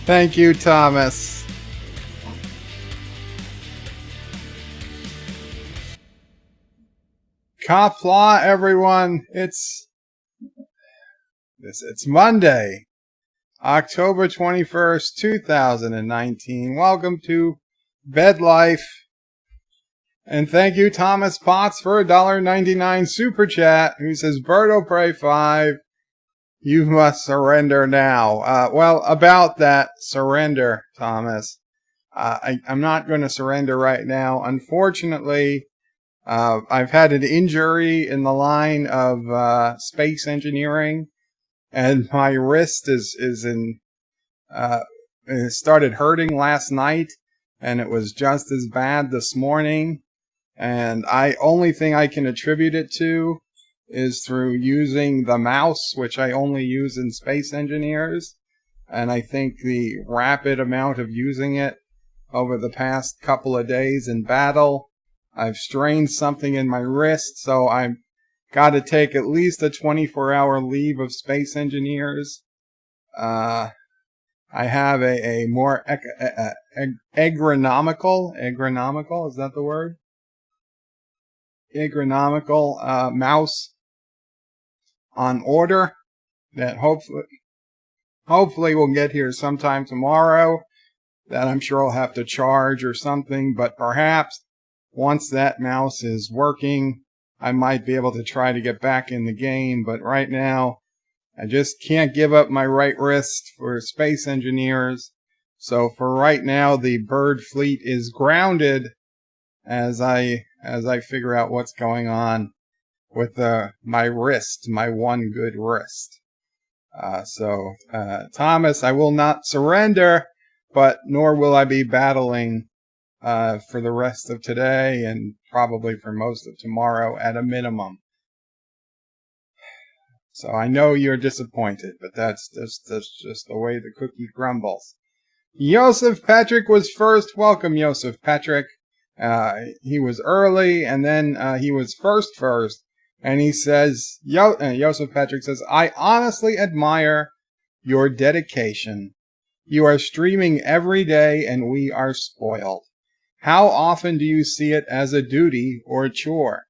Thank you, Thomas. Qapla, everyone. It's Monday, October 21st, 2019. Welcome to BedLife. And thank you, Thomas Potts, for a $1.99 super chat, who says, Berto Prey 5, you must surrender now. Well, about that surrender, Thomas, I'm not going to surrender right now. Unfortunately, I've had an injury in the line of space engineering, and my wrist it started hurting last night, and it was just as bad this morning. And only thing I can attribute it to is through using the mouse, which I only use in Space Engineers. And I think the rapid amount of using it over the past couple of days in battle, I've strained something in my wrist, so I've got to take at least a 24-hour leave of Space Engineers. I have a more agronomical, is that the word? Agronomical mouse on order that hopefully will get here sometime tomorrow, that I'm sure I'll have to charge or something, but perhaps once that mouse is working, I might be able to try to get back in the game. But right now, I just can't give up my right wrist for Space Engineers. So for right now, the bird fleet is grounded as I figure out what's going on with my wrist, my one good wrist. So Thomas, I will not surrender, but nor will I be battling for the rest of today and probably for most of tomorrow at a minimum. So I know you're disappointed, but that's just the way the cookie crumbles. Joseph Patrick was first. Welcome, Joseph Patrick. He was early, and then he was first, and he says, Joseph Patrick says, I honestly admire your dedication. You are streaming every day, and we are spoiled. How often do you see it as a duty or a chore?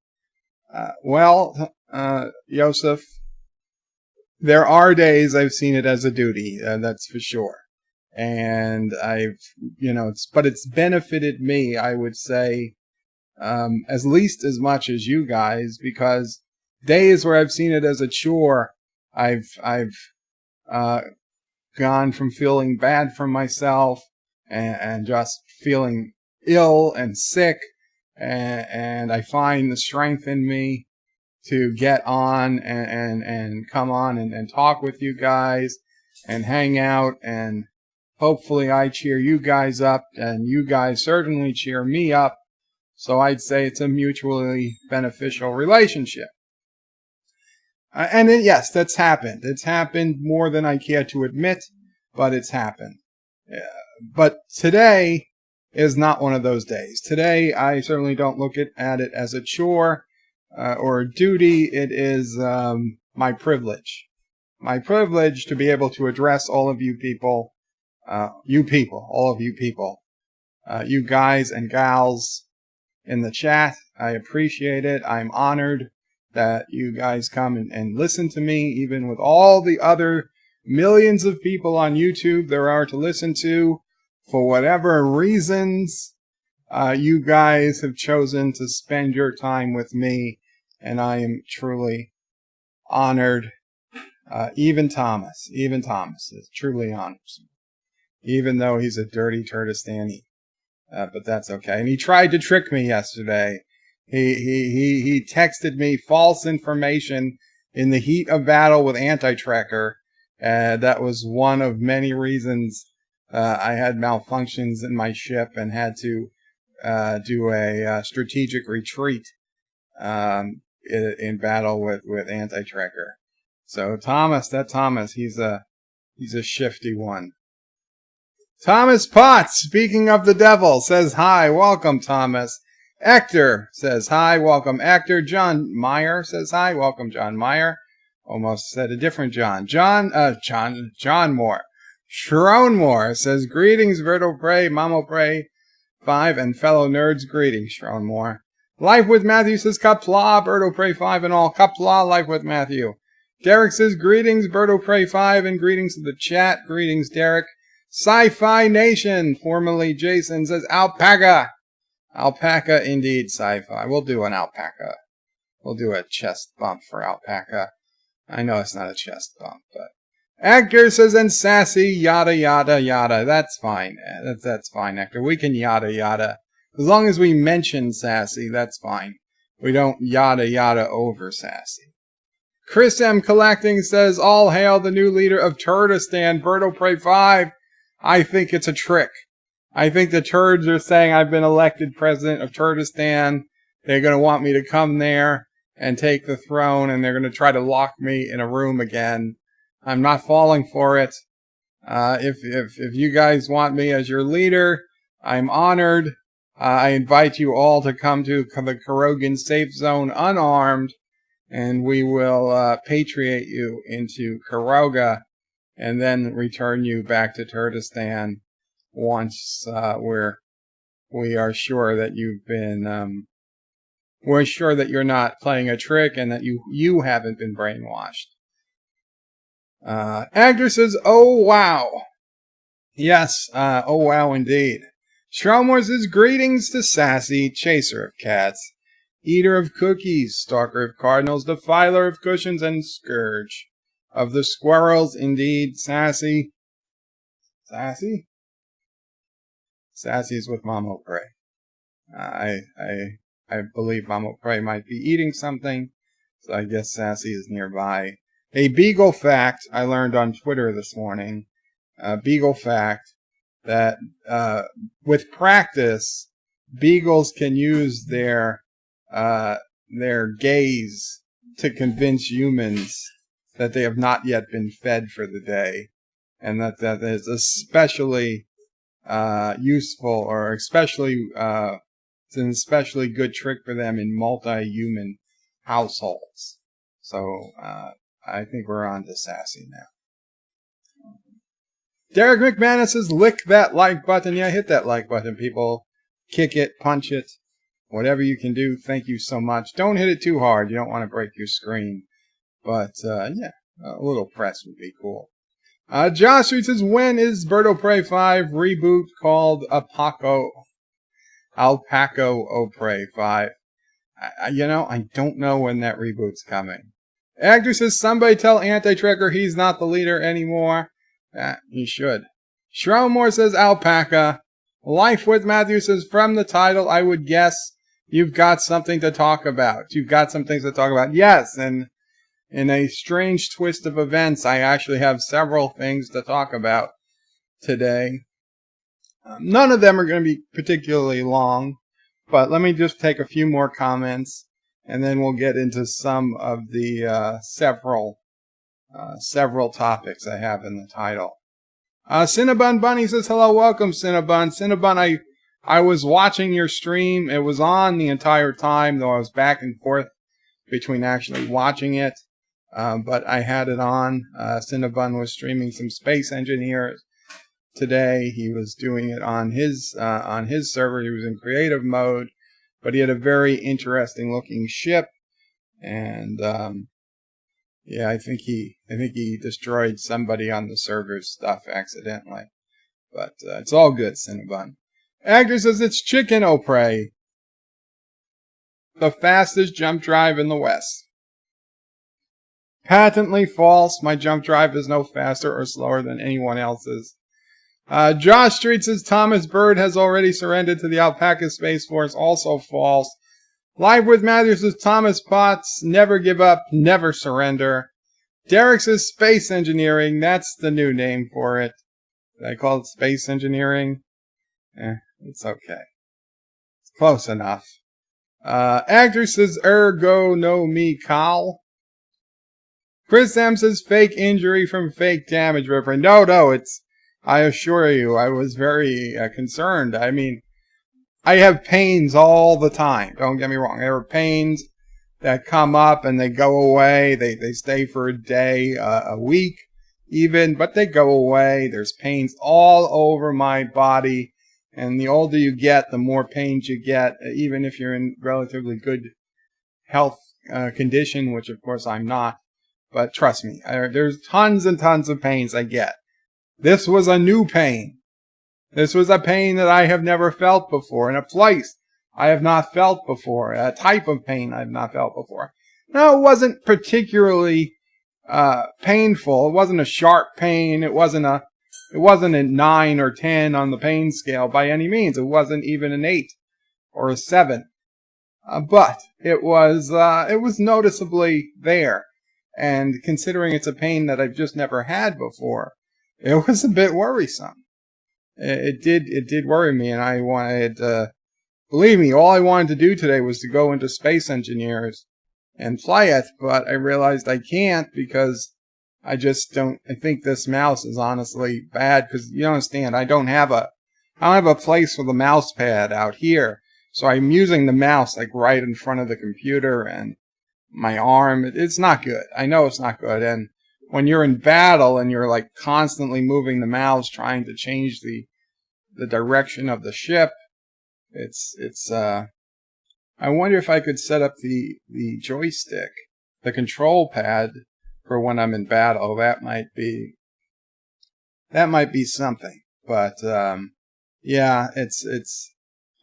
Joseph, there are days I've seen it as a duty, that's for sure. And it's benefited me, I would say, as least as much as you guys, because days where I've seen it as a chore, I've gone from feeling bad for myself and just feeling ill and sick, and I find the strength in me to get on and come on and talk with you guys and hang out, and hopefully I cheer you guys up, and you guys certainly cheer me up. So I'd say it's a mutually beneficial relationship. Yes, that's happened. It's happened more than I care to admit, but it's happened. But today is not one of those days. Today, I certainly don't look at it as a chore or a duty. It is my privilege. My privilege to be able to address all of you people. All of you people, you guys and gals in the chat. I appreciate it. I'm honored that you guys come and listen to me, even with all the other millions of people on YouTube there are to listen to. For whatever reasons, you guys have chosen to spend your time with me, and I am truly honored. Even Thomas is truly honored. Even though he's a dirty Turtistani. But that's okay. And he tried to trick me yesterday. He texted me false information in the heat of battle with Anti-Tracker. That was one of many reasons I had malfunctions in my ship and had to do a strategic retreat in battle with Anti-Tracker. So Thomas, he's a shifty one. Thomas Potts, speaking of the devil, says hi. Welcome, Thomas. Hector says hi. Welcome, Hector. John Meyer says hi. Welcome, John Meyer. Almost said a different John. John Moore. Shronemore says, greetings, Verto Prey, Mamo Prey 5, and fellow nerds. Greetings, Shronemore. Life with Matthew says, Qapla, Berto Prey 5 and all. Qapla, Life with Matthew. Derek says, greetings, Berto Prey 5, and greetings to the chat. Greetings, Derek. Sci-Fi Nation, formerly Jason, says, alpaca. Alpaca, indeed, Sci-Fi. We'll do an alpaca. We'll do a chest bump for alpaca. I know it's not a chest bump, but... Actor says, and sassy, yada, yada, yada. That's fine. That's fine, Actor. We can yada, yada. As long as we mention sassy, that's fine. We don't yada, yada over sassy. Chris M. Collecting says, all hail the new leader of Turdistan, Berto Prey 5. I think it's a trick. I think the turds are saying I've been elected president of Turdistan. They're going to want me to come there and take the throne, and they're going to try to lock me in a room again. I'm not falling for it. If you guys want me as your leader, I'm honored. I invite you all to come to the Kurogan Safe Zone unarmed, and we will patriate you into Kuroga and then return you back to Turdistan once we are sure that you've been we're sure that you're not playing a trick and that you haven't been brainwashed. Agder says, oh wow. Yes, oh wow indeed. Stromore says, greetings to Sassy, chaser of cats, eater of cookies, stalker of cardinals, defiler of cushions, and scourge of the squirrels. Indeed, Sassy. Sassy? Sassy is with Mamo Prey. I believe Mamo Prey might be eating something, so I guess Sassy is nearby. A Beagle fact I learned on Twitter this morning. Beagle fact that with practice, beagles can use their gaze to convince humans that they have not yet been fed for the day, and that is especially useful, or especially it's an especially good trick for them in multi-human households. So I think we're on to Sassy now. Derek McManus says, lick that like button. Yeah, hit that like button, people. Kick it, punch it, whatever you can do. Thank you so much. Don't hit it too hard. You don't want to break your screen. But, yeah, a little press would be cool. Josh Street says, when is Berto Prey 5 reboot called Alpaco Prey 5? I don't know when that reboot's coming. Actor says, somebody tell Anti-Trekker he's not the leader anymore. He should. Shroudmore says, alpaca. Life with Matthew says, from the title, I would guess you've got something to talk about. You've got some things to talk about. Yes, and in a strange twist of events, I actually have several things to talk about today. None of them are going to be particularly long, but let me just take a few more comments, and then we'll get into some of the several topics I have in the title. Cinnabon Bunny says, hello, welcome, Cinnabon. Cinnabon, I was watching your stream. It was on the entire time, though I was back and forth between actually watching it. But I had it on. Cinnabon was streaming some Space Engineers today. He was doing it on his server. He was in creative mode, but he had a very interesting looking ship, and yeah, I think he destroyed somebody on the server's stuff accidentally. But it's all good, Cinnabon. Actor says it's Chicken O'Prey, the fastest jump drive in the West. Patently false. My jump drive is no faster or slower than anyone else's. Josh Street says Thomas Bird has already surrendered to the Alpaca Space Force. Also false. Live with Matthews says Thomas Potts, never give up, never surrender. Derek says Space Engineering. That's the new name for it. Did I call it Space Engineering? It's okay. It's close enough. Actor says ergo no me Cal. Chris M says fake injury from fake damage reference. No, it's, I assure you, I was very concerned. I mean, I have pains all the time. Don't get me wrong. There are pains that come up and they go away. They stay for a day, a week. even, but they go away. There's pains all over my body. And the older you get, the more pains you get, even if you're in relatively good health condition, which of course I'm not. But trust me, there's tons and tons of pains I get. This was a new pain. This was a pain that I have never felt before, in a place I have not felt before, a type of pain I have not felt before. No, it wasn't particularly painful. It wasn't a sharp pain. It wasn't a 9 or 10 on the pain scale by any means. It wasn't even an 8 or a 7. But it was noticeably there. And considering it's a pain that I've just never had before, it was a bit worrisome. It did worry me, and I wanted, believe me, all I wanted to do today was to go into Space Engineers and play it, but I realized I can't because I think this mouse is honestly bad, because you understand, I don't have a place for the mouse pad out here, so I'm using the mouse like right in front of the computer, and my arm, it's not good. I know it's not good, and when you're in battle and you're like constantly moving the mouse trying to change the direction of the ship, I wonder if I could set up the joystick, the control pad, for when I'm in battle. That might be something. But yeah,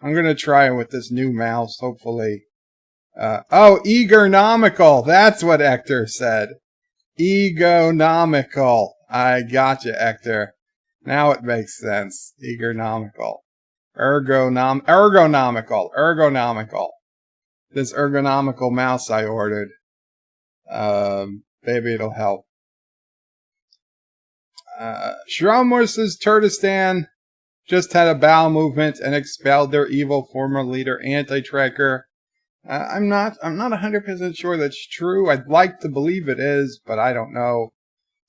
I'm gonna try it with this new mouse, hopefully. Egonomical. That's what Hector said. Egonomical. I gotcha, Hector. Now it makes sense. Egonomical. Ergonomical. This ergonomical mouse I ordered. Maybe it'll help. Shramor says Turtistan just had a bowel movement and expelled their evil former leader, Anti-Tracker. I'm not 100% sure that's true. I'd like to believe it is, but I don't know.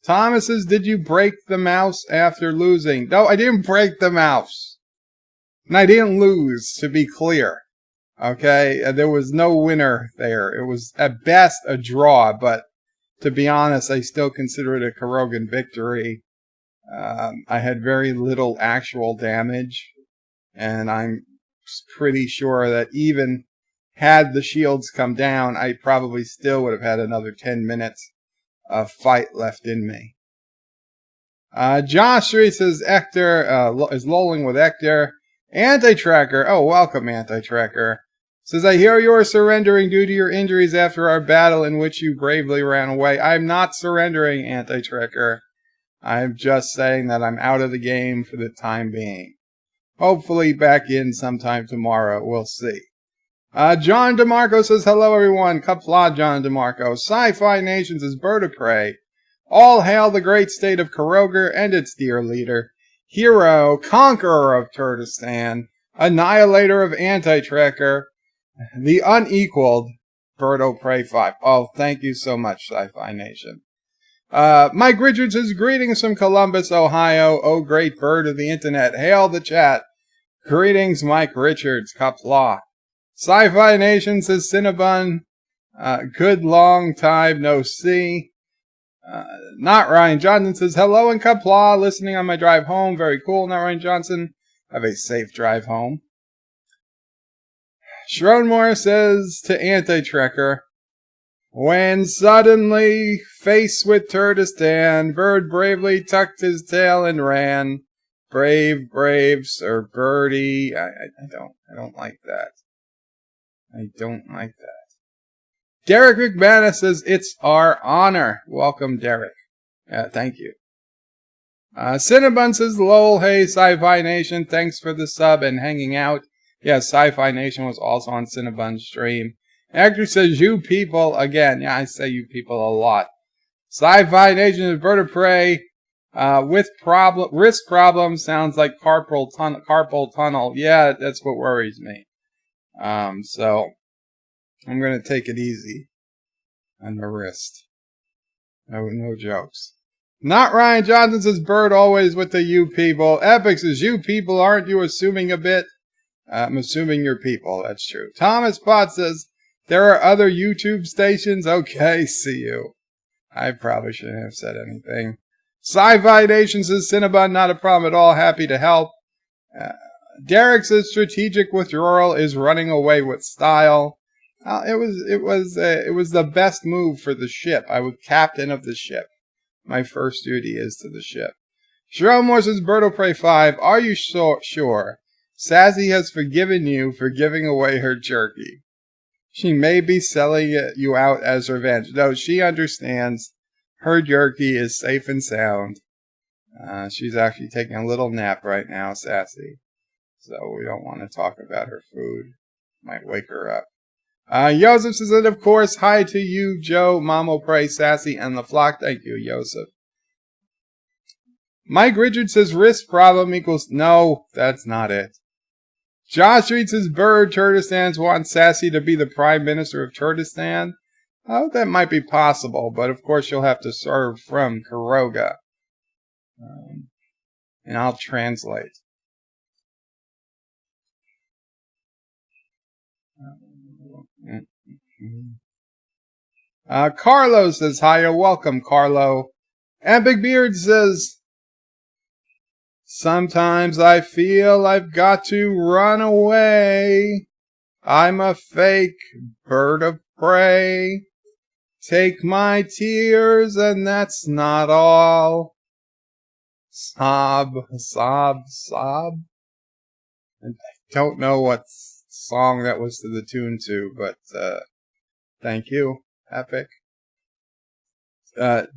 Thomas says, did you break the mouse after losing? No, I didn't break the mouse. And I didn't lose, to be clear. Okay? There was no winner there. It was, at best, a draw, but to be honest, I still consider it a Kurogan victory. I had very little actual damage, and I'm pretty sure that even had the shields come down, I probably still would have had another 10 minutes of fight left in me. Josh says Hector is lolling with Hector. Anti-Tracker. Oh, welcome, Anti-Tracker. Says, I hear you are surrendering due to your injuries after our battle in which you bravely ran away. I'm not surrendering, Anti-Tracker. I'm just saying that I'm out of the game for the time being. Hopefully back in sometime tomorrow. We'll see. John DeMarco says, hello everyone. Qapla, John DeMarco. Sci-Fi Nations is Bird of Prey. All hail the great state of Kuroga and its dear leader, hero, conqueror of Turtistan, annihilator of Anti-Tracker, the unequaled Bird of Prey 5. Oh, thank you so much, Sci-Fi Nation. Mike Richards says, greetings from Columbus, Ohio. Oh, great bird of the internet. Hail the chat. Greetings, Mike Richards. Qapla. Sci-Fi Nation says, Cinnabon. Good long time no see. Not Ryan Johnson says, hello in Qapla. Listening on my drive home. Very cool. Not Ryan Johnson. Have a safe drive home. Schronmore says to Anti-Tracker, when suddenly, faced with Turtistan, Bird bravely tucked his tail and ran. Brave, Sir Birdie. I don't like that. I don't like that. Derek McManus says, it's our honor. Welcome, Derek. Thank you. Cinnabon says, lol, hey, Sci-Fi Nation. Thanks for the sub and hanging out. Yes, Sci-Fi Nation was also on Cinnabon's stream. Actor says, you people, again, yeah, I say you people a lot. Sci-Fi Nation is Bird of Prey, with wrist problems, sounds like carpal tunnel. Yeah, that's what worries me. So, I'm gonna take it easy on the wrist. No jokes. Not Ryan Johnson says, Bird always with the you people. Epic says, you people, aren't you assuming a bit? I'm assuming you're people, that's true. Thomas Potts says, there are other YouTube stations? Okay, see you. I probably shouldn't have said anything. Sci-Fi Nation says, Cinnabon, not a problem at all. Happy to help. Derek says, strategic withdrawal is running away with style. It was the best move for the ship. I was captain of the ship. My first duty is to the ship. Jerome Moore says, Berto Prey 5, are you sure? Sassy has forgiven you for giving away her jerky. She may be selling you out as revenge. No, she understands her jerky is safe and sound. She's actually taking a little nap right now, Sassy. So we don't want to talk about her food. Might wake her up. Joseph says, and of course, hi to you, Joe, Mamo Prey, Sassy, and the flock. Thank you, Joseph. Mike Richards says, risk problem equals... No, that's not it. Josh Reed says, Bird, Turtistans want Sassy to be the Prime Minister of Turtistan. Oh, that might be possible, but of course you'll have to serve from Kuroga. And I'll translate. Carlo says, hiya, welcome, Carlo. And Big Beard says, sometimes I feel I've got to run away. I'm a fake bird of prey. Take my tears and that's not all. Sob, sob, sob. I don't know what song that was to the tune to, but thank you, Epic.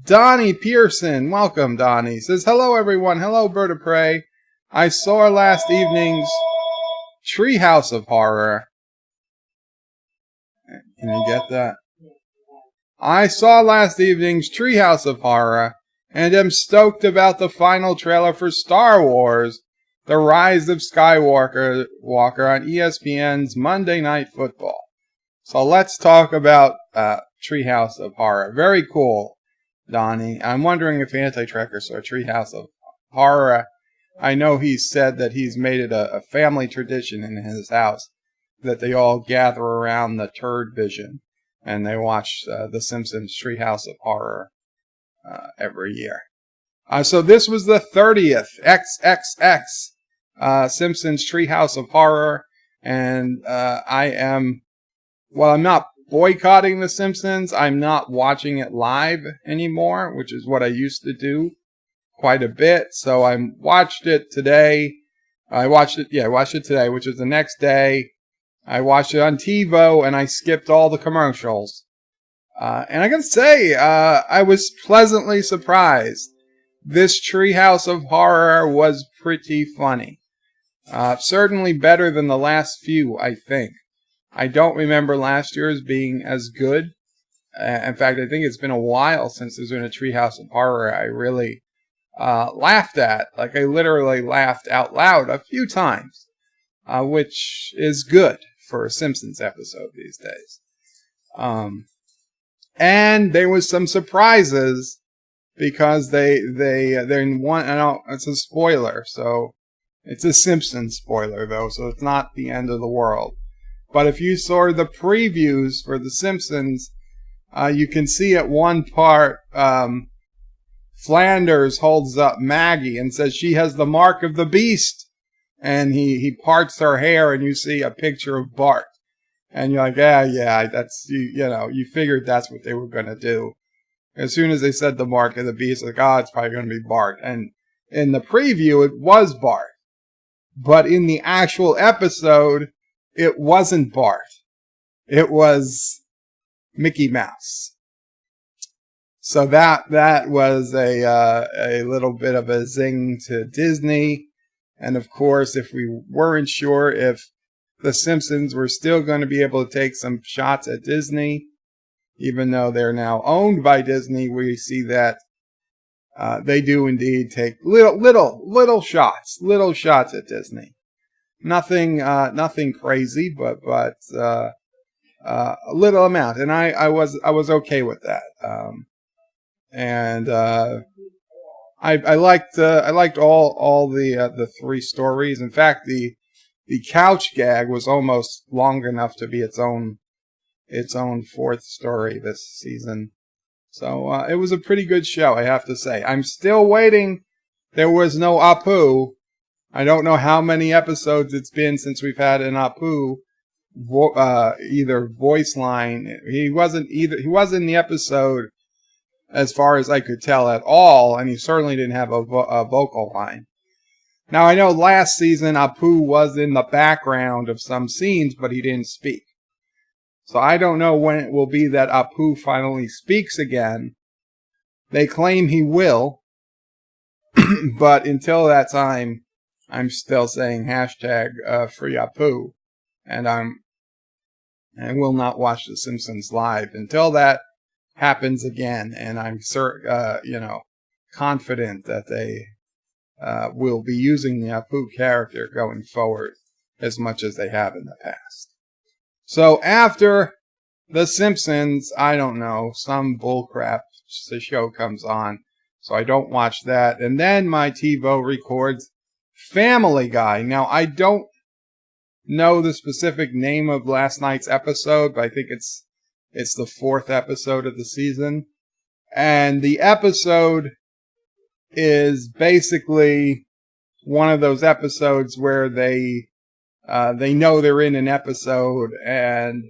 Donnie Pearson, welcome, Donnie. Says, hello, everyone. Hello, Bird of Prey. I saw last evening's Treehouse of Horror. Can you get that? I saw last evening's Treehouse of Horror and am stoked about the final trailer for Star Wars, The Rise of Skywalker on ESPN's Monday Night Football. So let's talk about Treehouse of Horror. Very cool, Donnie. I'm wondering if Anti-Trekker saw Treehouse of Horror. I know he said that he's made it a family tradition in his house that they all gather around the turd vision and they watch the Simpsons Treehouse of Horror every year. So this was the 30th XXX Simpsons Treehouse of Horror, and I'm not boycotting The Simpsons. I'm not watching it live anymore, which is what I used to do quite a bit. So I watched it today. I watched it today, which was the next day. I watched it on TiVo, and I skipped all the commercials. And I gotta say, I was pleasantly surprised. This Treehouse of Horror was pretty funny. Certainly better than the last few, I think. I don't remember last year's being as good. In fact, I think it's been a while since there's been a Treehouse of Horror I really laughed at. Like, I literally laughed out loud a few times, which is good for a Simpsons episode these days. And there was some surprises because they're in one. I know it's a spoiler, so it's a Simpsons spoiler though, so it's not the end of the world. But if you saw the previews for The Simpsons, you can see at one part Flanders holds up Maggie and says she has the mark of the beast. And he parts her hair and you see a picture of Bart. And you're like, yeah, that's, you figured that's what they were going to do. As soon as they said the mark of the beast, like, it's probably going to be Bart. And in the preview, it was Bart. But in the actual episode, it wasn't Bart. It was Mickey Mouse. So that was a little bit of a zing to Disney. And of course, if we weren't sure if the Simpsons were still going to be able to take some shots at Disney, even though they're now owned by Disney, we see that they do indeed take little shots at Disney. Nothing crazy, but a little amount, and I was okay with that. I liked all the three stories. In fact, the couch gag was almost long enough to be its own fourth story this season. So it was a pretty good show, I have to say. I'm still waiting. There was no Apu. I don't know how many episodes it's been since we've had an Apu either voice line. He wasn't in the episode as far as I could tell at all, and he certainly didn't have a vocal line. Now, I know last season Apu was in the background of some scenes, but he didn't speak. So I don't know when it will be that Apu finally speaks again. They claim he will, but until that time, I'm still saying hashtag free Apu, and I will not watch The Simpsons live until that happens again, and I'm confident that they will be using the Apu character going forward as much as they have in the past. So after The Simpsons, I don't know, some bullcrap show comes on, so I don't watch that. And then my TiVo records Family Guy. Now, I don't know the specific name of last night's episode, but I think it's the 4th episode of the season. And the episode is basically one of those episodes where they know they're in an episode, and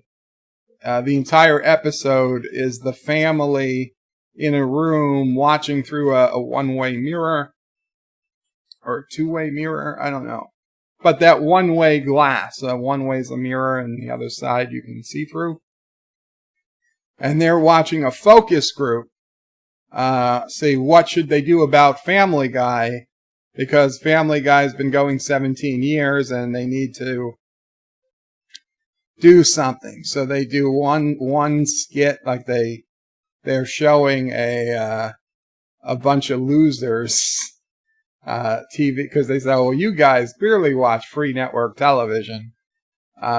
the entire episode is the family in a room watching through a one-way mirror or a two-way mirror. I don't know. But that one-way glass, one way's a mirror and the other side you can see through. And they're watching a focus group say what should they do about Family Guy, because Family Guy's been going 17 years and they need to do something. So they do one skit, like they're showing a bunch of losers TV, because they say, well, you guys clearly watch free network television.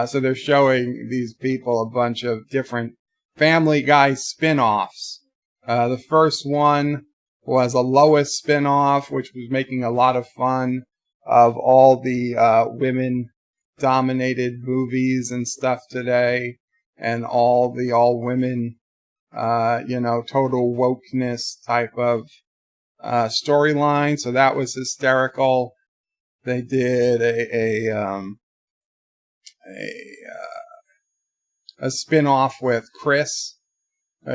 So they're showing these people a bunch of different Family Guy spin-offs. The first one was a Lois spin-off, which was making a lot of fun of all the women-dominated movies and stuff today, and all the all-women, total wokeness type of storyline. So that was hysterical. They did a spin-off with Chris.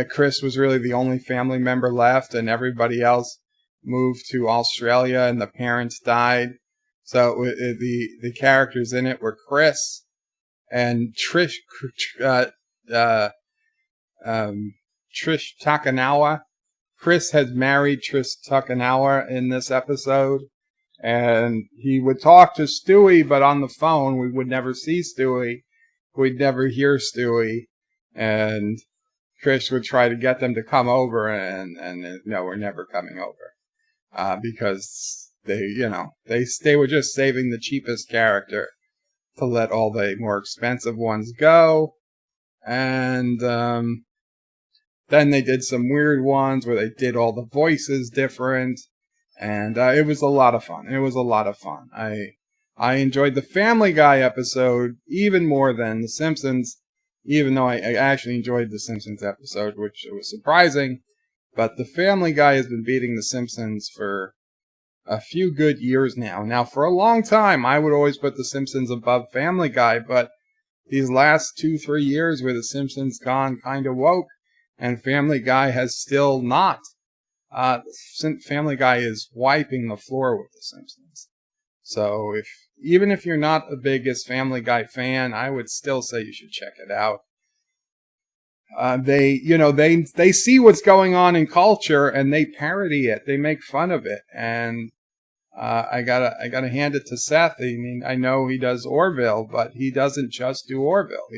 Chris was really the only family member left, and everybody else moved to Australia, and the parents died. So the characters in it were Chris and Trish Takanawa. Chris has married Trish Takanawa in this episode, and he would talk to Stewie, but on the phone we would never see Stewie. We'd never hear Stewie, and Chris would try to get them to come over, and no, we're never coming over, because they were just saving the cheapest character to let all the more expensive ones go. And then they did some weird ones where they did all the voices different, and it was a lot of fun. I enjoyed the Family Guy episode even more than The Simpsons, even though I actually enjoyed The Simpsons episode, which was surprising. But the Family Guy has been beating The Simpsons for a few good years now. Now, for a long time, I would always put The Simpsons above Family Guy, but these last 2-3 years where The Simpsons gone kind of woke, and Family Guy has still not. Family Guy is wiping the floor with The Simpsons. So even if you're not the biggest Family Guy fan, I would still say you should check it out. They see what's going on in culture and they parody it. They make fun of it, and I gotta hand it to Seth. I mean, I know he does Orville, but he doesn't just do Orville.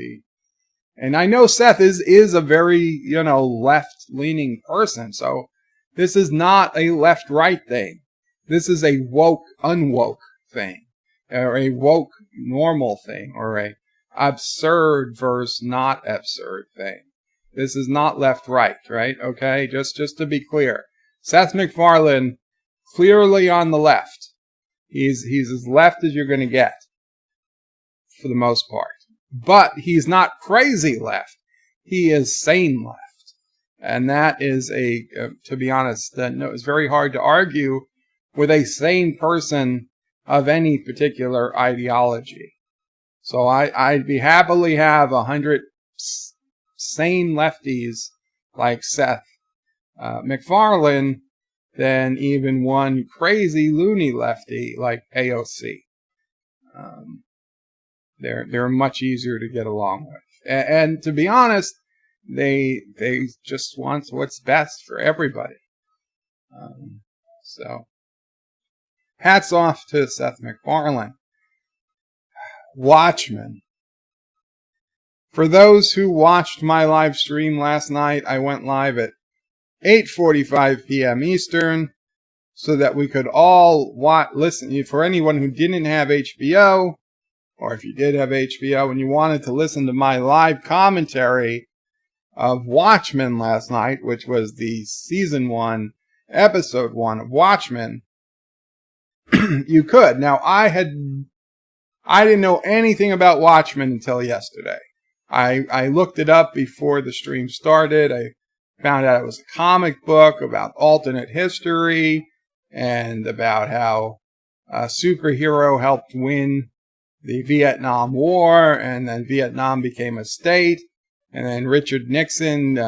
And I know Seth is a very left-leaning person. So this is not a left-right thing. This is a woke unwoke thing, or a woke normal thing, or a absurd versus not absurd thing. This is not left-right, right? Okay, just to be clear, Seth MacFarlane clearly on the left. He's as left as you're going to get, for the most part. But he's not crazy left. He is sane left. And that is to be honest, it's very hard to argue with a sane person of any particular ideology. So I'd be happily have 100 sane lefties like Seth MacFarlane than even one crazy loony lefty like AOC. They're much easier to get along with, and to be honest, they just want what's best for everybody. So hats off to Seth MacFarlane. Watchmen. For those who watched my live stream last night, I went live at 8:45 p.m. Eastern so that we could all listen. For anyone who didn't have HBO, or if you did have HBO and you wanted to listen to my live commentary of Watchmen last night, which was the season 1, episode 1 of Watchmen, you could. Now, I didn't know anything about Watchmen until yesterday. I looked it up before the stream started. I found out it was a comic book about alternate history and about how a superhero helped win the Vietnam War, and then Vietnam became a state, and then Richard Nixon,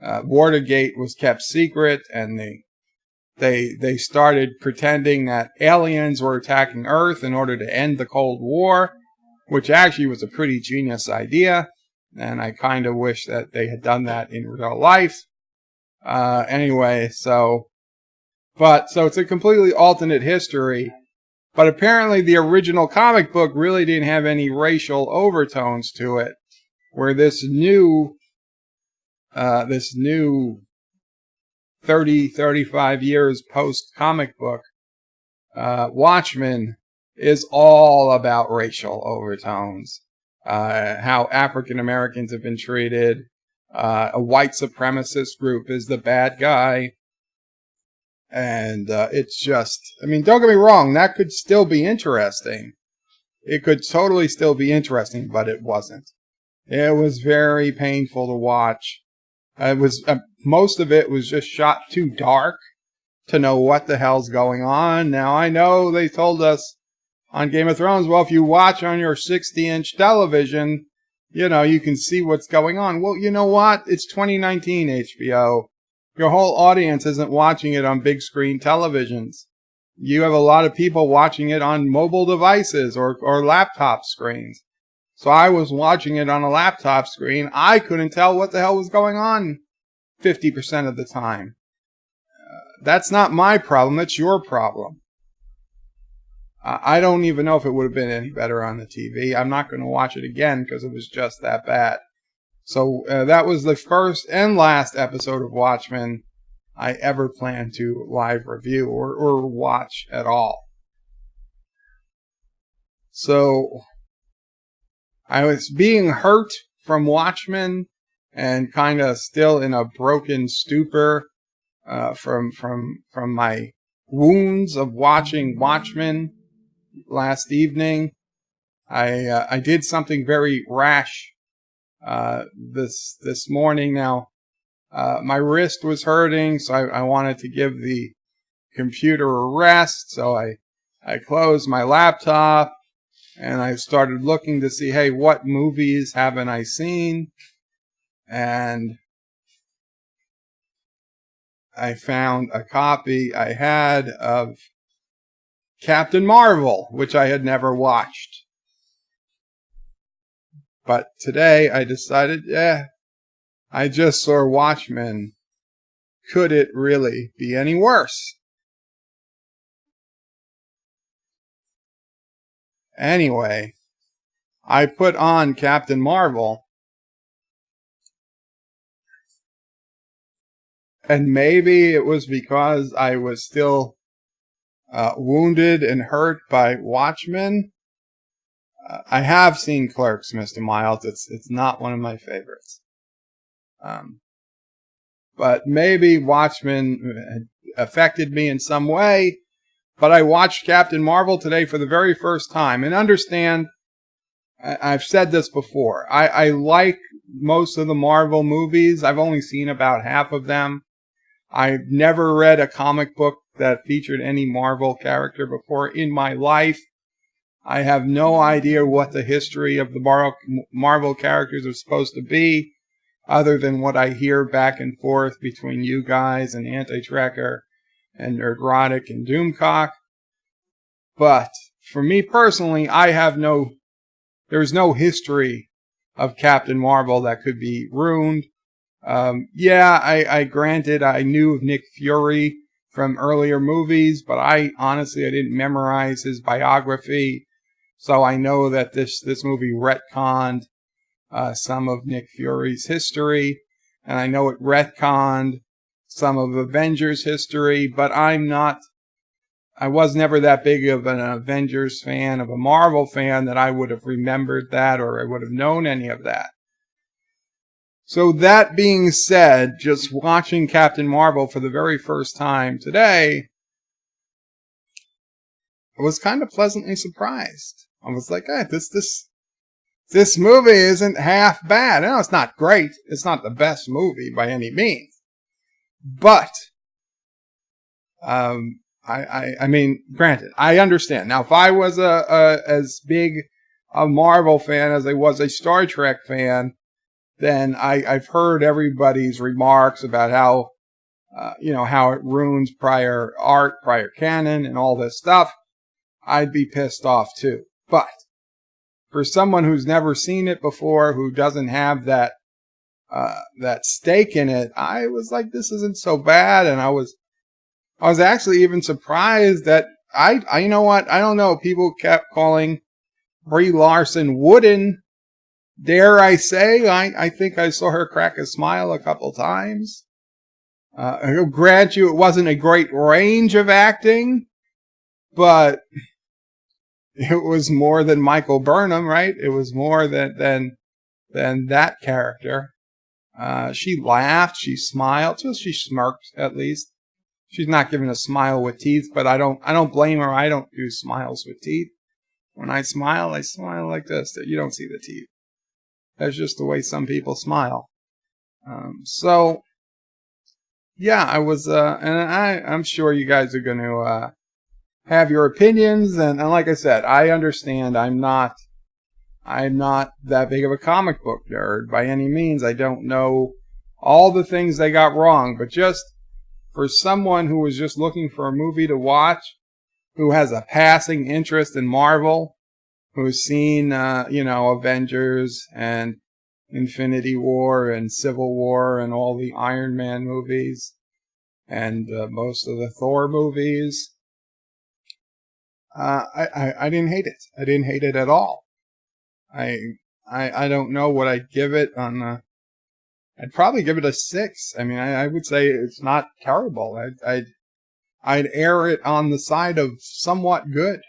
Watergate was kept secret, and they started pretending that aliens were attacking Earth in order to end the Cold War, which actually was a pretty genius idea, and I kind of wish that they had done that in real life. Anyway, so it's a completely alternate history, but apparently the original comic book really didn't have any racial overtones to it, where this new 35 years post comic book, Watchmen, is all about racial overtones. How African Americans have been treated. A white supremacist group is the bad guy. And it's just, I mean, don't get me wrong, that could still be interesting. It could totally still be interesting, but it wasn't. It was very painful to watch. Most of it was just shot too dark to know what the hell's going on. Now, I know they told us on Game of Thrones, well, if you watch on your 60-inch television, you can see what's going on. Well, you know what? It's 2019, HBO. Your whole audience isn't watching it on big screen televisions. You have a lot of people watching it on mobile devices or laptop screens. So I was watching it on a laptop screen. I couldn't tell what the hell was going on 50% of the time. That's not my problem. That's your problem. I don't even know if it would have been any better on the TV. I'm not going to watch it again because it was just that bad. So that was the first and last episode of Watchmen I ever plan to live review or watch at all. So I was being hurt from Watchmen and kind of still in a broken stupor from my wounds of watching Watchmen last evening. I did something very rash this morning. Now my wrist was hurting, so I wanted to give the computer a rest. So I closed my laptop and I started looking to see, hey, what movies haven't I seen? And I found a copy I had of Captain Marvel, which I had never watched. But today I decided, I just saw Watchmen. Could it really be any worse? Anyway, I put on Captain Marvel, and maybe it was because I was still wounded and hurt by Watchmen. I have seen Clerks, Mr. Miles. It's not one of my favorites. But maybe Watchmen affected me in some way. But I watched Captain Marvel today for the very first time. And understand, I've said this before, I like most of the Marvel movies. I've only seen about half of them. I've never read a comic book that featured any Marvel character before in my life. I have no idea what the history of the Marvel characters are supposed to be, other than what I hear back and forth between you guys and Anti-Trekker and Nerdrotic and Doomcock. But for me personally, there's no history of Captain Marvel that could be ruined. I granted I knew of Nick Fury from earlier movies, but I didn't memorize his biography. So I know that this movie retconned some of Nick Fury's history, and I know it retconned some of Avengers history, but I was never that big of an Avengers fan, of a Marvel fan, that I would have remembered that or I would have known any of that. So that being said, just watching Captain Marvel for the very first time today, I was kind of pleasantly surprised. I was like, hey, this movie isn't half bad. No, it's not great. It's not the best movie by any means. But, I mean, granted, I understand. Now, if I was as big a Marvel fan as I was a Star Trek fan, then I've heard everybody's remarks about how it ruins prior art, prior canon, and all this stuff. I'd be pissed off too. But for someone who's never seen it before, who doesn't have that stake in it, I was like, this isn't so bad. And I was actually even surprised that you know what? I don't know. People kept calling Brie Larson wooden. Dare I say, I think I saw her crack a smile a couple times. I'll grant you it wasn't a great range of acting, but it was more than Michael Burnham, right? It was more than that character. She laughed, she smiled, so she smirked at least. She's not giving a smile with teeth, but I don't blame her. I don't do smiles with teeth. When I smile like this. You don't see the teeth. That's just the way some people smile. So yeah, I was, and I'm sure you guys are going to have your opinions, and like I said, I understand. I'm not that big of a comic book nerd by any means. I don't know all the things they got wrong, but just for someone who was just looking for a movie to watch, who has a passing interest in Marvel, who's seen, Avengers and Infinity War and Civil War and all the Iron Man movies and most of the Thor movies, I didn't hate it. I didn't hate it at all. I don't know what I'd give it on. I'd probably give it a 6. I mean, I would say it's not terrible. I'd err it on the side of somewhat good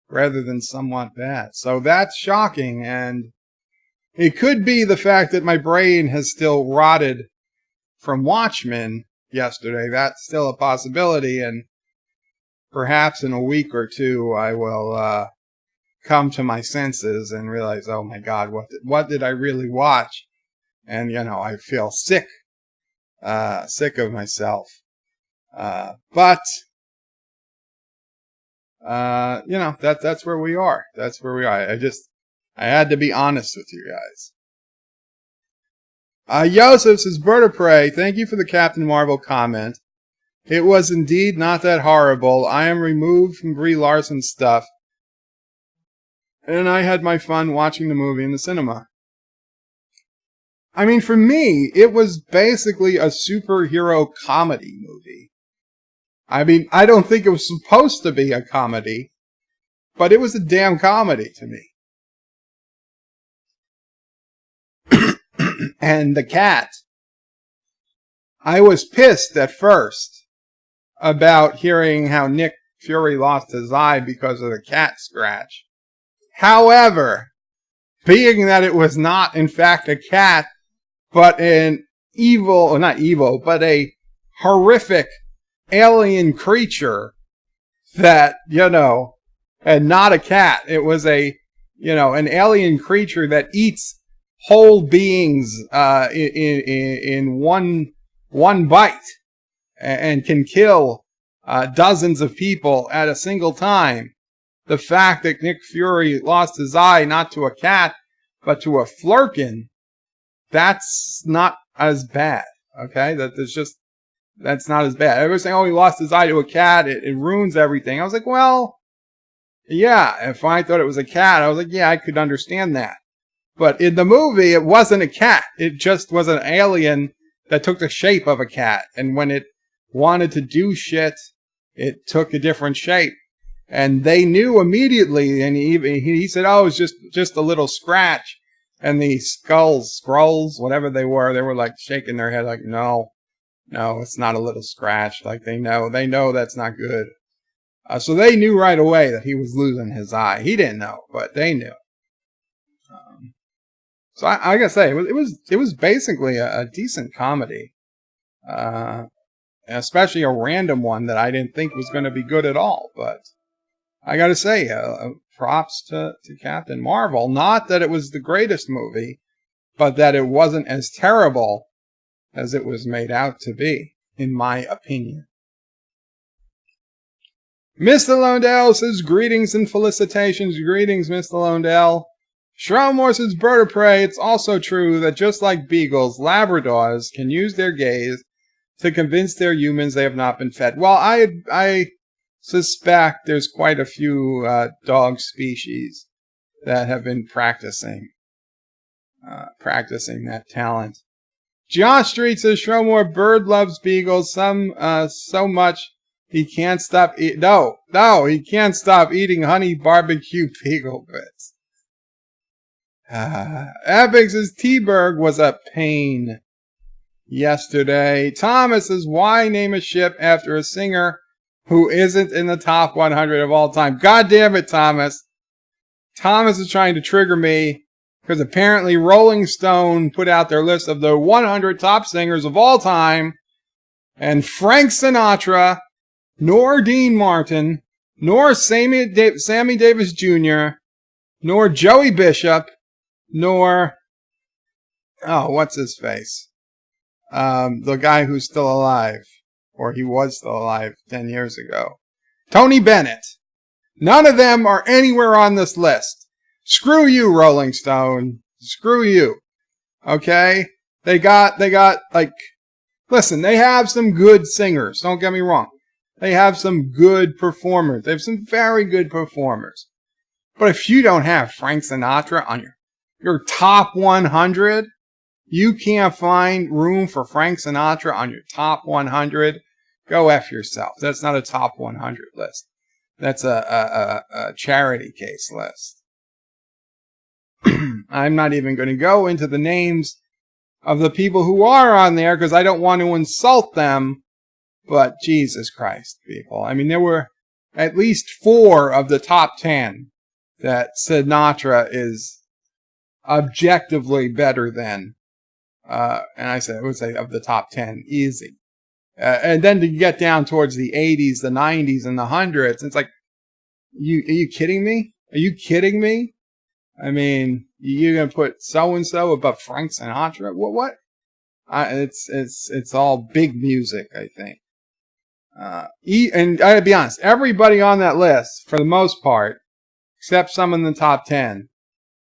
rather than somewhat bad. So that's shocking, and it could be the fact that my brain has still rotted from Watchmen yesterday. That's still a possibility, and perhaps in a week or two I will come to my senses and realize, oh my God, what did I really watch? And I feel sick of myself. But that's where we are. That's where we are. I had to be honest with you guys. Joseph says, Bird of Prey, thank you for the Captain Marvel comment. It was indeed not that horrible. I am removed from Brie Larson's stuff, and I had my fun watching the movie in the cinema. I mean, for me, it was basically a superhero comedy movie. I mean, I don't think it was supposed to be a comedy, but it was a damn comedy to me. And the cat, I was pissed at first about hearing how Nick Fury lost his eye because of the cat scratch. However, being that it was not, in fact, a cat, but an but a horrific alien creature that, and not a cat. It was an alien creature that eats whole beings in one bite and can kill dozens of people at a single time. The fact that Nick Fury lost his eye not to a cat but to a flurkin, that's not as bad. Okay, that's not as bad. Everyone's saying, oh, he lost his eye to a cat, it ruins everything. I was like, well, yeah, if I thought it was a cat, I was like, yeah, I could understand that. But in the movie, it wasn't a cat. It just was an alien that took the shape of a cat. And when it wanted to do shit, it took a different shape. And they knew immediately, and he said, oh, it's just a little scratch. And the scrolls, whatever they were like shaking their head like, no, it's not a little scratch. Like they know that's not good. So they knew right away that he was losing his eye. He didn't know, but they knew. So I gotta say, it was basically a decent comedy. Especially a random one that I didn't think was going to be good at all. But I gotta say, props to Captain Marvel. Not that it was the greatest movie, but that it wasn't as terrible as it was made out to be, in my opinion. Mr. Londell says, greetings and felicitations. Greetings, Mr. Londell. Shroudmore says, bird of prey. It's also true that just like beagles, Labradors can use their gaze to convince their humans they have not been fed. Well, I suspect there's quite a few dog species that have been practicing that talent. Josh Street says, Shroudmore, bird loves beagles so much he can't stop he can't stop eating honey barbecue beagle bits. Epic says, T-Berg was a pain yesterday. Thomas says, why name a ship after a singer who isn't in the top 100 of all time? God damn it, Thomas. Thomas is trying to trigger me because apparently Rolling Stone put out their list of the 100 top singers of all time, and Frank Sinatra, nor Dean Martin, nor Sammy Davis Jr., nor Joey Bishop, nor, what's his face? The guy who's still alive, or he was still alive 10 years ago. Tony Bennett. None of them are anywhere on this list. Screw you, Rolling Stone. Screw you. Okay? They got like, listen, they have some good singers. Don't get me wrong. They have some good performers. They have some very good performers. But if you don't have Frank Sinatra on your top 100, you can't find room for Frank Sinatra on your top 100, go F yourself. That's not a top 100 list. That's a charity case list. I'm not even going to go into the names of the people who are on there because I don't want to insult them. But Jesus Christ, people. I mean, there were at least 4 of the top 10 that Sinatra is objectively better than. And I would say of the top 10, easy. And then to get down towards the 80s, the 90s, and the 100s, it's like, are you kidding me? Are you kidding me? I mean, you're going to put so-and-so above Frank Sinatra? What? It's all big music, I think. And I gotta be honest, everybody on that list, for the most part, except some in the top 10,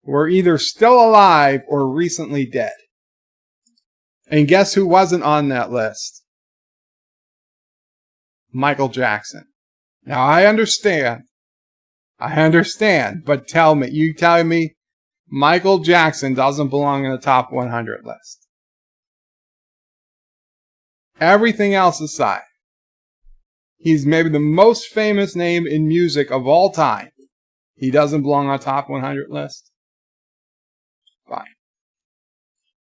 were either still alive or recently dead. And guess who wasn't on that list? Michael Jackson. Now I understand, but tell me Michael Jackson doesn't belong in the top 100 list. Everything else aside, he's maybe the most famous name in music of all time. He doesn't belong on a top 100 list. Fine.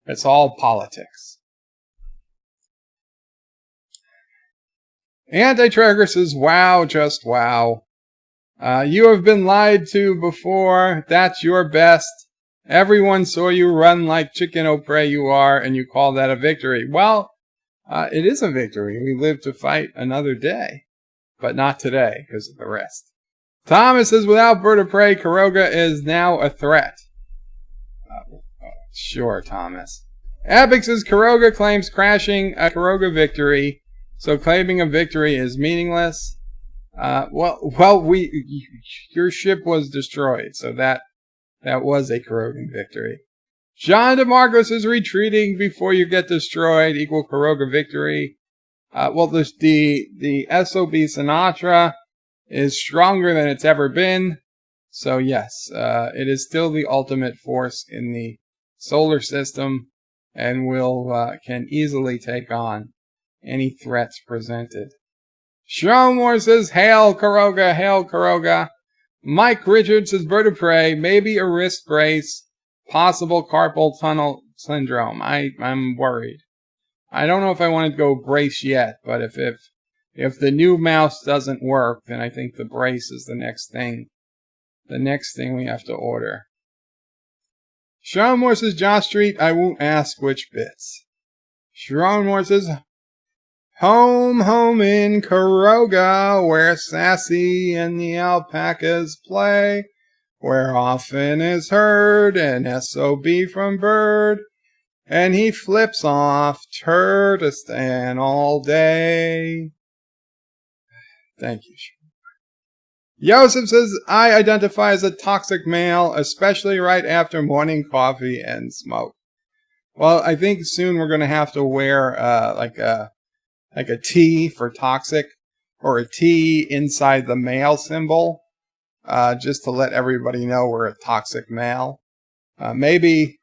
It's all politics. Anti-Trigger says, wow, just wow. You have been lied to before. That's your best. Everyone saw you run like chicken au prey you are, and you call that a victory. Well, it is a victory. We live to fight another day. But not today, because of the rest. Thomas says, without bird of prey, Karoga is now a threat. Sure, Thomas. Epic says Kuroga claims crashing a Kuroga victory, so claiming a victory is meaningless. Your ship was destroyed, so that was a Kurogan victory. John DeMarcos is retreating before you get destroyed, equal Kuroga victory. The SOB Sinatra is stronger than it's ever been. So yes, it is still the ultimate force in the solar system and can easily take on any threats presented. Shomore says, Hail Kuroga, Hail Kuroga. Mike Richards says, Bird of Prey, maybe a wrist brace, possible carpal tunnel syndrome. I'm worried. I don't know if I want to go brace yet, but if the new mouse doesn't work, then I think the brace is the next thing. The next thing we have to order. Sharon Moore says, Josh Street, I won't ask which bits. Sharon Moore says, Home in Kuroga, where Sassy and the alpacas play, where often is heard an SOB from Bird, and he flips off Turtistan all day. Thank you, Sharon. Joseph says, I identify as a toxic male, especially right after morning coffee and smoke. Well, I think soon we're going to have to wear like a T for toxic, or a T inside the male symbol, just to let everybody know we're a toxic male. Maybe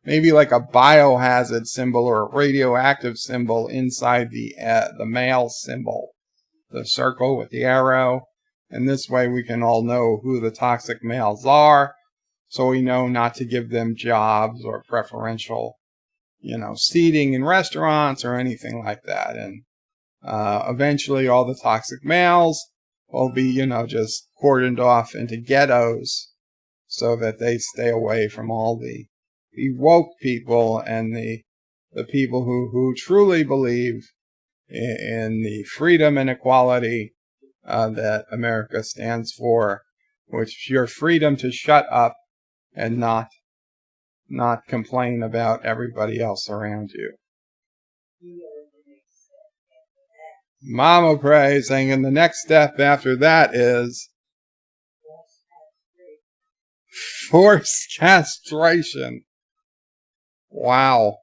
like a biohazard symbol or a radioactive symbol inside the male symbol, the circle with the arrow. And this way we can all know who the toxic males are, so we know not to give them jobs or preferential, seating in restaurants or anything like that. And eventually all the toxic males will be, just cordoned off into ghettos so that they stay away from all the woke people and the people who truly believe in the freedom and equality that America stands for, which is your freedom to shut up and not complain about everybody else around you. Mama Pray saying, and the next step after that is forced castration. Wow.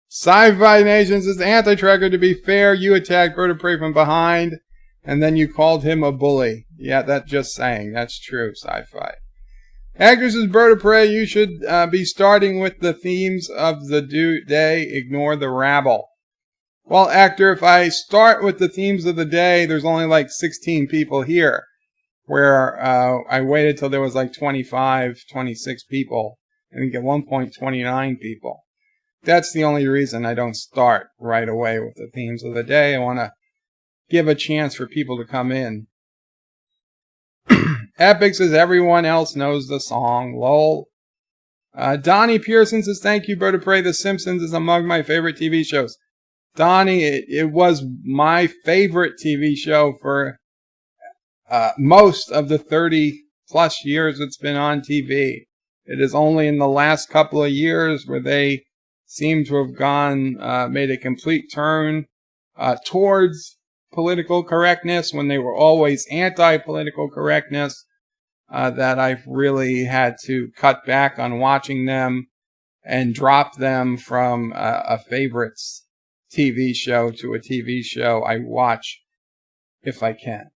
Sci-Fi Nation says, Anti-Tracker, to be fair, you attacked Bird of Prey from behind, and then you called him a bully. Yeah, that's just saying. That's true, Sci-Fi. Actor says, Bird of Prey, you should be starting with the themes of the day. Ignore the rabble. Well, Actor, if I start with the themes of the day, there's only like 16 people here, where I waited till there was like 25, 26 people, and at one point 29 people. That's the only reason I don't start right away with the themes of the day. I want to give a chance for people to come in. Epic says, everyone else knows the song. Lol. Donnie Pearson says, thank you, Bird of Prey. The Simpsons is among my favorite TV shows. Donnie, it was my favorite TV show for most of the 30 plus years it's been on TV. It is only in the last couple of years where they seem to have made a complete turn towards political correctness, when they were always anti-political correctness, that I've really had to cut back on watching them and drop them from a favorites TV show to a TV show I watch if I can.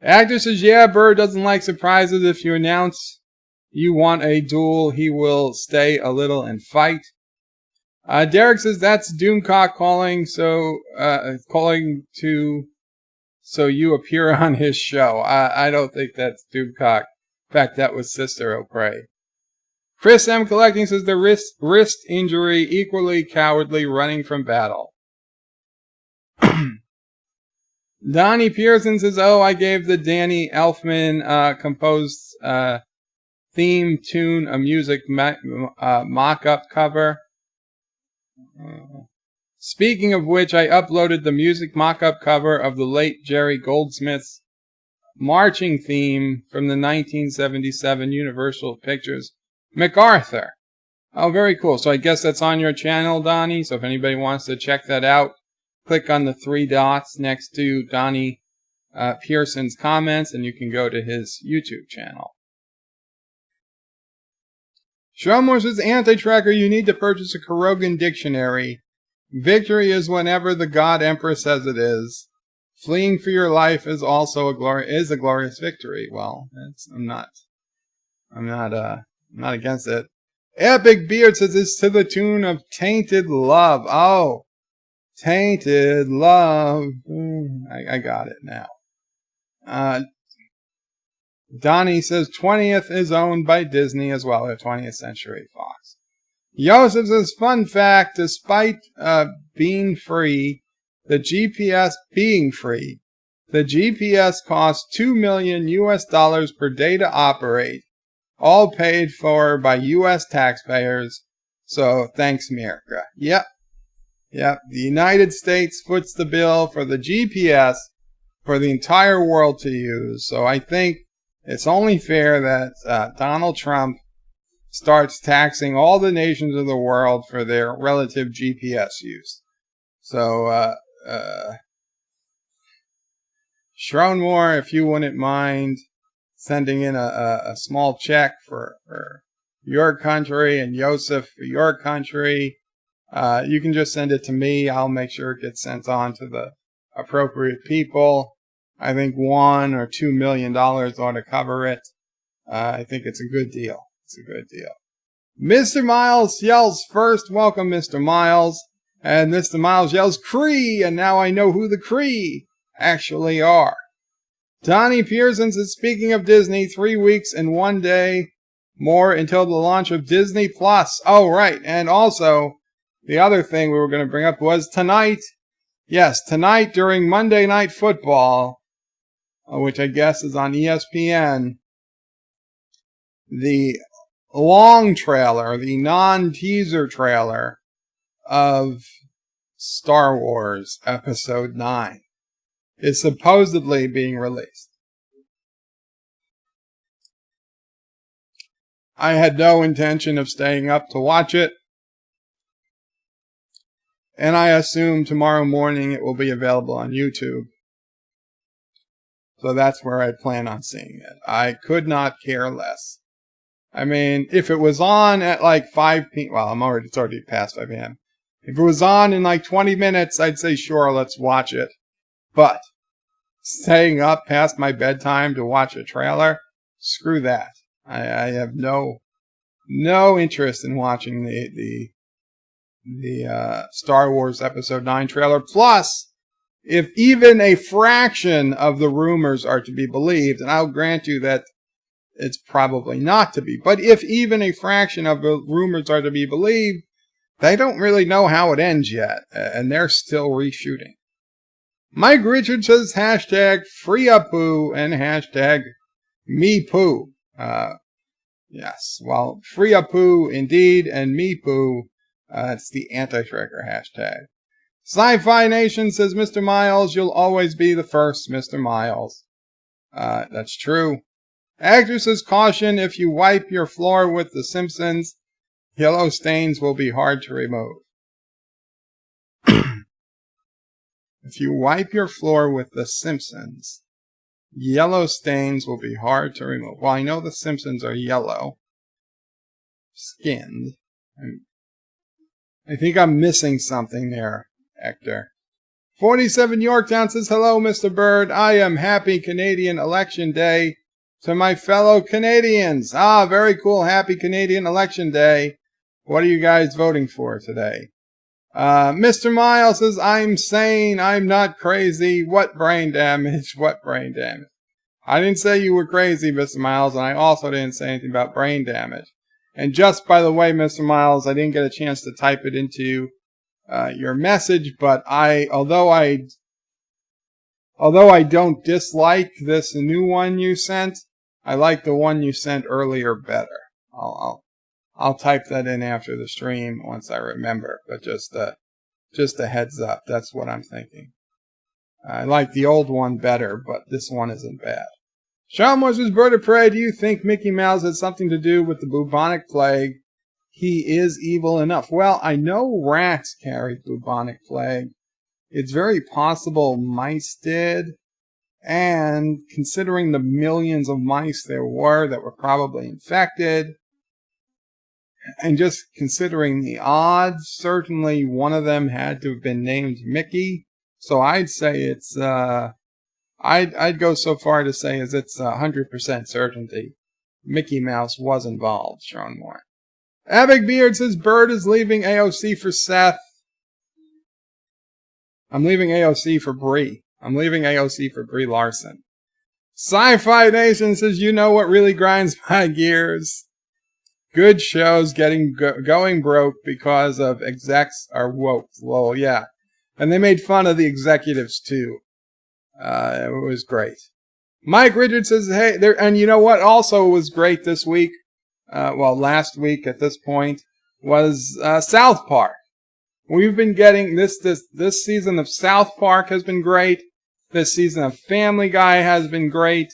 Actor says, yeah, Bird doesn't like surprises. If you announce you want a duel, he will stay a little and fight. Derek says, that's Doomcock calling, so you appear on his show. I don't think that's Doomcock. In fact, that was Sister O'Prey. Chris M. Collecting says, the wrist injury, equally cowardly, running from battle. Donnie Pearson says, I gave the Danny Elfman composed theme tune a music mock-up cover. Speaking of which, I uploaded the music mock-up cover of the late Jerry Goldsmith's marching theme from the 1977 Universal Pictures MacArthur. Oh, very cool. So I guess that's on your channel, Donnie. So if anybody wants to check that out, click on the 3 dots next to Donnie Pearson's comments, and you can go to his YouTube channel. Shrumore says, Anti-Tracker, you need to purchase a Kurogan dictionary. Victory is whenever the God Emperor says it is. Fleeing for your life is also a glorious victory. Well, I'm not against it. Epic Beard says it's to the tune of Tainted Love. Oh, Tainted Love. I got it now. Donnie says 20th is owned by Disney as well, or 20th Century Fox. Joseph says, fun fact, despite being free, the GPS costs $2 million US per day to operate, all paid for by US taxpayers. So thanks, America. Yep. The United States foots the bill for the GPS for the entire world to use. So I think it's only fair that Donald Trump starts taxing all the nations of the world for their relative GPS use. So, Shronmore, if you wouldn't mind sending in a small check for your country, and Joseph for your country, you can just send it to me. I'll make sure it gets sent on to the appropriate people. I think $1 or $2 million ought to cover it. I think it's a good deal. Mr. Miles yells first. Welcome, Mr. Miles. And Mr. Miles yells Cree, and now I know who the Cree actually are. Donnie Pearson says, speaking of Disney, 3 weeks and 1 day more until the launch of Disney Plus. Oh, right. And also, the other thing we were going to bring up was tonight. Yes, tonight during Monday Night Football, which I guess is on ESPN, the long trailer, the non-teaser trailer of Star Wars Episode 9 is supposedly being released. I had no intention of staying up to watch it, and I assume tomorrow morning it will be available on YouTube. So that's where I plan on seeing it. I could not care less. I mean, if it was on at like 5 p.m., well, it's already past 5 p.m. If it was on in like 20 minutes, I'd say, sure, let's watch it. But staying up past my bedtime to watch a trailer, screw that. I have no interest in watching the Star Wars Episode 9 trailer. Plus, if even a fraction of the rumors are to be believed, and I'll grant you that it's probably not to be, but if even a fraction of the rumors are to be believed, they don't really know how it ends yet, and they're still reshooting. Mike Richards says hashtag FreeApoo and hashtag MePoo. Yes, well, FreeApoo indeed, and MePoo, it's the anti-tracker hashtag. Sci-Fi Nation says, Mr. Miles, you'll always be the first, Mr. Miles. That's true. Actor says, caution, if you wipe your floor with The Simpsons, yellow stains will be hard to remove. If you wipe your floor with The Simpsons, yellow stains will be hard to remove. Well, I know The Simpsons are yellow skinned. I think I'm missing something there, Hector. 47 Yorktown says, hello, Mr. Bird. I am happy Canadian Election Day to my fellow Canadians. Ah, very cool. Happy Canadian Election Day. What are you guys voting for today? Mr. Miles says, I'm sane. I'm not crazy. What brain damage? What brain damage? I didn't say you were crazy, Mr. Miles, and I also didn't say anything about brain damage. And just by the way, Mr. Miles, I didn't get a chance to type it into your message, but although I don't dislike this new one you sent, I like the one you sent earlier better. I'll type that in after the stream once I remember, but just a heads up, that's what I'm thinking. I like the old one better, but this one isn't bad. Sean Moore's Bird of Prey, do you think Mickey Mouse has something to do with the bubonic plague? He is evil enough. Well, I know rats carried bubonic plague. It's very possible mice did. And considering the millions of mice there were that were probably infected, and just considering the odds, certainly one of them had to have been named Mickey. So I'd say it's, I'd go so far to say as it's 100% certainty Mickey Mouse was involved, Sean Moore. Abic Beard says Bird is leaving AOC for Seth. I'm leaving AOC for Brie. I'm leaving AOC for Brie Larson. Sci-Fi Nation says, you know what really grinds my gears? Good shows going broke because of execs are woke. Well, yeah. And they made fun of the executives too. It was great. Mike Richards says, hey, there, and you know what also was great this week? Last week at this point was South Park. We've been getting this season of South Park has been great. This season of Family Guy has been great.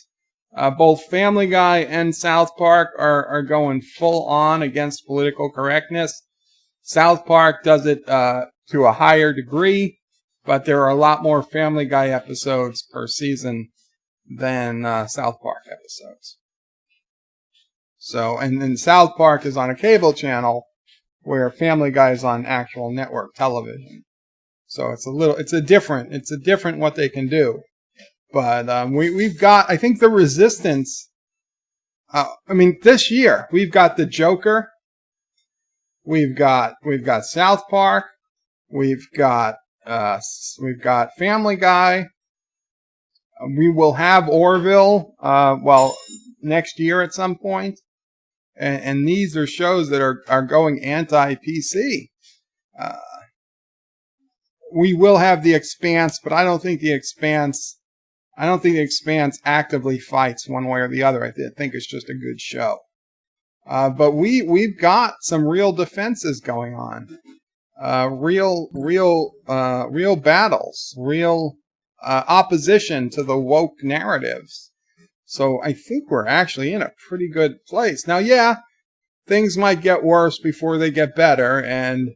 Both Family Guy and South Park are going full on against political correctness. South Park does it to a higher degree, but there are a lot more Family Guy episodes per season than South Park episodes. So, and then South Park is on a cable channel, where Family Guy is on actual network television. So it's a different what they can do. But we've got, I think, the Resistance. This year we've got the Joker. We've got South Park. We've got Family Guy. We will have Orville. Next year at some point. And these are shows that are going anti-PC. We will have The Expanse, but I don't think The Expanse actively fights one way or the other. I think it's just a good show. But we've got some real defenses going on. Real battles, real opposition to the woke narratives. So I think we're actually in a pretty good place. Now, yeah, things might get worse before they get better, and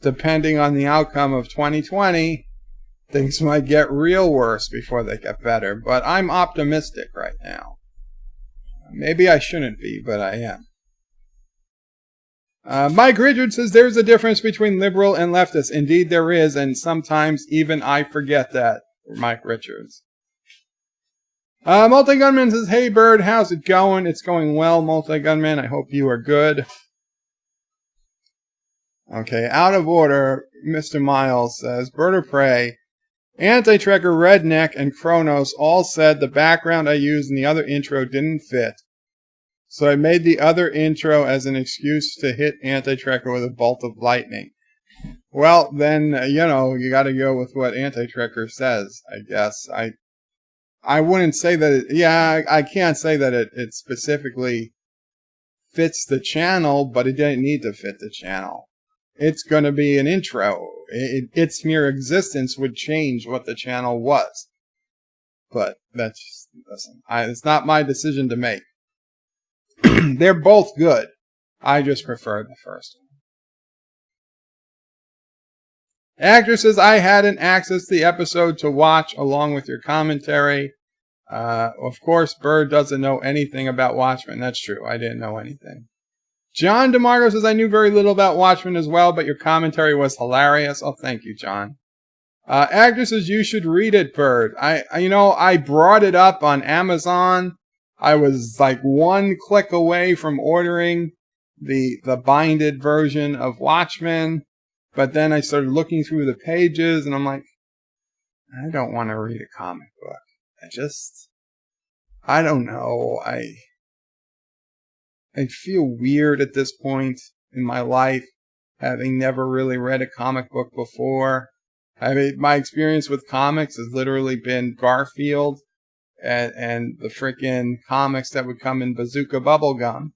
depending on the outcome of 2020, things might get real worse before they get better. But I'm optimistic right now. Maybe I shouldn't be, but I am. Mike Richards says there's a difference between liberal and leftist. Indeed there is, and sometimes even I forget that. Mike Richards. Multi-Gunman says, hey Bird, how's it going? It's going well, Multi-Gunman. I hope you are good. Okay, out of order, Mr. Miles says, Bird of Prey, Anti-Trekker, Redneck, and Kronos all said the background I used in the other intro didn't fit. So I made the other intro as an excuse to hit Anti-Trekker with a bolt of lightning. Well, then, you gotta go with what Anti-Trekker says, I guess. I wouldn't say that I can't say that it specifically fits the channel, but it didn't need to fit the channel. It's going to be an intro. Its mere existence would change what the channel was. But it's not my decision to make. They're both good. I just prefer the first one. Actor says, I hadn't accessed the episode to watch along with your commentary. Of course, Bird doesn't know anything about Watchmen. That's true. I didn't know anything. John DeMarco says, I knew very little about Watchmen as well, but your commentary was hilarious. Oh, thank you, John. Actor says, you should read it, Bird. I brought it up on Amazon. I was like one click away from ordering the binded version of Watchmen. But then I started looking through the pages, and I'm like, I don't want to read a comic book. I don't know. I feel weird at this point in my life, having never really read a comic book before. My experience with comics has literally been Garfield and the freaking comics that would come in Bazooka Bubblegum.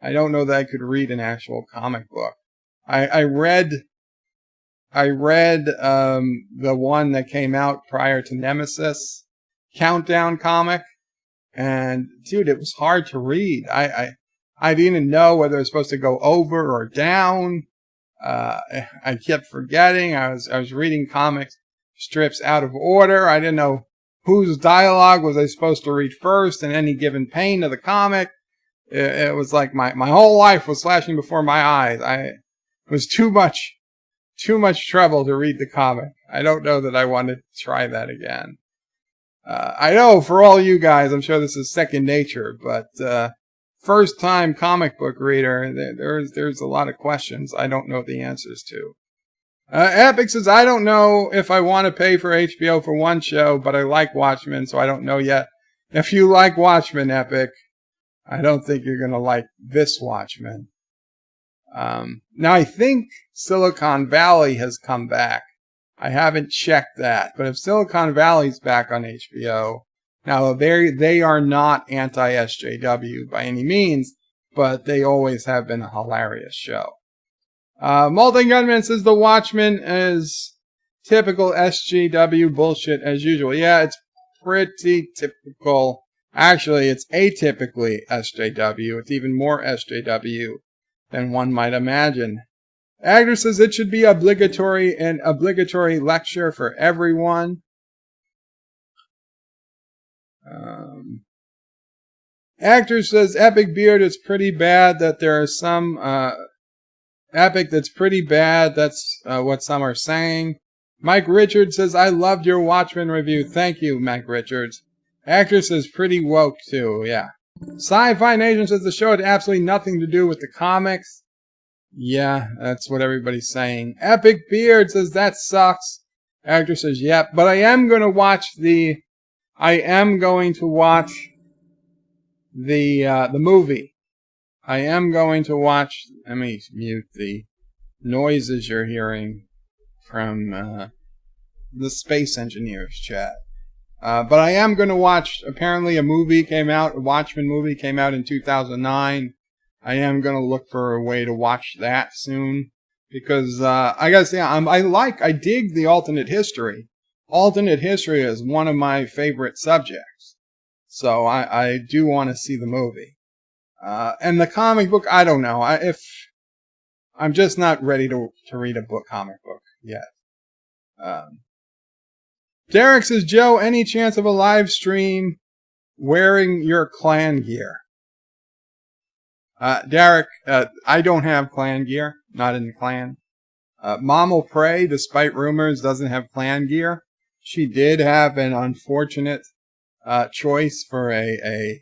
I don't know that I could read an actual comic book. I read the one that came out prior to Nemesis, Countdown comic, And dude, it was hard to read. I didn't know whether it was supposed to go over or down. I kept forgetting. I was reading comic strips out of order. I didn't know whose dialogue was I supposed to read first in any given pane of the comic. It was like my whole life was flashing before my eyes. It was too much trouble to read the comic. I don't know that I want to try that again. I know for all you guys, I'm sure this is second nature, but first time comic book reader, there's a lot of questions I don't know the answers to. Epic says, I don't know if I want to pay for HBO for one show, but I like Watchmen, so I don't know yet. If you like Watchmen, Epic, I don't think you're going to like this Watchmen. Now, I think Silicon Valley has come back. I haven't checked that, but if Silicon Valley's back on HBO, now they are not anti-SJW by any means, but they always have been a hilarious show. Molten Gunman says the Watchmen is typical SJW bullshit as usual. Yeah, it's pretty typical. Actually, it's atypically SJW. It's even more SJW than one might imagine. Agner says it should be an obligatory lecture for everyone. Actor says Epic Beard is pretty bad. That there are some Epic that's pretty bad. That's what some are saying. Mike Richards says I loved your Watchmen review. Thank you, Mike Richards. Actor says pretty woke too. Yeah. Sci-Fi Nation says the show had absolutely nothing to do with the comics. Yeah, that's what everybody's saying. Epic Beard says that sucks. Actor says yep, but I am going to watch the movie. I am going to watch. Let me mute the noises you're hearing from the Space Engineers chat. But I am going to watch. Apparently, a Watchmen movie came out in 2009. I am going to look for a way to watch that soon because I gotta say I dig the alternate history. Alternate history is one of my favorite subjects, so I do want to see the movie. And the comic book, I don't know. I'm just not ready to read a comic book yet. Derek says, Joe, any chance of a live stream wearing your clan gear? Derek, I don't have clan gear, not in the clan. Mom will pray, despite rumors, doesn't have clan gear. She did have an unfortunate choice for a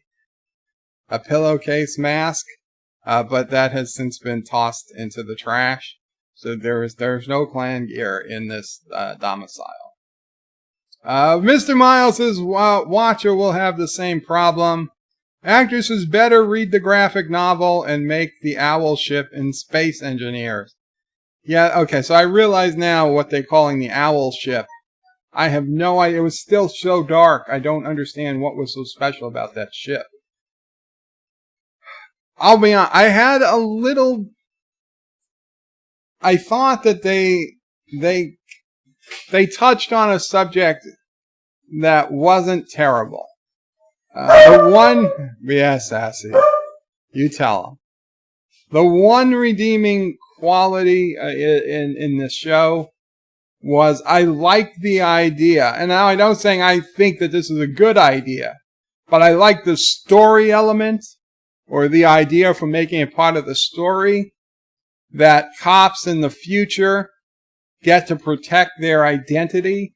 pillowcase mask, but that has since been tossed into the trash. So there's no clan gear in this domicile. Mr. Miles says, Watcher will have the same problem. Actresses better read the graphic novel and make the owl ship in Space Engineers. Yeah, okay, so I realize now what they're calling the owl ship. I have no idea. It was still so dark. I don't understand what was so special about that ship. I'll be honest, I thought that they touched on a subject that wasn't terrible. Sassy. You tell them. The one redeeming quality in this show was I liked the idea. And now I don't saying I think that this is a good idea, but I like the story element or the idea for making it part of the story that cops in the future get to protect their identity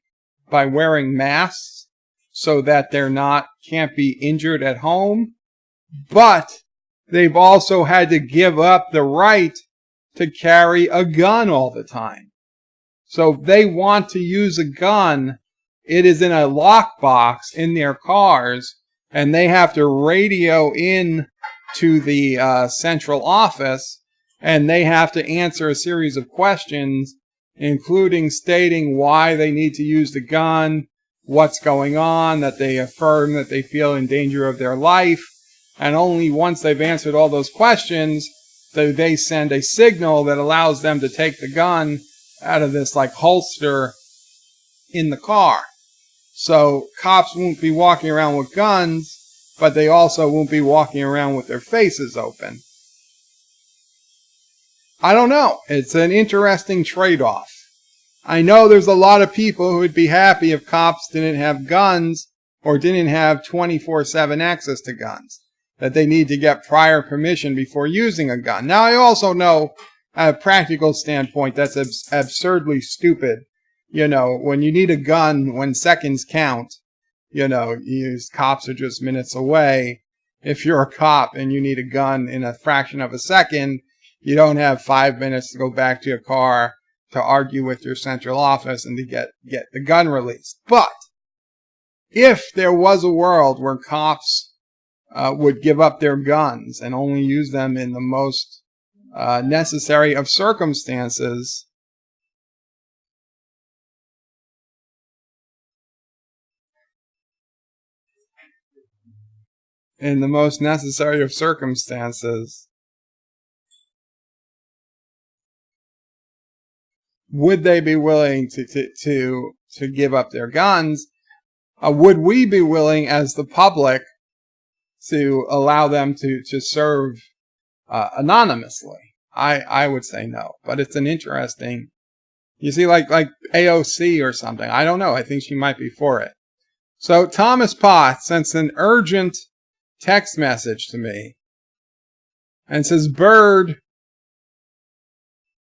by wearing masks so that can't be injured at home. But they've also had to give up the right to carry a gun all the time. So if they want to use a gun, it is in a lockbox in their cars, and they have to radio in to the central office, and they have to answer a series of questions, including stating why they need to use the gun, what's going on, that they affirm that they feel in danger of their life, and only once they've answered all those questions do they send a signal that allows them to take the gun out of this holster in the car. So cops won't be walking around with guns but they also won't be walking around with their faces open. I don't know. It's an interesting trade-off. I know there's a lot of people who would be happy if cops didn't have guns or didn't have 24/7 access to guns, that they need to get prior permission before using a gun. Now, I also know, at a practical standpoint, that's absurdly stupid. You know, when you need a gun, when seconds count, you know, cops are just minutes away. If you're a cop and you need a gun in a fraction of a second, you don't have 5 minutes to go back to your car to argue with your central office and to get the gun released. But if there was a world where cops would give up their guns and only use them in the most necessary of circumstances, would they be willing to give up their guns? Would we be willing as the public to allow them to serve anonymously? I would say no, but it's an interesting, you see, like AOC or something. I don't know. I think she might be for it. So Thomas Potts sends an urgent text message to me and says, "Bird,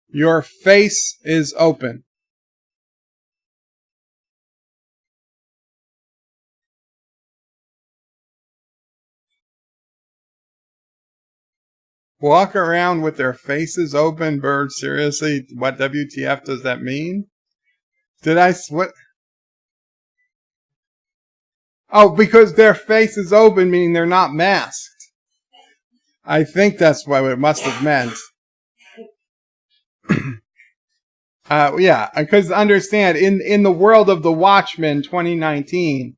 your face is open." Walk around with their faces open, Bird? Seriously? What WTF does that mean? What? Oh, because their face is open, meaning they're not masked. I think that's what it must have meant. Yeah, because understand, in the world of the Watchmen 2019,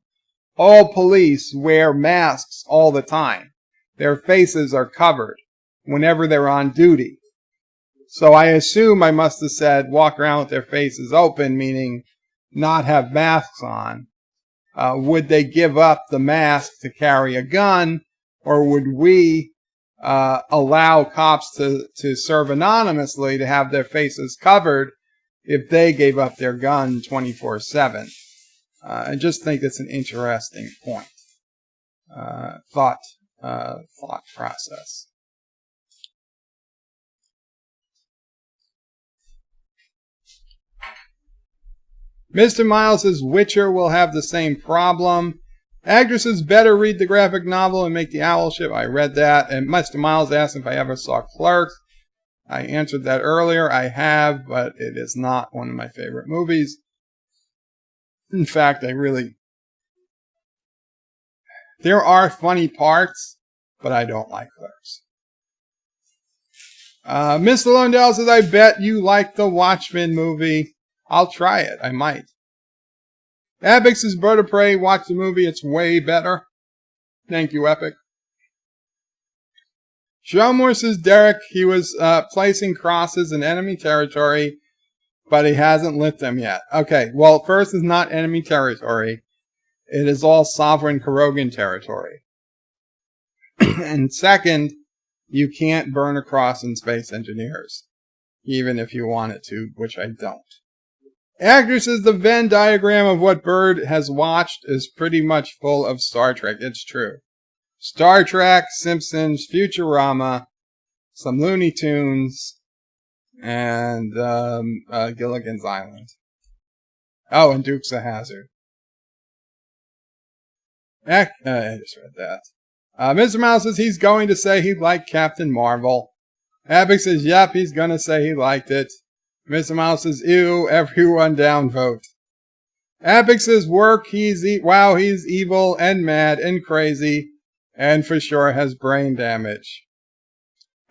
all police wear masks all the time. Their faces are covered whenever they're on duty. So I assume I must have said walk around with their faces open, meaning not have masks on. Would they give up the mask to carry a gun, or would we allow cops to serve anonymously, to have their faces covered if they gave up their gun 24/7? I just think it's an interesting point. Thought process. Mr. Miles says Witcher will have the same problem. Actresses better read the graphic novel and make the owl ship. I read that. And Mr. Miles asked if I ever saw Clerks. I answered that earlier. I have, but it is not one of my favorite movies. In fact, there are funny parts, but I don't like Clerks. Mr. Londell says, I bet you like the Watchmen movie. I'll try it. I might. Epic says, Bird of Prey, watch the movie. It's way better. Thank you, Epic. Showmore says, Derek, he was placing crosses in enemy territory, but he hasn't lit them yet. Okay, well, first, it's not enemy territory. It is all sovereign Kurogan territory. And second, you can't burn a cross in Space Engineers, even if you wanted to, which I don't. Actor says the Venn diagram of what Bird has watched is pretty much full of Star Trek. It's true. Star Trek, Simpsons, Futurama, some Looney Tunes, and Gilligan's Island. Oh, and Dukes of Hazzard. I just read that. Mr. Mouse says he's going to say he liked Captain Marvel. Epic says, yep, he's going to say he liked it. Mr. Mouse says, ew, everyone downvote. Epic says, work, he's evil and mad and crazy, and for sure has brain damage.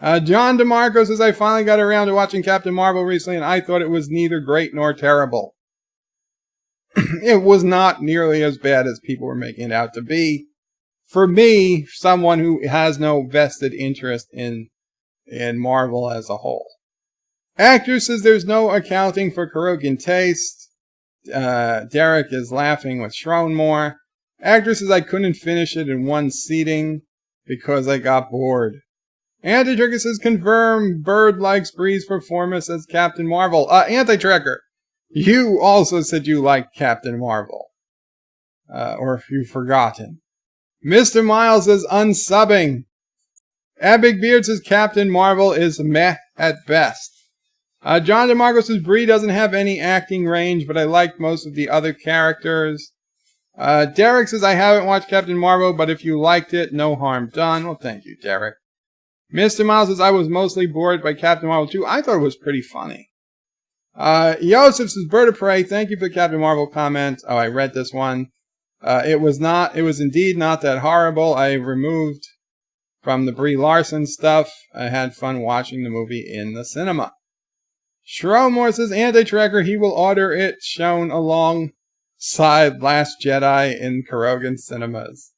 John DeMarco says, I finally got around to watching Captain Marvel recently, and I thought it was neither great nor terrible. It was not nearly as bad as people were making it out to be. For me, someone who has no vested interest in Marvel as a whole. Actor says there's no accounting for Kurogan taste. Derek is laughing with Shronmore. Actor says I couldn't finish it in one seating because I got bored. Anti-Tracker says confirm Bird likes Bree's performance as Captain Marvel. Anti-Tracker, you also said you liked Captain Marvel. Or if you've forgotten. Mr. Miles is unsubbing. Epic Beard says Captain Marvel is meh at best. John DeMarco says Bree doesn't have any acting range, but I liked most of the other characters. Derek says I haven't watched Captain Marvel, but if you liked it, no harm done. Well, thank you, Derek. Mr. Miles says I was mostly bored by Captain Marvel too. I thought it was pretty funny. Yosef says Bird of Prey, thank you for the Captain Marvel comment. Oh, I read this one. It was indeed not that horrible. I removed from the Brie Larson stuff. I had fun watching the movie in the cinema. Shromore says Anti-Tracker, he will order it shown alongside Last Jedi in Kurogan cinemas.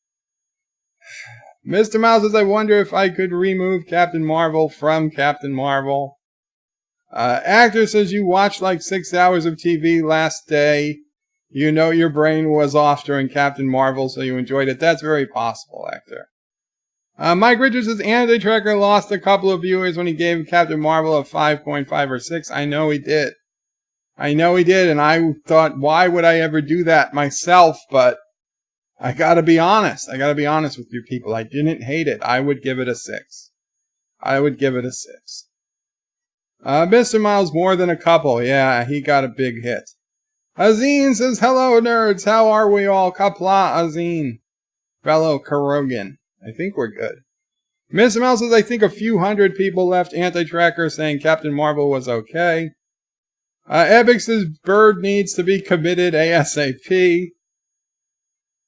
Mr. Miles says I wonder if I could remove Captain Marvel from Captain Marvel. Actor says you watched like 6 hours of TV last day. You know your brain was off during Captain Marvel, so you enjoyed it. That's very possible, Actor. Mike Richards says Anti-Tracker lost a couple of viewers when he gave Captain Marvel a 5.5 or 6. I know he did. And I thought, why would I ever do that myself? But I gotta be honest. With you people. I didn't hate it. I would give it a 6. Mr. Miles, more than a couple. Yeah, he got a big hit. Azine says, hello, nerds. How are we all? Qapla, Azine. Fellow Kurogan. I think we're good. Mr. Miles says, I think a few hundred people left Anti-Tracker saying Captain Marvel was okay. Epic says, Bird needs to be committed ASAP.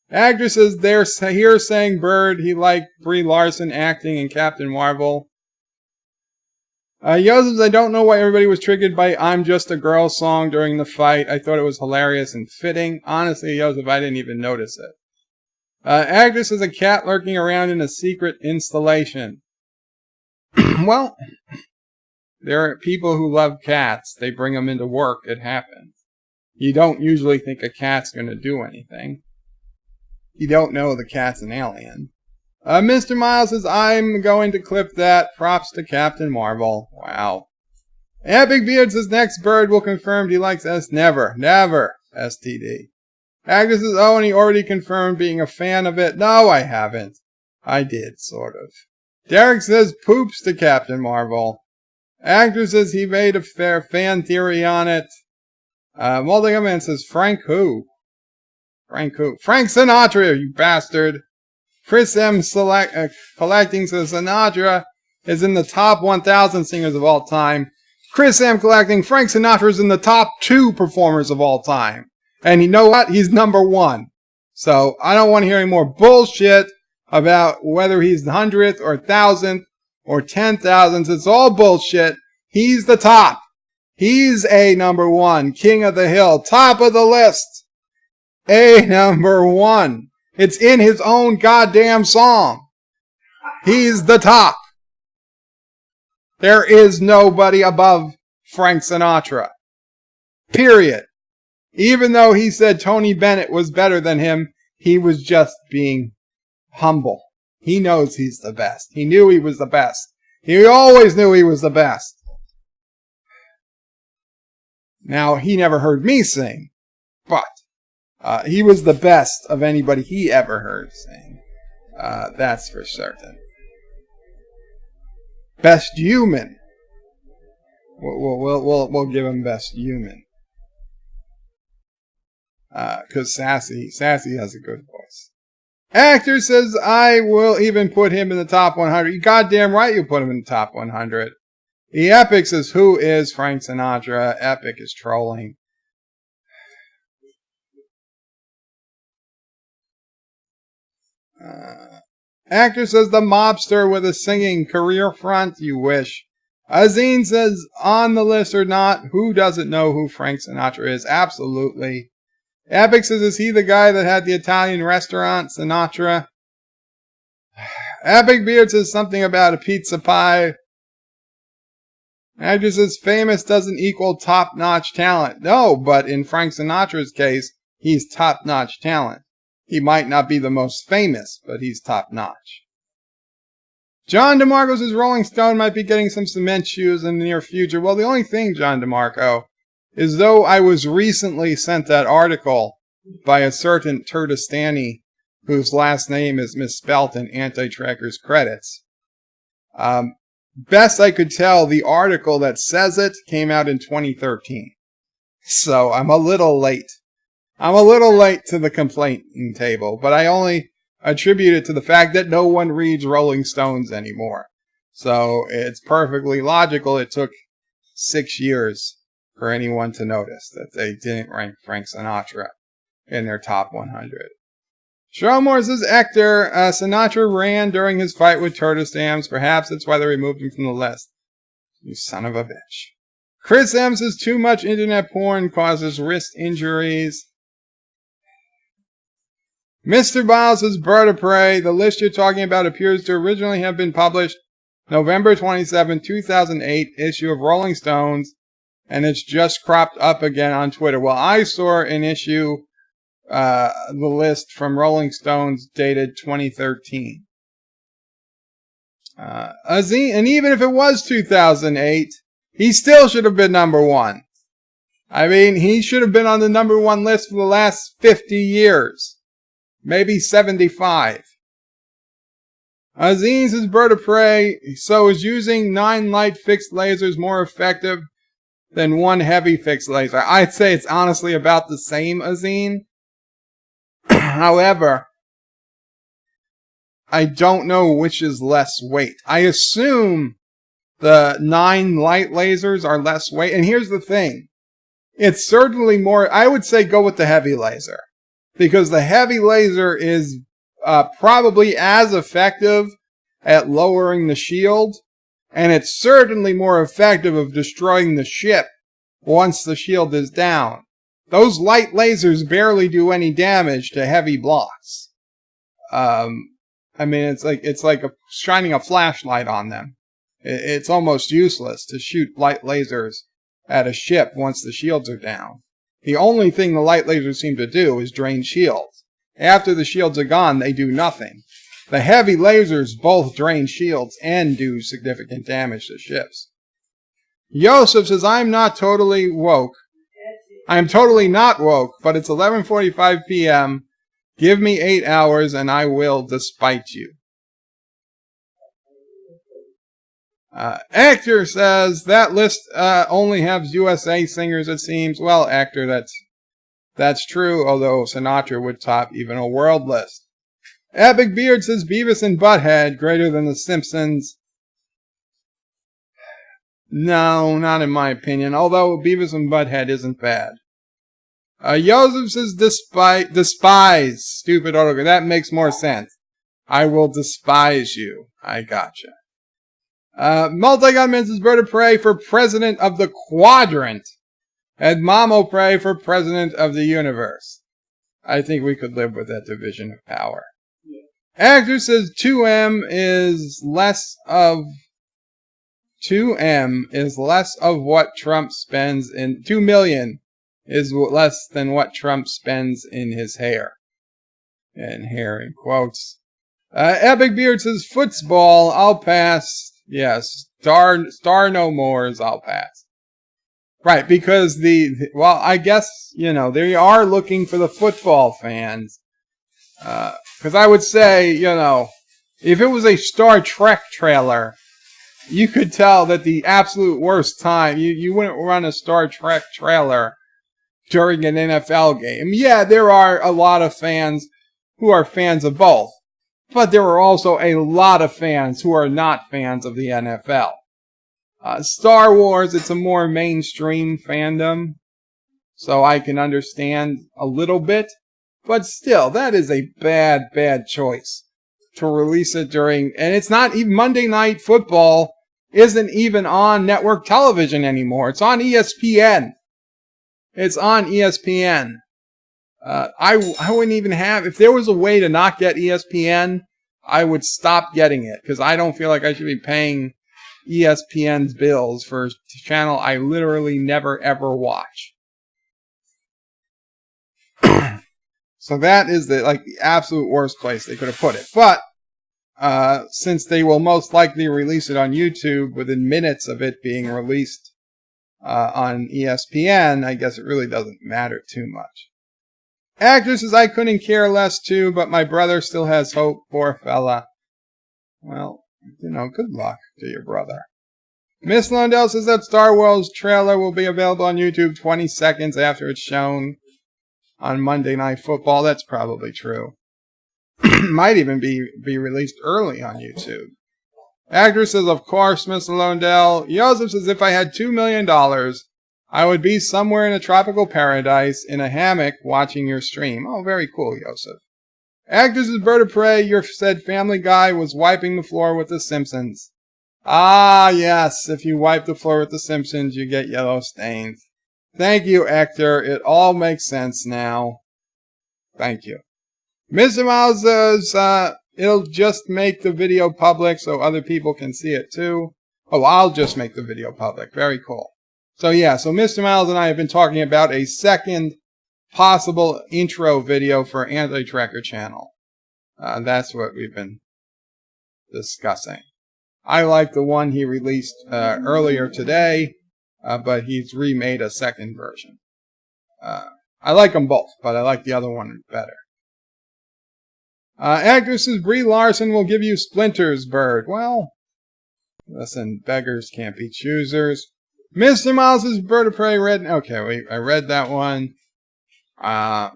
Actor says, they're here saying Bird, he liked Brie Larson acting in Captain Marvel. Joseph, I don't know why everybody was triggered by I'm Just a Girl song during the fight. I thought it was hilarious and fitting. Honestly, Joseph, I didn't even notice it. Actor says a cat lurking around in a secret installation. Well, there are people who love cats. They bring them into work. It happens. You don't usually think a cat's going to do anything. You don't know the cat's an alien. Mr. Miles says, I'm going to clip that. Props to Captain Marvel. Wow. Epic Beard says, next Bird will confirm he likes S. Never, STD. Agnes says, oh, and he already confirmed being a fan of it. No, I haven't. I did, sort of. Derek says, poops to Captain Marvel. Actor says he made a fair fan theory on it. Multiman says, Frank who? Frank Sinatra, you bastard. Chris M. Collecting says Sinatra is in the top 1,000 singers of all time. Chris M. Collecting, Frank Sinatra is in the top 2 performers of all time. And you know what? He's number 1. So I don't want to hear any more bullshit about whether he's the 100th or 1,000th or 10,000th. It's all bullshit. He's the top. He's a number 1. King of the hill. Top of the list. A number 1. It's in his own goddamn song. He's the top. There is nobody above Frank Sinatra. Period. Even though he said Tony Bennett was better than him, he was just being humble. He knows he's the best. He knew he was the best. He always knew he was the best. Now, he never heard me sing, but he was the best of anybody he ever heard sing. That's for certain. Best human. We'll give him best human. Because Sassy has a good voice. Actor says, I will even put him in the top 100. You goddamn right you put him in the top 100. The Epic says, who is Frank Sinatra? Epic is trolling. Actor says, the mobster with a singing career front. You wish. Azine says, on the list or not, who doesn't know who Frank Sinatra is? Absolutely. Epic says, is he the guy that had the Italian restaurant, Sinatra? Epic Beard says something about a pizza pie. Actor says, famous doesn't equal top-notch talent. No, but in Frank Sinatra's case, he's top-notch talent. He might not be the most famous, but he's top notch. John DeMarco says Rolling Stone might be getting some cement shoes in the near future. Well, the only thing, John DeMarco, is though I was recently sent that article by a certain Turdistani whose last name is misspelt in Anti-Tracker's credits. Best I could tell, the article that says it came out in 2013. So I'm a little late. I'm a little late to the complaining table, but I only attribute it to the fact that no one reads Rolling Stones anymore. So it's perfectly logical it took 6 years for anyone to notice that they didn't rank Frank Sinatra in their top 100. Showmore says Hector, Sinatra ran during his fight with Turdistams. Perhaps that's why they removed him from the list. You son of a bitch. Chris M says too much internet porn causes wrist injuries. Mr. Biles says Bird of Prey. The list you're talking about appears to originally have been published November 27, 2008 issue of Rolling Stones, and it's just cropped up again on Twitter. Well, I saw an issue, the list from Rolling Stones dated 2013. And even if it was 2008, he still should have been number one. I mean, he should have been on the number one list for the last 50 years. Maybe 75. Azeen says Bird of Prey. So is using 9 light fixed lasers more effective than 1 heavy fixed laser? I'd say it's honestly about the same, Azeen. However, I don't know which is less weight. I assume the 9 light lasers are less weight. And here's the thing. It's certainly more, I would say go with the heavy laser. Because the heavy laser is probably as effective at lowering the shield. And it's certainly more effective of destroying the ship once the shield is down. Those light lasers barely do any damage to heavy blocks. I mean, it's like shining a flashlight on them. It's almost useless to shoot light lasers at a ship once the shields are down. The only thing the light lasers seem to do is drain shields. After the shields are gone, they do nothing. The heavy lasers both drain shields and do significant damage to ships. Yosef says, I'm not totally woke. I'm totally not woke, but it's 11:45 p.m. Give me 8 hours and I will despite you. Actor says that list only has USA singers, it seems. Well, Actor, that's true, although Sinatra would top even a world list. Epic Beard says Beavis and Butthead greater than the Simpsons. No, not in my opinion, although Beavis and Butthead isn't bad. Joseph says despise stupid autograph. That makes more sense. I will despise you. I gotcha. Multi-Gunman says Bird of Prey for President of the Quadrant. And Momo Prey for President of the Universe. I think we could live with that division of power. Yeah. Actor says 2M is less of what Trump spends in 2 million is less than what Trump spends in his hair. And hair in quotes. Epic Beard says football, I'll pass. Yes, Star No More's I'll pass. Right, because well, I guess, they are looking for the football fans. Because I would say, if it was a Star Trek trailer, you could tell that the absolute worst time, you wouldn't run a Star Trek trailer during an NFL game. Yeah, there are a lot of fans who are fans of both. But there are also a lot of fans who are not fans of the NFL. Star Wars, it's a more mainstream fandom, so I can understand a little bit. But still, that is a bad choice to release it during... And it's not even... Monday Night Football isn't even on network television anymore. It's on ESPN. It's on ESPN. I wouldn't even have... If there was a way to not get ESPN, I would stop getting it. Because I don't feel like I should be paying ESPN's bills for a channel I literally never ever watch. So that is the absolute worst place they could have put it. But since they will most likely release it on YouTube within minutes of it being released on ESPN, I guess it really doesn't matter too much. Actor says, I couldn't care less too, but my brother still has hope. Poor fella. Well, good luck to your brother. Miss Lundell says that Star Wars trailer will be available on YouTube 20 seconds after it's shown on Monday Night Football. That's probably true. Might even be released early on YouTube. Actor says, of course, Miss Lundell. Joseph says, if I had $2 million, I would be somewhere in a tropical paradise in a hammock watching your stream. Oh, very cool, Joseph. Actors is Bird of Prey. Your said Family Guy was wiping the floor with the Simpsons. Ah, yes. If you wipe the floor with the Simpsons, you get yellow stains. Thank you, Hector. It all makes sense now. Thank you. Mr. Miles says, it'll just make the video public so other people can see it too. Oh, I'll just make the video public. Very cool. So yeah, so Mr. Miles and I have been talking about a second possible intro video for Anti-Tracker channel. That's what we've been discussing. I like the one he released earlier today, but he's remade a second version. I like them both, but I like the other one better. Actress says Brie Larson will give you splinters, Bird. Well, listen, beggars can't be choosers. Mr. Miles' Bird of Prey read. Okay, I read that one.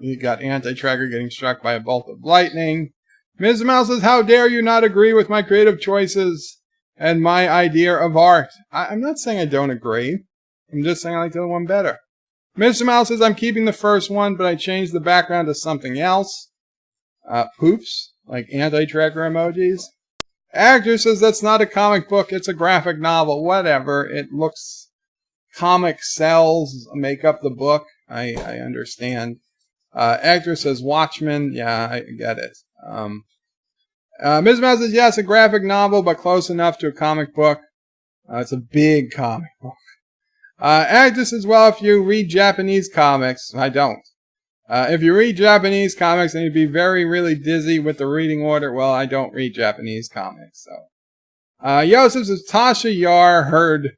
You got Anti-Tracker getting struck by a bolt of lightning. Mr. Miles says, how dare you not agree with my creative choices and my idea of art? I'm not saying I don't agree. I'm just saying I like the other one better. Mr. Miles says, I'm keeping the first one, but I changed the background to something else. Poops, like Anti-Tracker emojis. Actor says that's not a comic book, it's a graphic novel. Whatever, it looks... Comic cells make up the book. I understand. Actor says Watchmen. Yeah, I get it. Ms. Mouse says, yes, a graphic novel, but close enough to a comic book. It's a big comic book. Actor says, well, if you read Japanese comics, I don't. If you read Japanese comics and you'd be really dizzy with the reading order, well, I don't read Japanese comics. So, Joseph says, Tasha Yar heard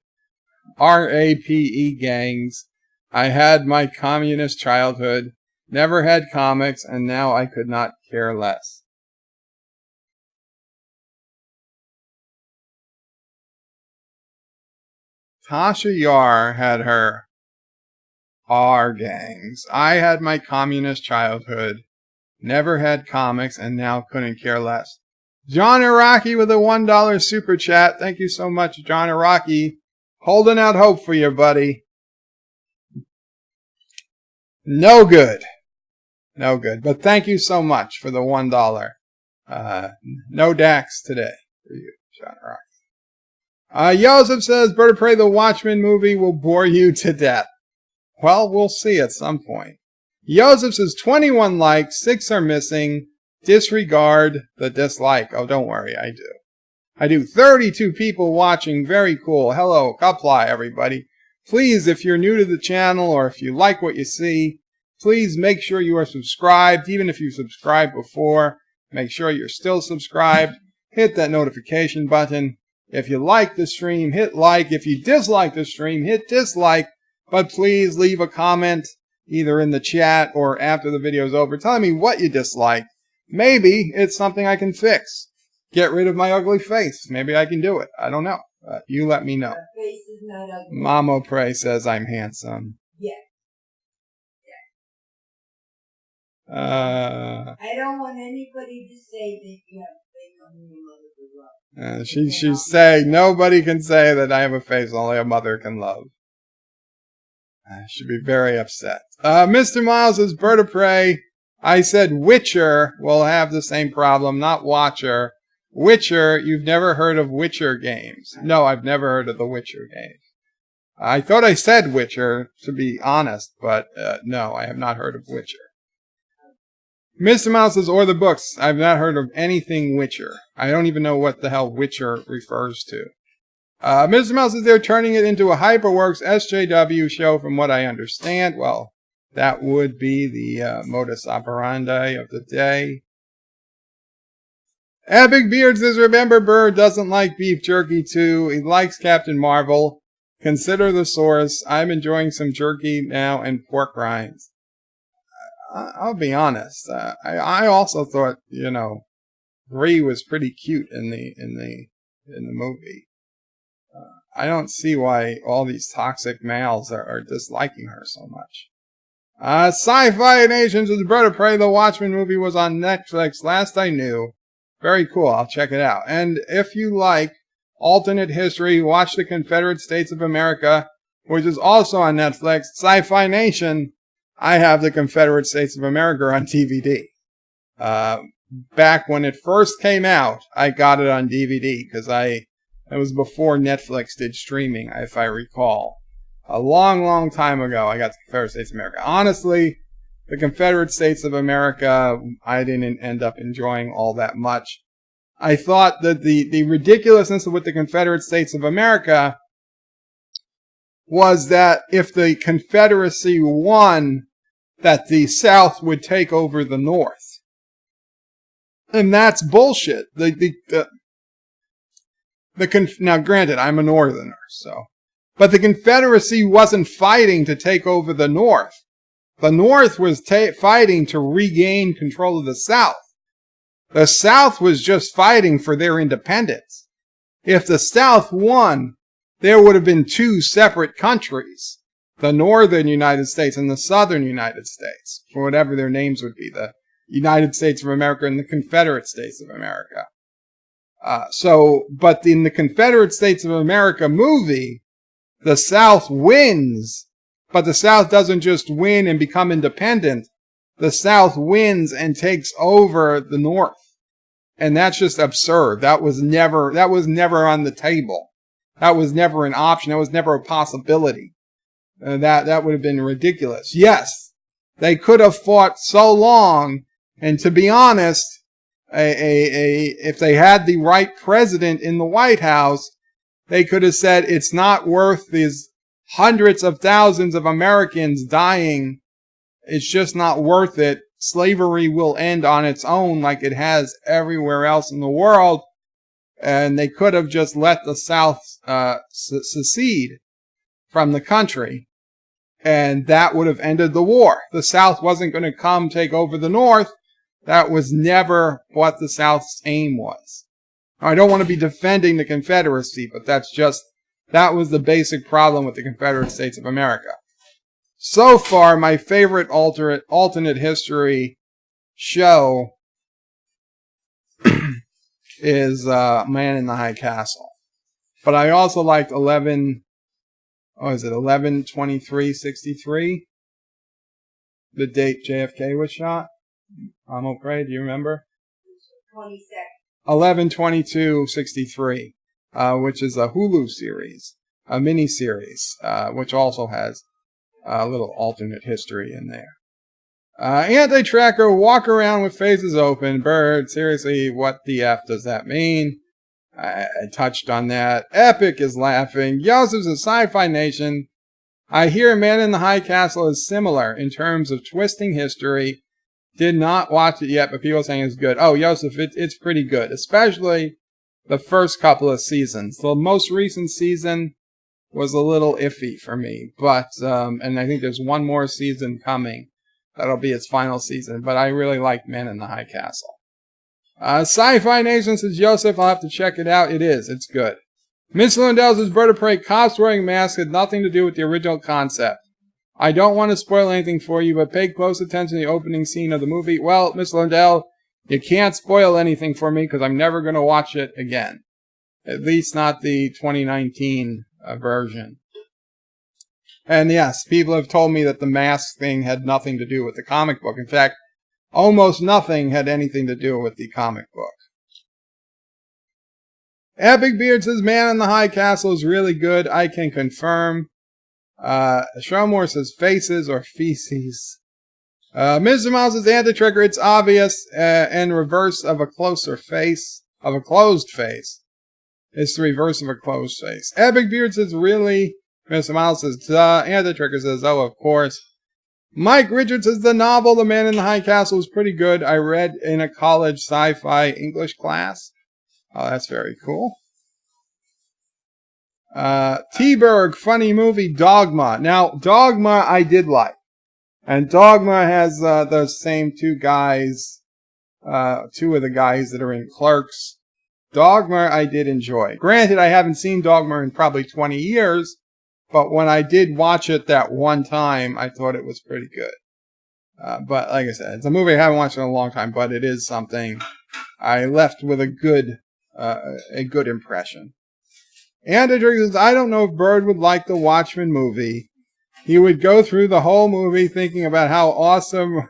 RAPE gangs. I had my communist childhood, never had comics, and now I could not care less. Tasha Yar had her R gangs. I had my communist childhood, never had comics, and now couldn't care less. John Iraqi with a $1 super chat. Thank you so much, John Iraqi. Holding out hope for you, buddy. No good. No good. But thank you so much for the $1. No Dax today for you, John Iraqi. Joseph says, Bird of Prey, the Watchmen movie will bore you to death. Well, we'll see at some point. Joseph says 21 likes, 6 are missing. Disregard the dislike. Oh, don't worry, I do. I do. 32 people watching. Very cool. Hello, Qapla, everybody. Please, if you're new to the channel or if you like what you see, please make sure you are subscribed. Even if you subscribed before, make sure you're still subscribed. Hit that notification button. If you like the stream, hit like. If you dislike the stream, hit dislike. But please leave a comment either in the chat or after the video is over telling me what you dislike. Maybe it's something I can fix. Get rid of my ugly face. Maybe I can do it. I don't know. You let me know. Her face is not ugly. Mamo Prey says I'm handsome. Yeah. I don't want anybody to say that you have a face only your mother can love. She's saying nobody can say that I have a face only a mother can love. I should be very upset. Mr. Miles is Bird of Prey. I said Witcher will have the same problem, not Watcher. Witcher, you've never heard of Witcher games. No, I've never heard of the Witcher games. I thought I said Witcher, to be honest, but no, I have not heard of Witcher. Mr. Mouse says, or the books. I've not heard of anything Witcher. I don't even know what the hell Witcher refers to. Mr. Mouse says they're turning it into a HyperWorks SJW show from what I understand. Well, That would be the modus operandi of the day. Epic Beard says, remember, Bird doesn't like beef jerky too. He likes Captain Marvel. Consider the source. I'm enjoying some jerky now and pork rinds. I'll be honest. I also thought, Bree was pretty cute in the movie. I don't see why all these toxic males are disliking her so much. Sci-Fi Nations with Bird of Prey. The Watchmen movie was on Netflix last I knew. Very cool. I'll check it out. And if you like alternate history, watch The Confederate States of America, which is also on Netflix. Sci-Fi Nation, I have The Confederate States of America on DVD. Back when it first came out, I got it on DVD because it was before Netflix did streaming, if I recall. A long, long time ago, I got The Confederate States of America. Honestly, The Confederate States of America, I didn't end up enjoying all that much. I thought that the ridiculousness with the Confederate States of America was that if the Confederacy won, that the South would take over the North. And that's bullshit. Now, granted, I'm a Northerner, but the Confederacy wasn't fighting to take over the North. The North was fighting to regain control of the South. The South was just fighting for their independence. If the South won, there would have been two separate countries. The Northern United States and the Southern United States, for whatever their names would be. The United States of America and the Confederate States of America. But in the Confederate States of America movie, the South wins. But the South doesn't just win and become independent. The South wins and takes over the North. And that's just absurd. That was never on the table. That was never an option. That was never a possibility. That would have been ridiculous. Yes, they could have fought so long. And to be honest, if they had the right president in the White House, they could have said it's not worth these hundreds of thousands of Americans dying. It's just not worth it. Slavery will end on its own like it has everywhere else in the world. And they could have just let the South secede from the country. And that would have ended the war. The South wasn't going to come take over the North. That was never what the South's aim was. I don't want to be defending the Confederacy, but that was the basic problem with the Confederate States of America. So far, my favorite alternate history show is Man in the High Castle. But I also liked 11/23/63? The date JFK was shot? I'm okay. Do you remember? 22nd. 11/22/63, which is a Hulu series, a mini series, which also has a little alternate history in there. Anti-tracker, walk around with faces open. Bird, seriously, what the F does that mean? I touched on that. Epic is laughing. Yosef's a Sci-Fi Nation. I hear Man in the High Castle is similar in terms of twisting history. Did not watch it yet, but people are saying it's good. Oh, Yosef, it's pretty good, especially the first couple of seasons. The most recent season was a little iffy for me, but and I think there's one more season coming. That'll be its final season, but I really like Man in the High Castle. Sci-Fi Nation says, Joseph, I'll have to check it out. It is. It's good. Miss Lundell says, Bird of Prey, cops wearing masks had nothing to do with the original concept. I don't want to spoil anything for you, but pay close attention to the opening scene of the movie. Well, Miss Lundell, you can't spoil anything for me because I'm never going to watch it again. At least not the 2019 version. And yes, people have told me that the mask thing had nothing to do with the comic book. In fact, almost nothing had anything to do with the comic book. Epic Beard says, Man in the High Castle is really good. I can confirm. Showmore says, faces or feces. Mr. Miles says, Anti-Trigger, it's obvious, and reverse of a closer face, of a closed face. It's the reverse of a closed face. Epic Beard says, really? Mr. Miles says, Anti-Trigger says, oh, of course. Mike Richards says the novel The Man in the High Castle is pretty good. I read in a college sci-fi English class. Oh, that's very cool. T-Berg, funny movie, Dogma. Now, Dogma I did like. And Dogma has those same two guys, two of the guys that are in Clerks. Dogma I did enjoy. Granted, I haven't seen Dogma in probably 20 years, but when I did watch it that one time, I thought it was pretty good. But like I said, it's a movie I haven't watched in a long time, but it is something I left with a good impression. And it says, I don't know if Bird would like the Watchmen movie. He would go through the whole movie thinking about how awesome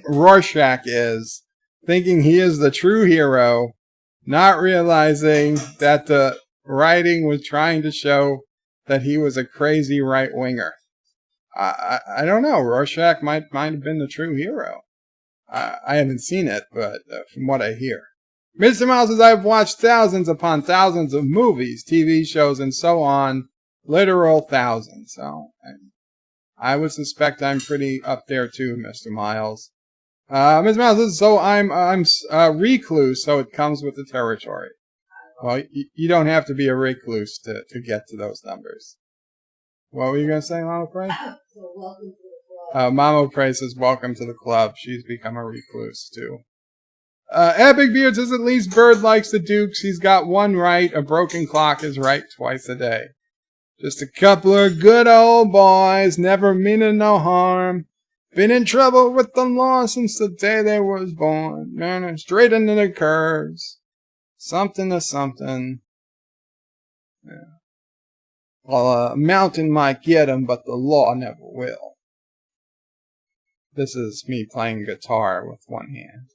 Rorschach is, thinking he is the true hero, not realizing that the writing was trying to show that he was a crazy right-winger. I don't know. Rorschach might have been the true hero. I haven't seen it, but from what I hear. Mr. Miles says, I've watched thousands upon thousands of movies, TV shows, and so on. Literal thousands. So I would suspect I'm pretty up there too, Mr. Miles. Mr. Miles says, so I'm a recluse, so it comes with the territory. Well, you don't have to be a recluse to get to those numbers. What were you going to say, Mama Pray? So welcome to the club. Mama Pray says, welcome to the club. She's become a recluse too. Epic Beard says, at least Bird likes the Dukes. He's got one right. A broken clock is right twice a day. Just a couple of good old boys, never meaning no harm. Been in trouble with the law since the day they was born. Running straight into the curves. Something to something. Yeah. Well, a mountain might get 'em, but the law never will. This is me playing guitar with one hand.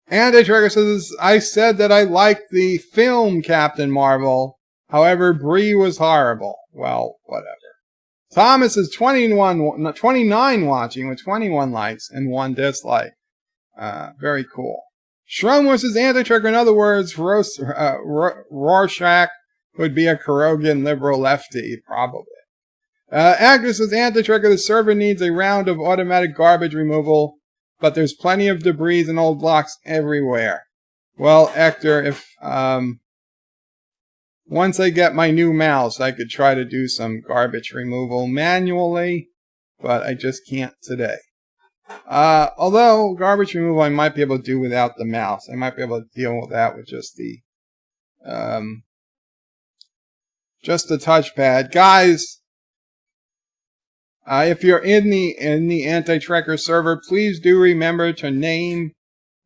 Anti-Trigger says, I said that I liked the film Captain Marvel. However, Brie was horrible. Well, whatever. Thomas is 29 watching with 21 likes and 1 dislike. Very cool. Shrumworth says, Anti-Trigger, in other words, Rorschach would be a Kurogan liberal lefty, probably. Agnes says, Anti-Trigger, the server needs a round of automatic garbage removal, but there's plenty of debris and old blocks everywhere. Well, Hector, if once I get my new mouse, I could try to do some garbage removal manually, but I just can't today. Although garbage removal I might be able to do without the mouse. I might be able to deal with that with just the touchpad. Guys, if you're in the Anti-Trekker server, please do remember to name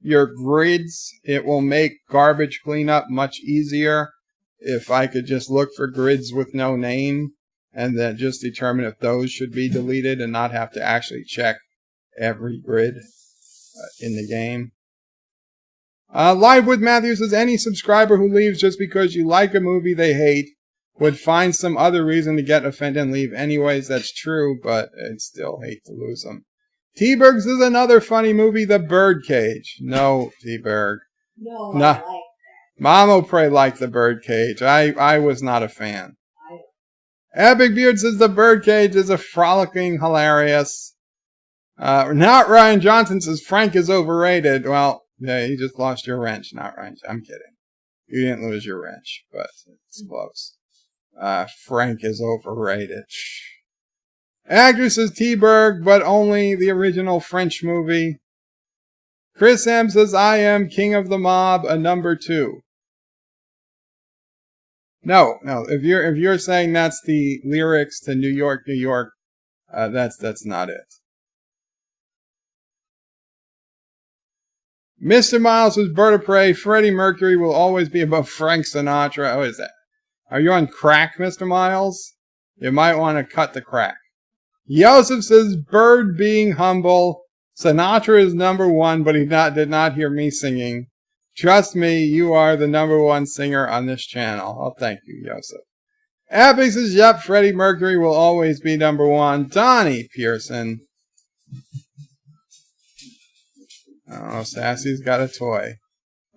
your grids. It will make garbage cleanup much easier if I could just look for grids with no name and then just determine if those should be deleted and not have to actually check every grid in the game. Live with Matthew says, any subscriber who leaves just because you like a movie they hate would find some other reason to get offended and leave anyways. That's true, but I'd still hate to lose them. T-Bergs is another funny movie, The Birdcage. No, T-Berg. No, No. I like that. Mamo Pray liked The Birdcage. I was not a fan. Epic Beard says The Birdcage is a frolicking hilarious. Not Ryan Johnson says Frank is overrated. Well, yeah, you just lost your wrench. Not Ryan. I'm kidding. You didn't lose your wrench, but it's close. Frank is overrated. Actor says T-Berg, but only the original French movie. Chris M says I am King of the Mob, a number 2. No. If you're saying that's the lyrics to New York, New York, that's not it. Mr. Miles says Bird of Prey, Freddie Mercury will always be above Frank Sinatra. Oh, is that? Are you on crack, Mr. Miles? You might want to cut the crack. Yosef says Bird being humble. Sinatra is number 1, but he did not hear me singing. Trust me, you are the number 1 singer on this channel. Oh, thank you, Yosef. Abby says, yep, Freddie Mercury will always be number 1. Donnie Pearson. Oh, Sassy's got a toy.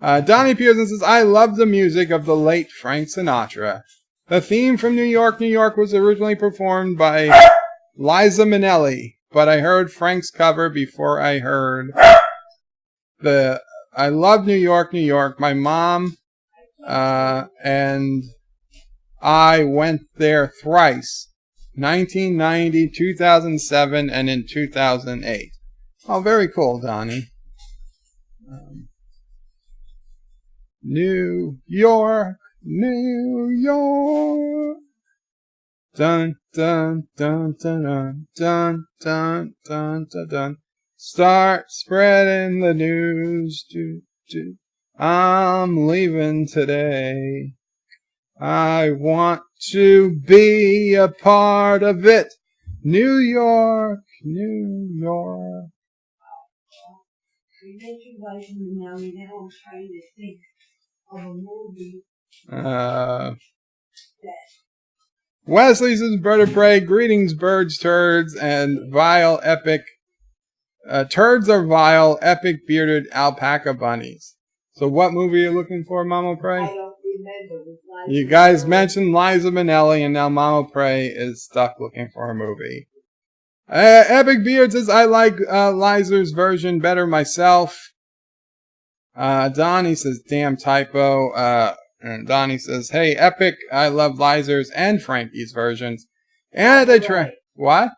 Donnie Pearson says, I love the music of the late Frank Sinatra. The theme from New York, New York was originally performed by Liza Minnelli, but I heard Frank's cover before I heard I love New York, New York. My mom and I went there thrice. 1990, 2007, and in 2008. Oh, very cool, Donnie. New York, New York. Dun, dun, dun, dun, dun, dun, dun, dun, dun, dun. Start spreading the news. I'm leaving today. I want to be a part of it. New York, New York. You mentioned Watchmen now, and now I'm trying to think of a movie. Wesley says, Bird of Prey, greetings, birds, turds, and vile, epic. Turds are vile, epic, bearded alpaca bunnies. So what movie are you looking for, Mama Prey? I don't remember. You guys mentioned Liza Minnelli, and now Mama Prey is stuck looking for a movie. Epic Beard says, I like Liza's version better myself. Donnie says, damn typo. And Donnie says, hey, Epic, I love Liza's and Frankie's versions. And they try... What?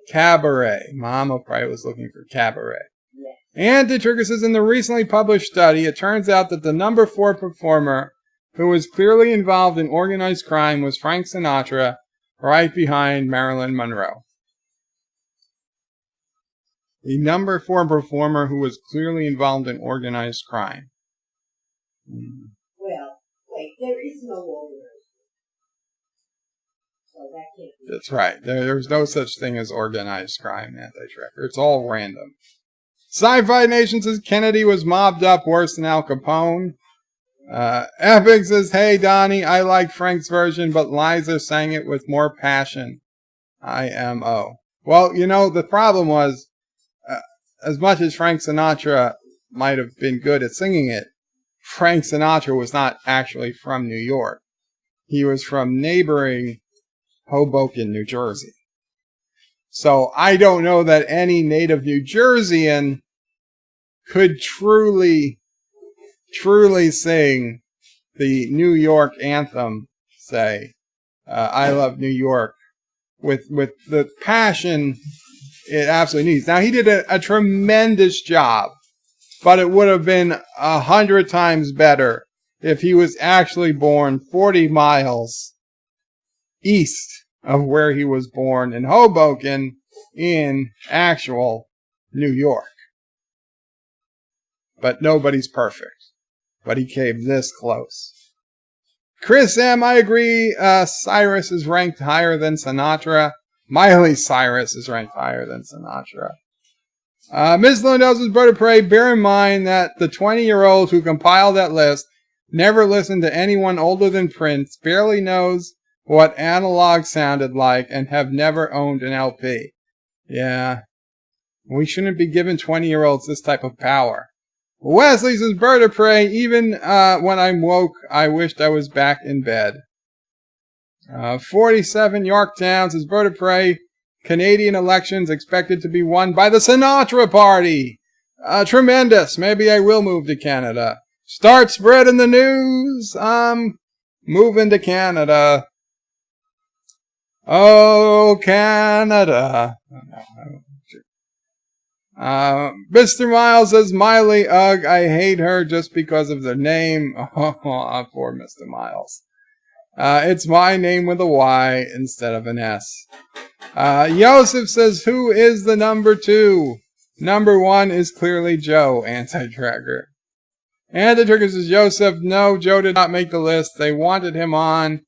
Cabaret. Mama probably was looking for Cabaret. Yeah. And the trigger says, in the recently published study, it turns out that the number 4 performer who was clearly involved in organized crime was Frank Sinatra, right behind Marilyn Monroe. The number 4 performer who was clearly involved in organized crime. Well, wait, there is no organized. So that can't be. That's right. There's no such thing as organized crime, Anti-Tracker. It's all random. Sci-Fi Nation says Kennedy was mobbed up worse than Al Capone. Epic says, hey, Donnie, I like Frank's version, but Liza sang it with more passion. IMO. Well, you know, the problem was, as much as Frank Sinatra might have been good at singing it, Frank Sinatra was not actually from New York. He was from neighboring Hoboken, New Jersey. So I don't know that any native New Jerseyan could truly sing the New York anthem, say, I love New York, with the passion it absolutely needs. Now, he did a tremendous job, but it would have been 100 times better if he was actually born 40 miles east of where he was born in Hoboken in actual New York. But nobody's perfect. But he came this close. Chris M., I agree. Cyrus is ranked higher than Sinatra. Miley Cyrus is ranked higher than Sinatra. Ms. Lindell's Bird of Prey, bear in mind that the 20-year-old who compiled that list never listened to anyone older than Prince, barely knows what analog sounded like, and have never owned an LP. Yeah. We shouldn't be giving 20-year-olds this type of power. Wesley says, Bird of Prey, even when I'm woke, I wished I was back in bed. 47 Yorktown says, Bird of Prey, Canadian elections expected to be won by the Sinatra Party. Tremendous. Maybe I will move to Canada. Start spreading the news. I'm moving to Canada. Oh, Canada. Mr. Miles says, Miley, ugh, I hate her just because of their name. Oh, poor Mr. Miles. It's my name with a Y instead of an S. Yosef says, who is the number 2? Number 1 is clearly Joe, Anti-Tracker. Anti-Tracker says, Yosef, no, Joe did not make the list. They wanted him on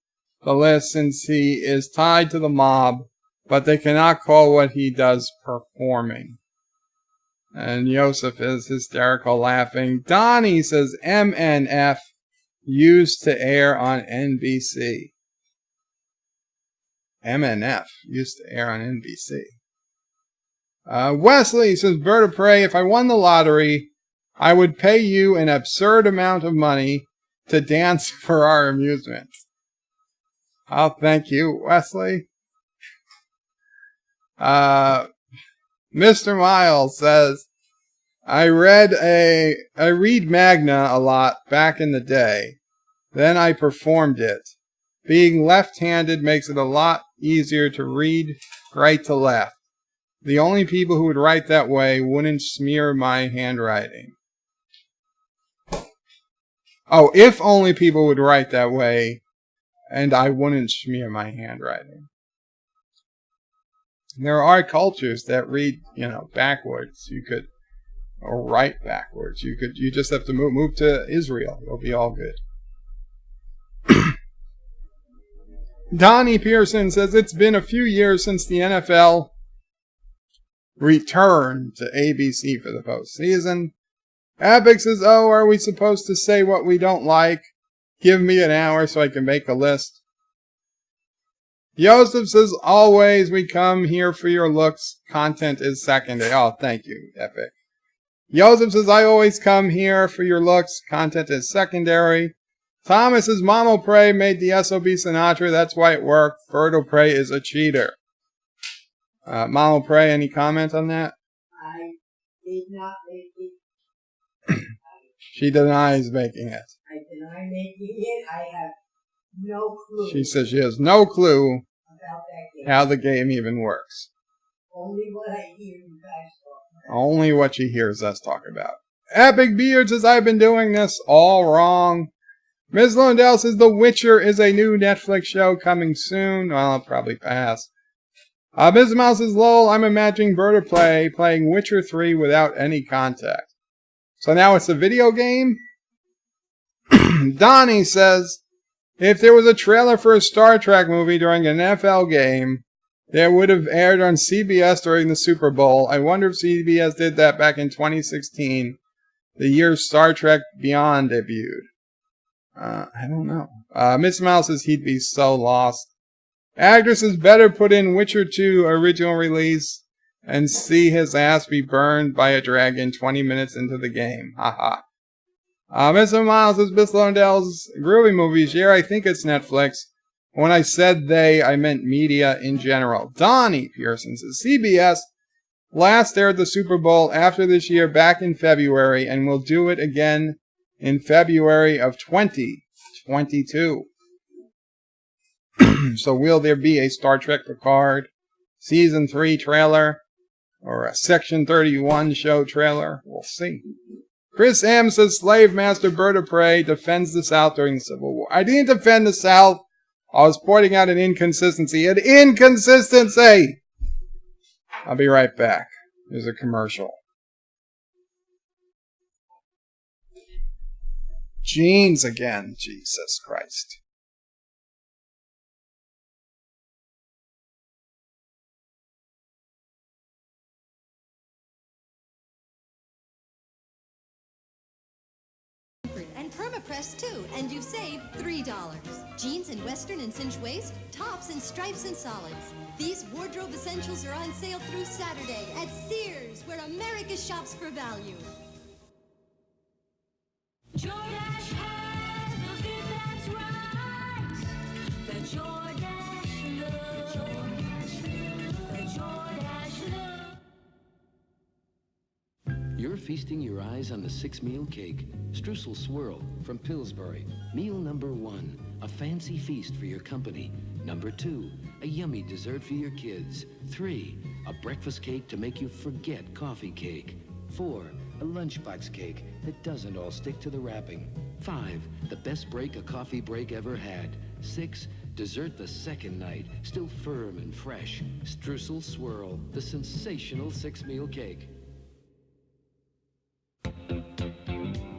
the list since he is tied to the mob, but they cannot call what he does performing. And Yosef is hysterical laughing. Donnie says, MNF used to air on NBC. MNF used to air on NBC. Wesley says, Bird of Prey, if I won the lottery, I would pay you an absurd amount of money to dance for our amusement. Oh, thank you, Wesley. Mr. Miles says, I read Magna a lot back in the day. Then I performed it. Being left-handed makes it a lot easier to read right to left. The only people who would write that way wouldn't smear my handwriting. Oh, if only people would write that way, and I wouldn't smear my handwriting. There are cultures that read, backwards. You could, or write backwards. You just have to move to Israel. It'll be all good. Donnie Pearson says it's been a few years since the NFL returned to ABC for the postseason. Epic says, oh, are we supposed to say what we don't like? Give me an hour so I can make a list. Joseph says, always we come here for your looks. Content is secondary. Oh, thank you, Epic. Joseph says, I always come here for your looks. Content is secondary. Thomas says, Mamo Prey made the SOB Sinatra. That's why it worked. Berto Prey is a cheater. Mamo Prey, any comment on that? I did not make it. She denies making it. I deny making it. I have no clue. She says she has no clue about that game. How the game even works. Only what I hear you guys talk about. Only what she hears us talk about. Epic Beard says, I've been doing this all wrong. Ms. Lundell says, The Witcher is a new Netflix show coming soon. Well, I'll probably pass. Ms. Mouse says, lol, I'm imagining Berta playing Witcher 3 without any context. So now it's a video game? Donnie says, if there was a trailer for a Star Trek movie during an NFL game, that would have aired on CBS during the Super Bowl. I wonder if CBS did that back in 2016, the year Star Trek Beyond debuted. I don't know. Miss Mouse says he'd be so lost. Actress is better put in Witcher 2 original release and see his ass be burned by a dragon 20 minutes into the game. Haha. Mr. Miles says, Miss Lundell's groovy movies. Yeah, I think it's Netflix. When I said they, I meant media in general. Donnie Pearson says, CBS last aired the Super Bowl after this year back in February and will do it again in February of 2022. So will there be a Star Trek Picard Season 3 trailer or a Section 31 show trailer? We'll see. Chris M. says Slave Master Berta Prey defends the South during the Civil War. I didn't defend the South. I was pointing out an inconsistency. An inconsistency! I'll be right back. There's a commercial. Jeans again. Jesus Christ. And permapress too, and you save $3. Jeans in western and cinch waist, tops in stripes and solids. These wardrobe essentials are on sale through Saturday at Sears, where America shops for value. Jordache has the fit that's right. The Jordache look. The Jordache look. You're feasting your eyes on the 6-meal cake. Streusel Swirl from Pillsbury. Meal number 1, a fancy feast for your company. Number 2, a yummy dessert for your kids. 3, a breakfast cake to make you forget coffee cake. 4, a lunchbox cake that doesn't all stick to the wrapping. 5, the best break a coffee break ever had. 6, dessert the second night, still firm and fresh. Streusel Swirl, the sensational 6-meal cake.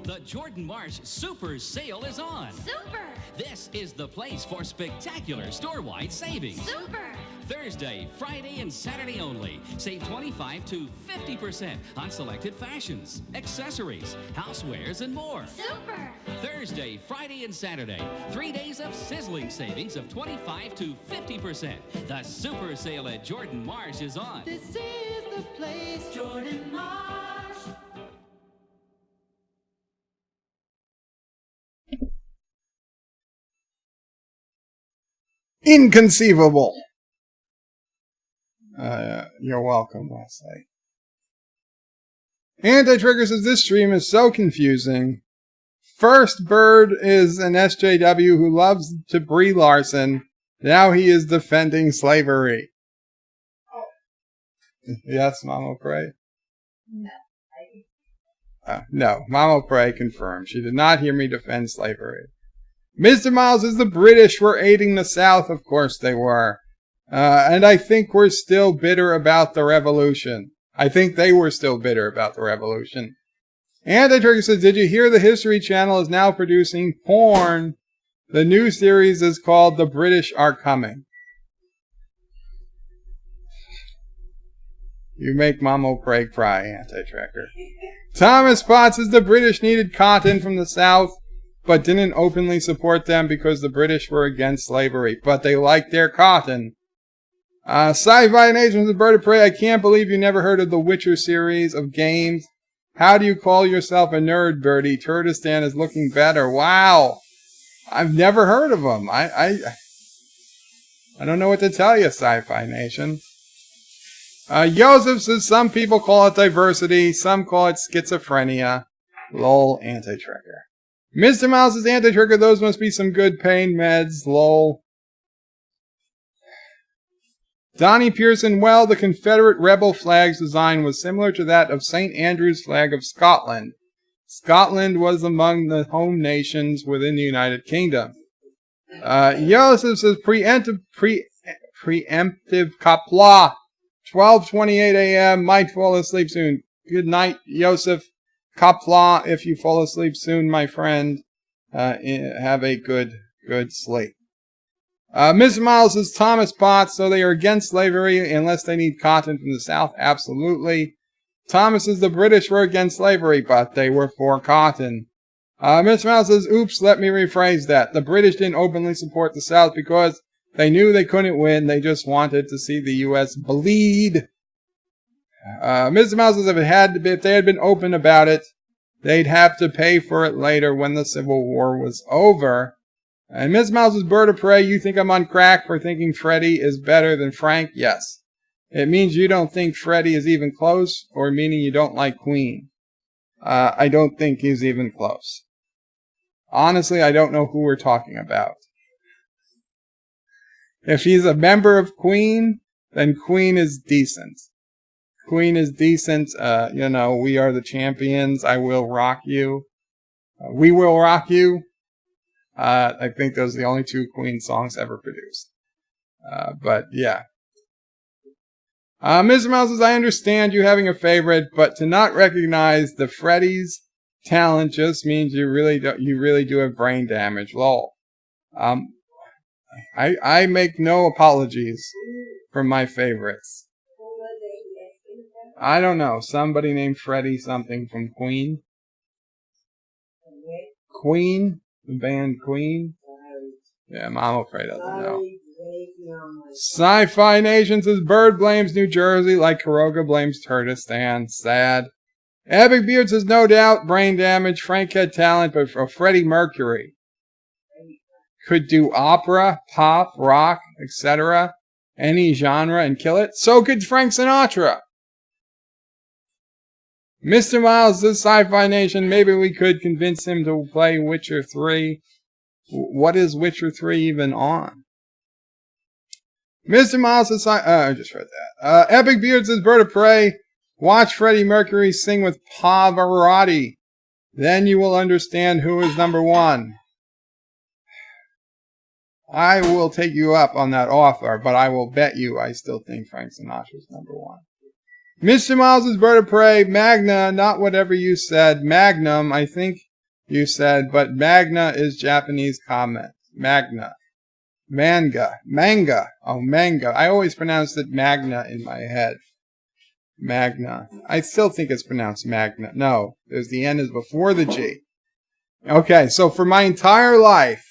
The Jordan Marsh Super Sale is on. Super! This is the place for spectacular store-wide savings. Super! Thursday, Friday, and Saturday only. Save 25 to 50% on selected fashions, accessories, housewares, and more. Super! Thursday, Friday, and Saturday. 3 days of sizzling savings of 25 to 50%. The Super Sale at Jordan Marsh is on. This is the place, Jordan Marsh. Inconceivable. You're welcome, Wesley. Anti-Trigger says this stream is so confusing. First Bird is an SJW who loves to Brie Larson. Now he is defending slavery. Yes, Mama Pray? No. No, Mama Pray confirmed. She did not hear me defend slavery. Mr. Miles says the British were aiding the South. Of course they were. And I think we're still bitter about the revolution. I think they were still bitter about the revolution. Anti-Trigger says, did you hear the History Channel is now producing porn? The new series is called The British Are Coming. You make Mama Pray cry, Anti-Trigger. Thomas Potts says the British needed cotton from the South, but didn't openly support them because the British were against slavery. But they liked their cotton. Sci-Fi Nation's Bird of Prey, I can't believe you never heard of the Witcher series of games. How do you call yourself a nerd, Birdie? Turtistan is looking better. Wow. I've never heard of them. I don't know what to tell you, Sci-Fi Nation. Joseph says some people call it diversity. Some call it schizophrenia. Lol, Anti-Trigger. Mr. Mouse is Anti-Trigger. Those must be some good pain meds. Lol. Donnie Pearson, well, the Confederate rebel flag's design was similar to that of St. Andrew's flag of Scotland. Scotland was among the home nations within the United Kingdom. Joseph says preemptive Qapla, 12:28 a.m. Might fall asleep soon. Good night, Joseph. Qapla, if you fall asleep soon, my friend, have a good sleep. Mr. Miles says Thomas Potts, so they are against slavery unless they need cotton from the South. Absolutely. Thomas says the British were against slavery, but they were for cotton. Mr. Miles says, oops, let me rephrase that. The British didn't openly support the South because they knew they couldn't win. They just wanted to see the U.S. bleed. Mr. Miles says if they had been open about it, they'd have to pay for it later when the Civil War was over. And Ms. Mouse's Bird of Prey, you think I'm on crack for thinking Freddy is better than Frank? Yes. It means you don't think Freddy is even close, or meaning you don't like Queen. I don't think he's even close. Honestly, I don't know who we're talking about. If he's a member of Queen, then Queen is decent. Queen is decent. We are the champions. I will rock you. We will rock you. I think those are the only two Queen songs ever produced. But yeah. Mr. Mouse says, I understand you having a favorite, but to not recognize the Freddy's talent just means you really do have brain damage. Lol. I make no apologies for my favorites. I don't know. Somebody named Freddy something from Queen. Queen? The band Queen? Yeah, I'm afraid I don't know. Sci-Fi Nation says Bird blames New Jersey like Kuroga blames Turtistan. Sad. Epic Beard says no doubt brain damage. Frank had talent, but Freddie Mercury could do opera, pop, rock, etc. Any genre and kill it. So could Frank Sinatra. Mr. Miles says Sci-Fi Nation, maybe we could convince him to play Witcher 3. What is Witcher 3 even on? Mr. Miles says, I just read that. Epic Beard says, Bird of Prey, watch Freddie Mercury sing with Pavarotti. Then you will understand who is number one. I will take you up on that offer, but I will bet you I still think Frank Sinatra is number one. Mr. Miles' Bird of Prey, Magna, not whatever you said. Magnum, I think you said, but Magna is Japanese comment. Magna. Manga. Oh, manga. I always pronounced it Magna in my head. Magna. I still think it's pronounced Magna. No, there's the N is before the G. Okay, so for my entire life,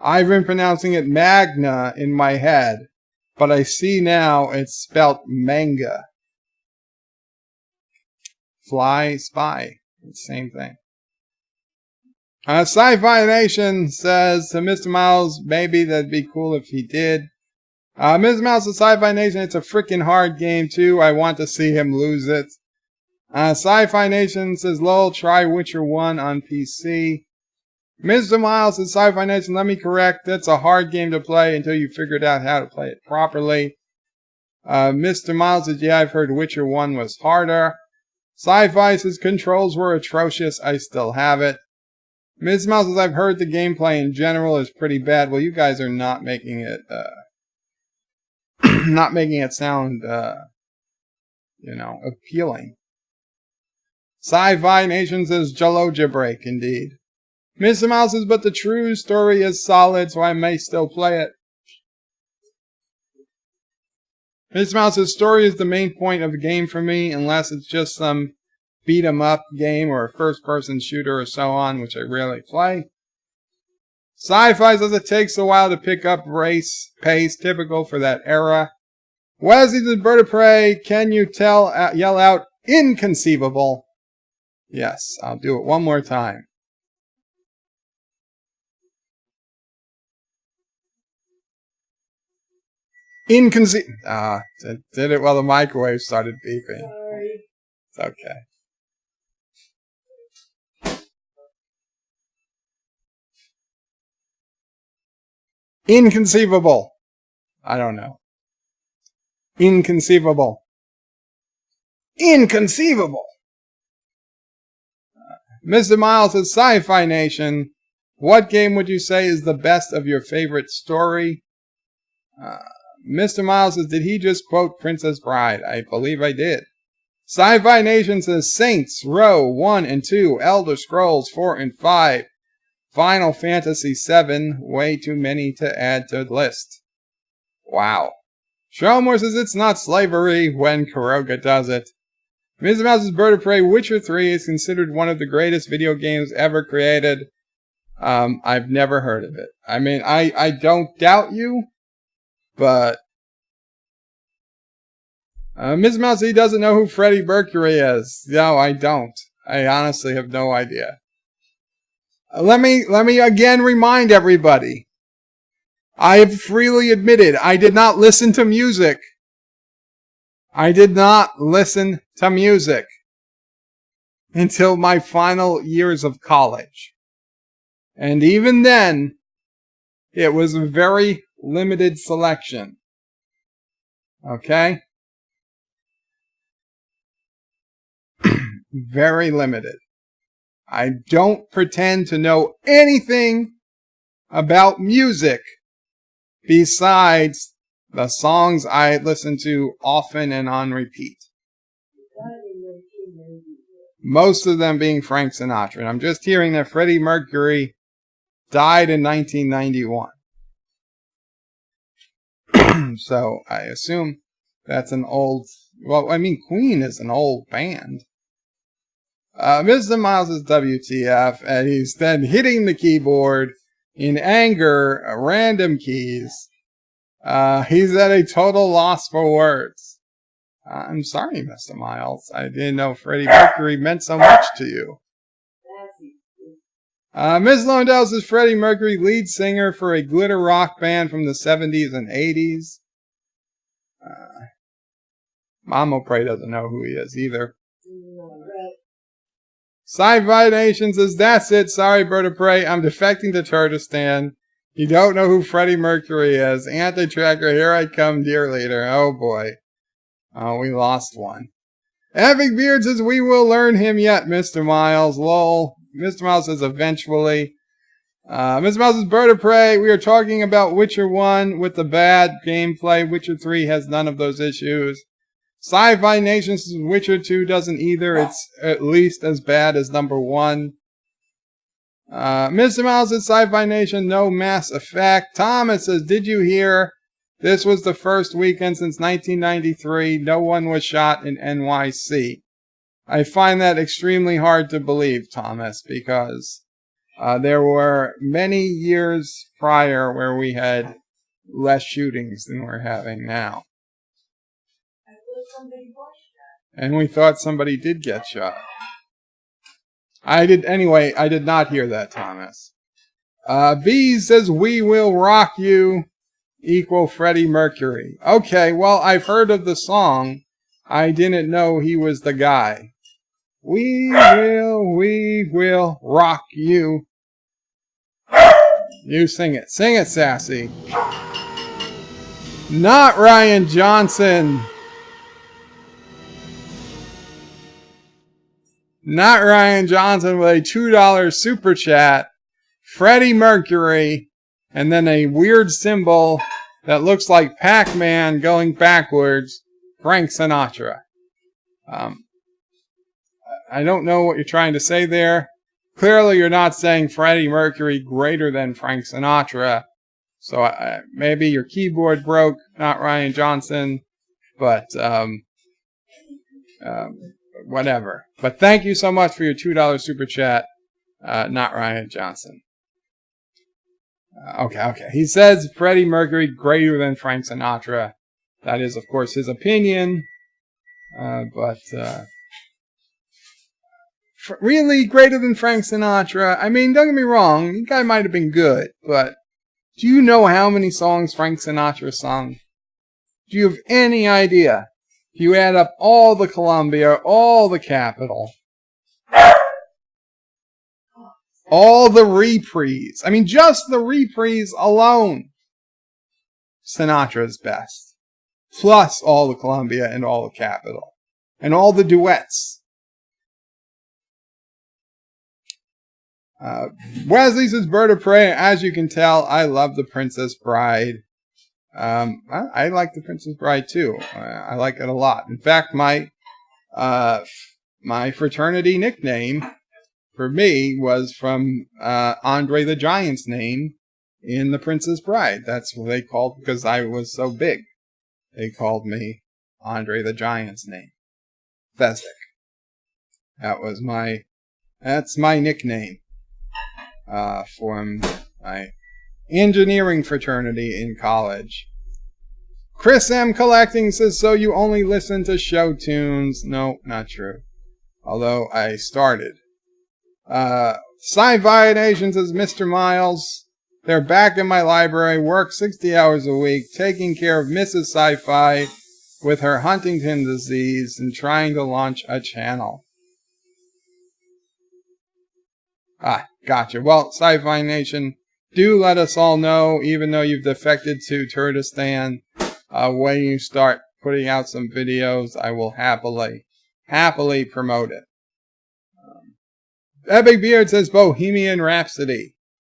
I've been pronouncing it Magna in my head, but I see now it's spelt manga. Fly, spy. It's the same thing. Sci-Fi Nation says to Mr. Miles, maybe that'd be cool if he did. Mr. Miles to Sci-Fi Nation, it's a freaking hard game too. I want to see him lose it. Sci-Fi Nation says, lol, try Witcher 1 on PC. Mr. Miles says, Sci-Fi Nation, let me correct. That's a hard game to play until you figured out how to play it properly. Mr. Miles says, yeah, I've heard Witcher 1 was harder. Sci-Fi says, controls were atrocious. I still have it. Mr. Miles says, I've heard the gameplay in general is pretty bad. Well, you guys are not making it, not making it sound, appealing. Sci-Fi Nation says, Jaloja break, indeed. Mr. Miles says, but the true story is solid, so I may still play it. Mr. Miles says, story is the main point of the game for me, unless it's just some beat-em-up game or a first-person shooter or so on, which I rarely play. Sci-Fi says it takes a while to pick up race pace, typical for that era. Wesley says, Bird of Prey, can you yell out, inconceivable? Yes, I'll do it one more time. Did it while the microwave started beeping. Sorry. It's okay. Inconceivable. I don't know. Inconceivable. Inconceivable. Mr. Miles says, Sci-Fi Nation, what game would you say is the best of your favorite story? Mr. Miles says, did he just quote Princess Bride? I believe I did. Sci-Fi Nation says, Saints Row 1 and 2, Elder Scrolls 4 and 5, Final Fantasy 7, way too many to add to the list. Wow. Showmore says, it's not slavery when Kuroga does it. Mr. Mouse's Bird of Prey, Witcher 3 is considered one of the greatest video games ever created. I've never heard of it. I mean, I don't doubt you, but Ms. Mouse, he doesn't know who Freddie Mercury is. No, I don't. I honestly have no idea. Let me again remind everybody. I have freely admitted I did not listen to music. I did not listen to music until my final years of college. And even then, it was a very limited selection. Okay? Very limited. I don't pretend to know anything about music besides the songs I listen to often and on repeat. Most of them being Frank Sinatra. And I'm just hearing that Freddie Mercury died in 1991. So I assume that's an old... Well, I mean, Queen is an old band. Mr. Miles is WTF, and he's then hitting the keyboard in anger, random keys. He's at a total loss for words. I'm sorry, Mr. Miles. I didn't know Freddie Mercury meant so much to you. Ms. Londell is Freddie Mercury, lead singer for a glitter rock band from the 70s and 80s. Mama Prey doesn't know who he is either. Sci-Fi Nation says, that's it. Sorry, Bird of Prey. I'm defecting to Turkestan. You don't know who Freddie Mercury is. Anti-tracker, here I come, dear leader. Oh, boy. Oh, we lost one. Epic Beard says, we will learn him yet, Mr. Miles. Lol. Mr. Miles says, eventually. Mr. Miles says, Bird of Prey. We are talking about Witcher 1 with the bad gameplay. Witcher 3 has none of those issues. Sci-Fi Nation says, Witcher 2 doesn't either. It's at least as bad as number 1. Mr. Miles says, Sci-Fi Nation, no Mass Effect. Thomas says, did you hear? This was the first weekend since 1993. No one was shot in NYC. I find that extremely hard to believe, Thomas, because there were many years prior where we had less shootings than we're having now. And we thought somebody did get shot. I did not hear that, Thomas. Bees says, "We will rock you," equal Freddie Mercury. Okay, well, I've heard of the song. I didn't know he was the guy. We will rock you. You sing it. Sing it, Sassy. Not Ryan Johnson. Not Ryan Johnson with a $2 super chat. Freddie Mercury. And then a weird symbol that looks like Pac-Man going backwards. Frank Sinatra. I don't know what you're trying to say there. Clearly you're not saying Freddie Mercury greater than Frank Sinatra. So maybe your keyboard broke, not Ryan Johnson. But whatever. But thank you so much for your $2 super chat, not Ryan Johnson. Okay. He says Freddie Mercury greater than Frank Sinatra. That is, of course, his opinion. Really greater than Frank Sinatra? I mean, don't get me wrong, the guy might have been good, but do you know how many songs Frank Sinatra sung? Do you have any idea? If you add up all the Columbia, all the Capitol, all the reprise. I mean, just the reprise alone. Sinatra's best. Plus all the Columbia and all the Capitol. And all the duets. Wesley says, "Bird of Prey." As you can tell, I love The Princess Bride. I like The Princess Bride too. I like it a lot. In fact, my fraternity nickname for me was from Andre the Giant's name in The Princess Bride. That's what they called, because I was so big. They called me Andre the Giant's name. Fezzik. That's my nickname from my engineering fraternity in college. Chris M. Collecting says, "So you only listen to show tunes?" No, not true. Although I started. Sci-Fi Nation says, "Mr. Miles, they're back in my library, work 60 hours a week, taking care of Mrs. Sci-Fi with her Huntington disease and trying to launch a channel." Gotcha. Well, Sci-Fi Nation, do let us all know, even though you've defected to Turkestan, when you start putting out some videos, I will happily promote it. Epic Beard says Bohemian Rhapsody.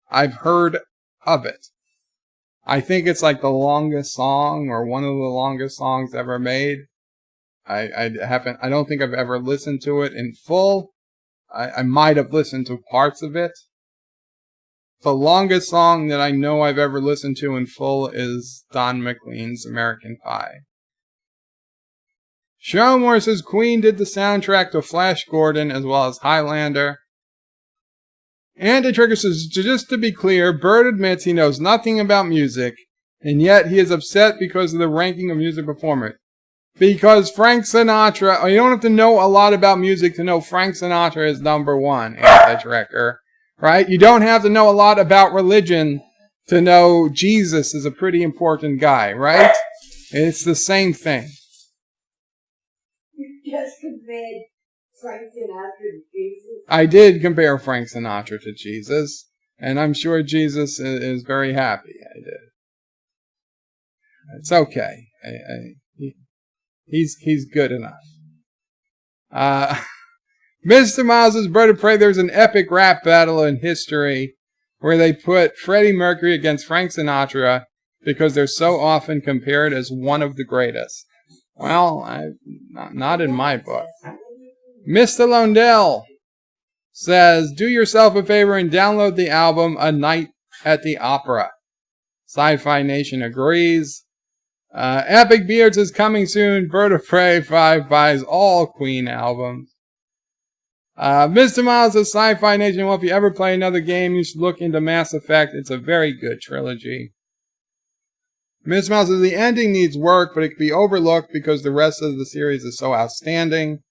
I've heard of it. I think it's like the longest song, or one of the longest songs ever made. I don't think I've ever listened to it in full. I might have listened to parts of it. The longest song that I know I've ever listened to in full is Don McLean's American Pie. Showmore says Queen did the soundtrack to Flash Gordon as well as Highlander. Andy Trigger says, "Just to be clear, Bird admits he knows nothing about music, and yet he is upset because of the ranking of music performers. Because Frank Sinatra, you don't have to know a lot about music to know Frank Sinatra is number one, Andy Trigger. Right? You don't have to know a lot about religion to know Jesus is a pretty important guy, right? It's the same thing. You just compared Frank Sinatra to Jesus. I did compare Frank Sinatra to Jesus, and I'm sure Jesus is very happy I did. It's okay. He's good enough. Mr. Miles' Bird of Prey, there's an epic rap battle in history where they put Freddie Mercury against Frank Sinatra because they're so often compared as one of the greatest. Well, not in my book. Mr. Londell says, "Do yourself a favor and download the album A Night at the Opera." Sci-Fi Nation agrees. Epic Beards is coming soon. Bird of Prey 5 buys all Queen albums. Mr. Miles of Sci-Fi Nation, well, if you ever play another game, you should look into Mass Effect. It's a very good trilogy. Mr. Miles says the ending needs work, but it can be overlooked because the rest of the series is so outstanding.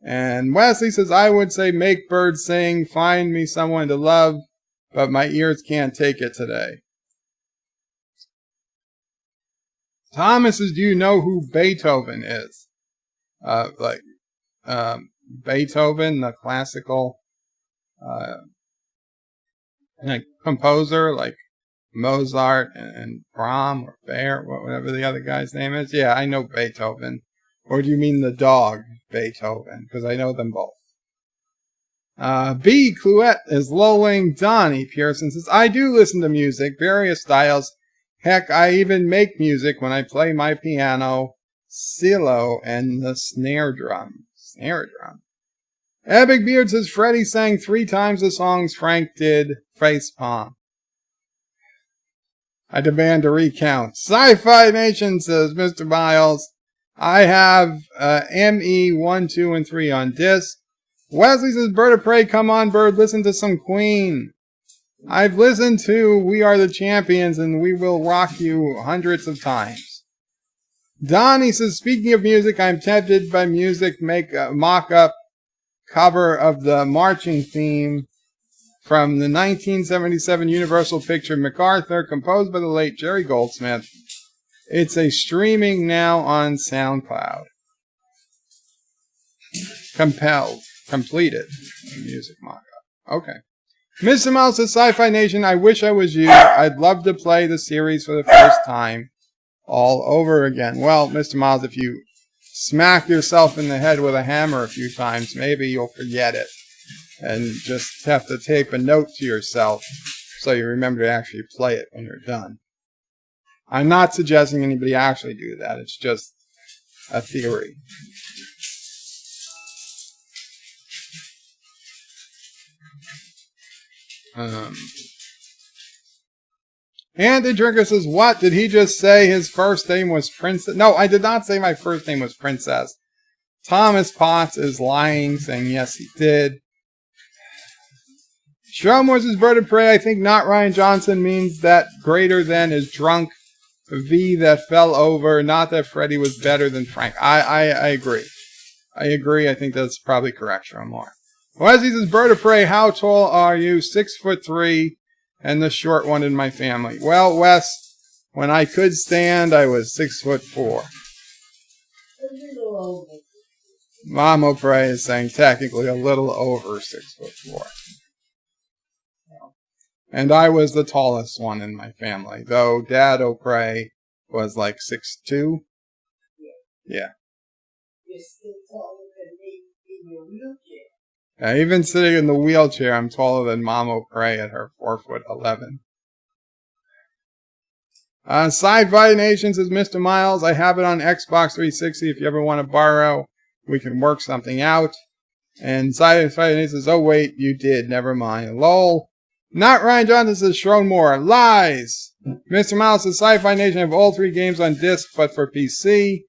And Wesley says, I would say make birds sing, find me someone to love, but my ears can't take it today. Thomas says, do you know who Beethoven is? Beethoven, the classical composer, like Mozart and Brahms or Bear, whatever the other guy's name is. Yeah, I know Beethoven. Or do you mean the dog, Beethoven? Because I know them both. B. Cluette is lolling. Donnie Pearson says, I do listen to music, various styles. Heck, I even make music when I play my piano, cello, and the snare drum. Epic Beard says, Freddie sang 3 times the songs Frank did. Facepalm. I demand a recount. Sci-Fi Nation says, Mr. Miles, I have ME 1, 2, and 3 on disc. Wesley says, Bird of Prey, come on, Bird, listen to some Queen. I've listened to We Are the Champions, and we will rock you hundreds of times. Donnie says, speaking of music, I'm tempted by music, make a mock-up cover of the marching theme from the 1977 Universal picture MacArthur, composed by the late Jerry Goldsmith. It's a streaming now on SoundCloud. Completed. Music mock-up. Okay. Mr. Mouse says, Sci-Fi Nation, I wish I was you. I'd love to play the series for the first time all over again. Well, Mr. Miles, if you smack yourself in the head with a hammer a few times, maybe you'll forget it and just have to tape a note to yourself so you remember to actually play it when you're done. I'm not suggesting anybody actually do that. It's just a theory. And the drinker says, what? Did he just say his first name was Princess? No, I did not say my first name was Princess. Thomas Potts is lying, saying yes, he did. Shromore says, Bird of Prey, I think not Ryan Johnson means that greater than is drunk. V that fell over, not that Freddie was better than Frank. I agree. I agree. I think that's probably correct, Shromore. Wesley says, Bird of Prey, how tall are you? 6'3", and the short one in my family. Well, Wes, when I could stand, I was 6'4". Mom O'Prey is saying technically a little over 6'4". And I was the tallest one in my family, though Dad O'Prey was like 6'2". Yeah. You're still taller than me in your wheelchair. Even sitting in the wheelchair, I'm taller than Mom O'Prey at her 4'11". Sci-Fi Nation says, Mr. Miles, I have it on Xbox 360 if you ever want to borrow. We can work something out. And Sci-Fi Nation says, oh wait, you did, never mind. Lol. Not Ryan Johnson says, Schronmore, lies. Mr. Miles says, Sci-Fi Nation have all 3 games on disc, but for PC.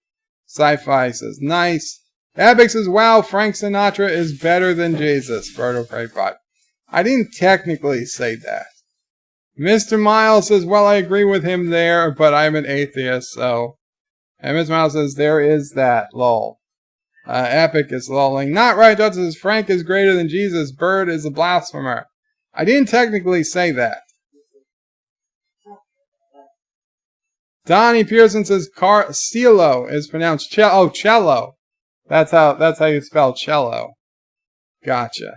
Sci-Fi says, nice. Abic says, wow, Frank Sinatra is better than Jesus. Birdo Prey 5. I didn't technically say that. Mr. Miles says, well, I agree with him there, but I'm an atheist, so. And Mr. Miles says, there is that, lol. Epic is lolling. Not right, Johnson says, Frank is greater than Jesus. Bird is a blasphemer. I didn't technically say that. Donnie Pearson says, Cielo is pronounced cello. That's how you spell cello. Gotcha.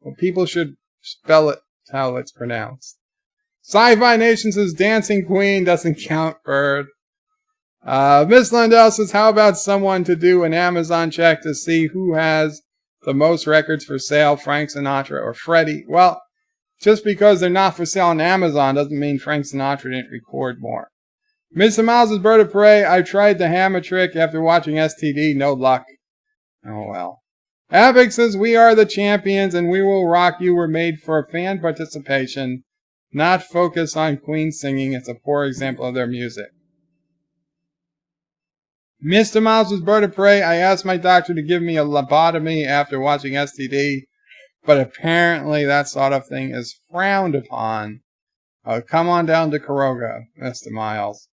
Well, people should spell it how it's pronounced. Sci-Fi Nation says Dancing Queen doesn't count, Bird. Miss Lundell says, how about someone to do an Amazon check to see who has the most records for sale, Frank Sinatra or Freddie? Well, just because they're not for sale on Amazon doesn't mean Frank Sinatra didn't record more. Mr. Miles' Bird of Prey, I tried the hammer trick after watching STD, no luck. Oh well. Abic says, we are the champions and we will rock you. We're made for fan participation, not focus on Queen singing. It's a poor example of their music. Mr. Miles' Bird of Prey, I asked my doctor to give me a lobotomy after watching STD, but apparently that sort of thing is frowned upon. Come on down to Karoga, Mr. Miles.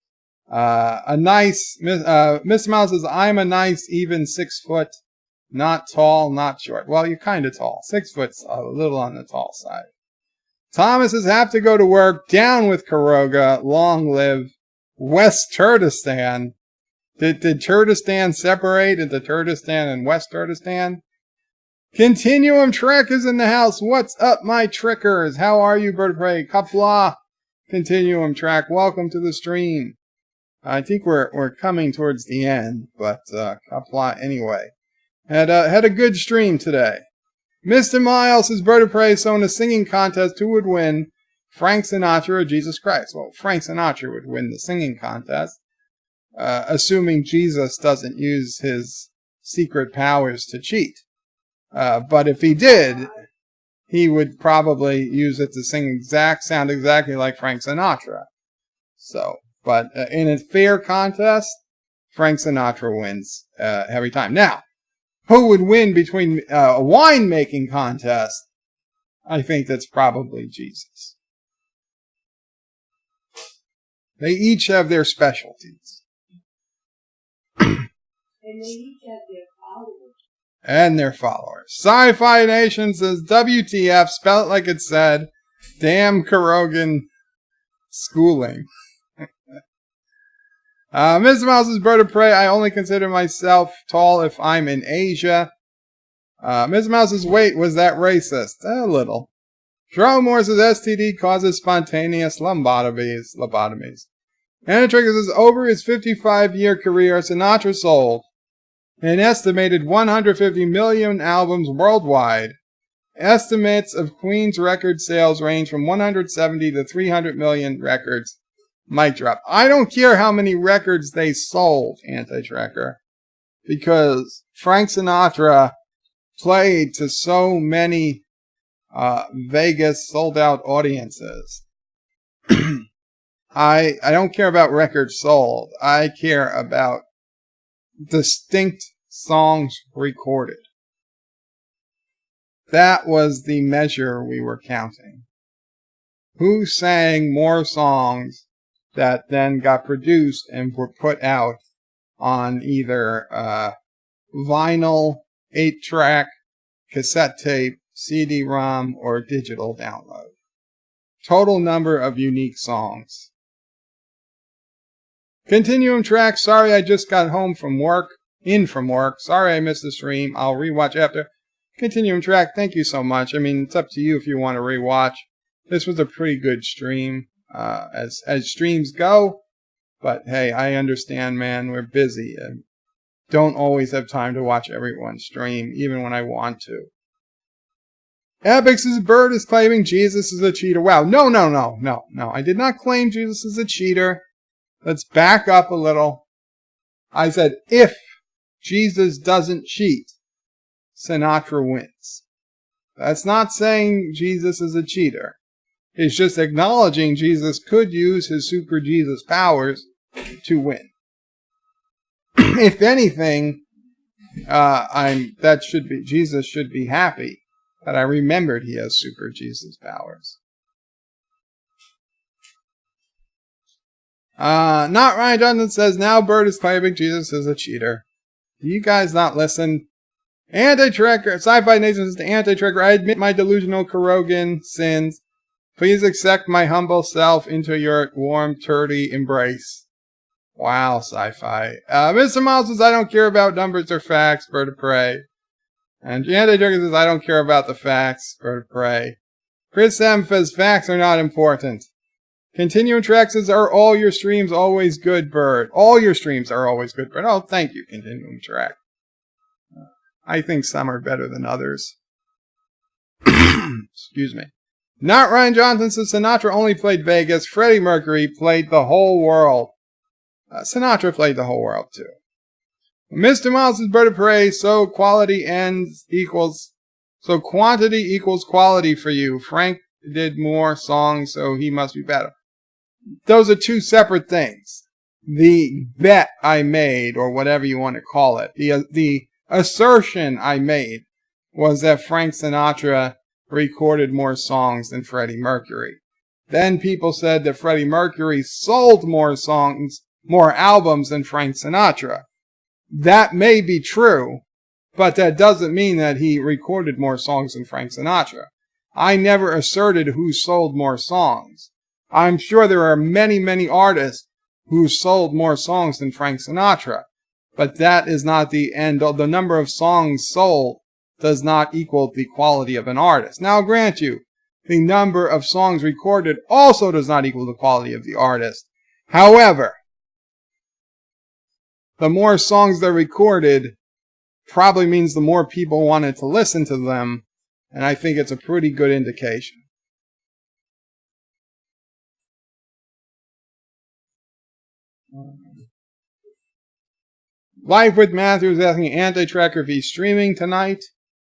Mr. Miles says, I'm a nice even 6 foot. Not tall, not short. Well, you're kind of tall. 6 foot's a little on the tall side. Thomas's have to go to work. Down with Karoga. Long live West Turdistan. Did Turdistan separate into Turdistan and West Turdistan? Continuum Trek is in the house. What's up, my trickers? How are you, Bird of Prey? Qapla. Continuum Track. Welcome to the stream. I think we're coming towards the end, but Qapla anyway. Had a good stream today. Mr. Miles says Bird of Prey, so in a singing contest, who would win? Frank Sinatra or Jesus Christ? Well, Frank Sinatra would win the singing contest. Assuming Jesus doesn't use his secret powers to cheat. But if he did, he would probably use it to sound exactly like Frank Sinatra. So, but in a fair contest, Frank Sinatra wins every time. Now, who would win between a wine-making contest? I think that's probably Jesus. They each have their specialties. And they each have their followers. And their followers. Sci-Fi Nation says WTF, spell it like it said. Damn Karogan schooling. Mr. Mouse's Bird of Prey, I only consider myself tall if I'm in Asia. Mr. Mouse's weight, was that racist? A little. Jerome Moore says STD causes spontaneous lobotomies. Anatrigger says over his 55-year career, Sinatra sold an estimated 150 million albums worldwide. Estimates of Queen's record sales range from 170 to 300 million records. Mic drop. I don't care how many records they sold, Anti-Tracker, because Frank Sinatra played to so many Vegas sold-out audiences. I don't care about records sold. I care about distinct songs recorded. That was the measure we were counting. Who sang more songs that then got produced and were put out on either vinyl, 8-track, cassette tape, CD-ROM, or digital download? Total number of unique songs. Continuum Track, sorry I just got from work. Sorry I missed the stream. I'll rewatch after. Continuum Track, thank you so much. I mean, it's up to you if you want to rewatch. This was a pretty good stream, as streams go. But hey, I understand, man. We're busy and don't always have time to watch everyone's stream, even when I want to. Epix's Bird is claiming Jesus is a cheater. Wow, no. I did not claim Jesus is a cheater. Let's back up a little. I said, if Jesus doesn't cheat, Sinatra wins. That's not saying Jesus is a cheater. It's just acknowledging Jesus could use his super Jesus powers to win. If anything, Jesus should be happy that I remembered he has super Jesus powers. Not Ryan Johnson says, now Bird is claiming Jesus is a cheater. Do you guys not listen? Anti-Tracker, Sci-Fi Nation says to Anti-Tracker, I admit my delusional Karogan sins. Please accept my humble self into your warm, turdy embrace. Wow, Sci-Fi. Mr. Miles says, I don't care about numbers or facts, Bird of Prey. And Anti-Tracker says, I don't care about the facts, Bird of Prey. Chris M says, facts are not important. Continuum Track says, are all your streams always good, Bird? All your streams are always good, Bird. Oh, thank you, Continuum Track. I think some are better than others. Excuse me. Not Ryan Johnson says, Sinatra only played Vegas. Freddie Mercury played the whole world. Sinatra played the whole world, too. Mr. Miles says, Bird of Prey, so quantity equals quality for you. Frank did more songs, so he must be better. Those are two separate things. The bet I made, or whatever you want to call it, the assertion I made was that Frank Sinatra recorded more songs than Freddie Mercury. Then people said that Freddie Mercury sold more songs, more albums than Frank Sinatra. That may be true, But that doesn't mean that he recorded more songs than Frank Sinatra. I never asserted who sold more songs. I'm sure there are many, many artists who sold more songs than Frank Sinatra. But that is not the end. The number of songs sold does not equal the quality of an artist. Now, I'll grant you, the number of songs recorded also does not equal the quality of the artist. However, the more songs they're recorded probably means the more people wanted to listen to them, and I think it's a pretty good indication. Life with Matthew is asking Anti-Tracker if he's streaming tonight.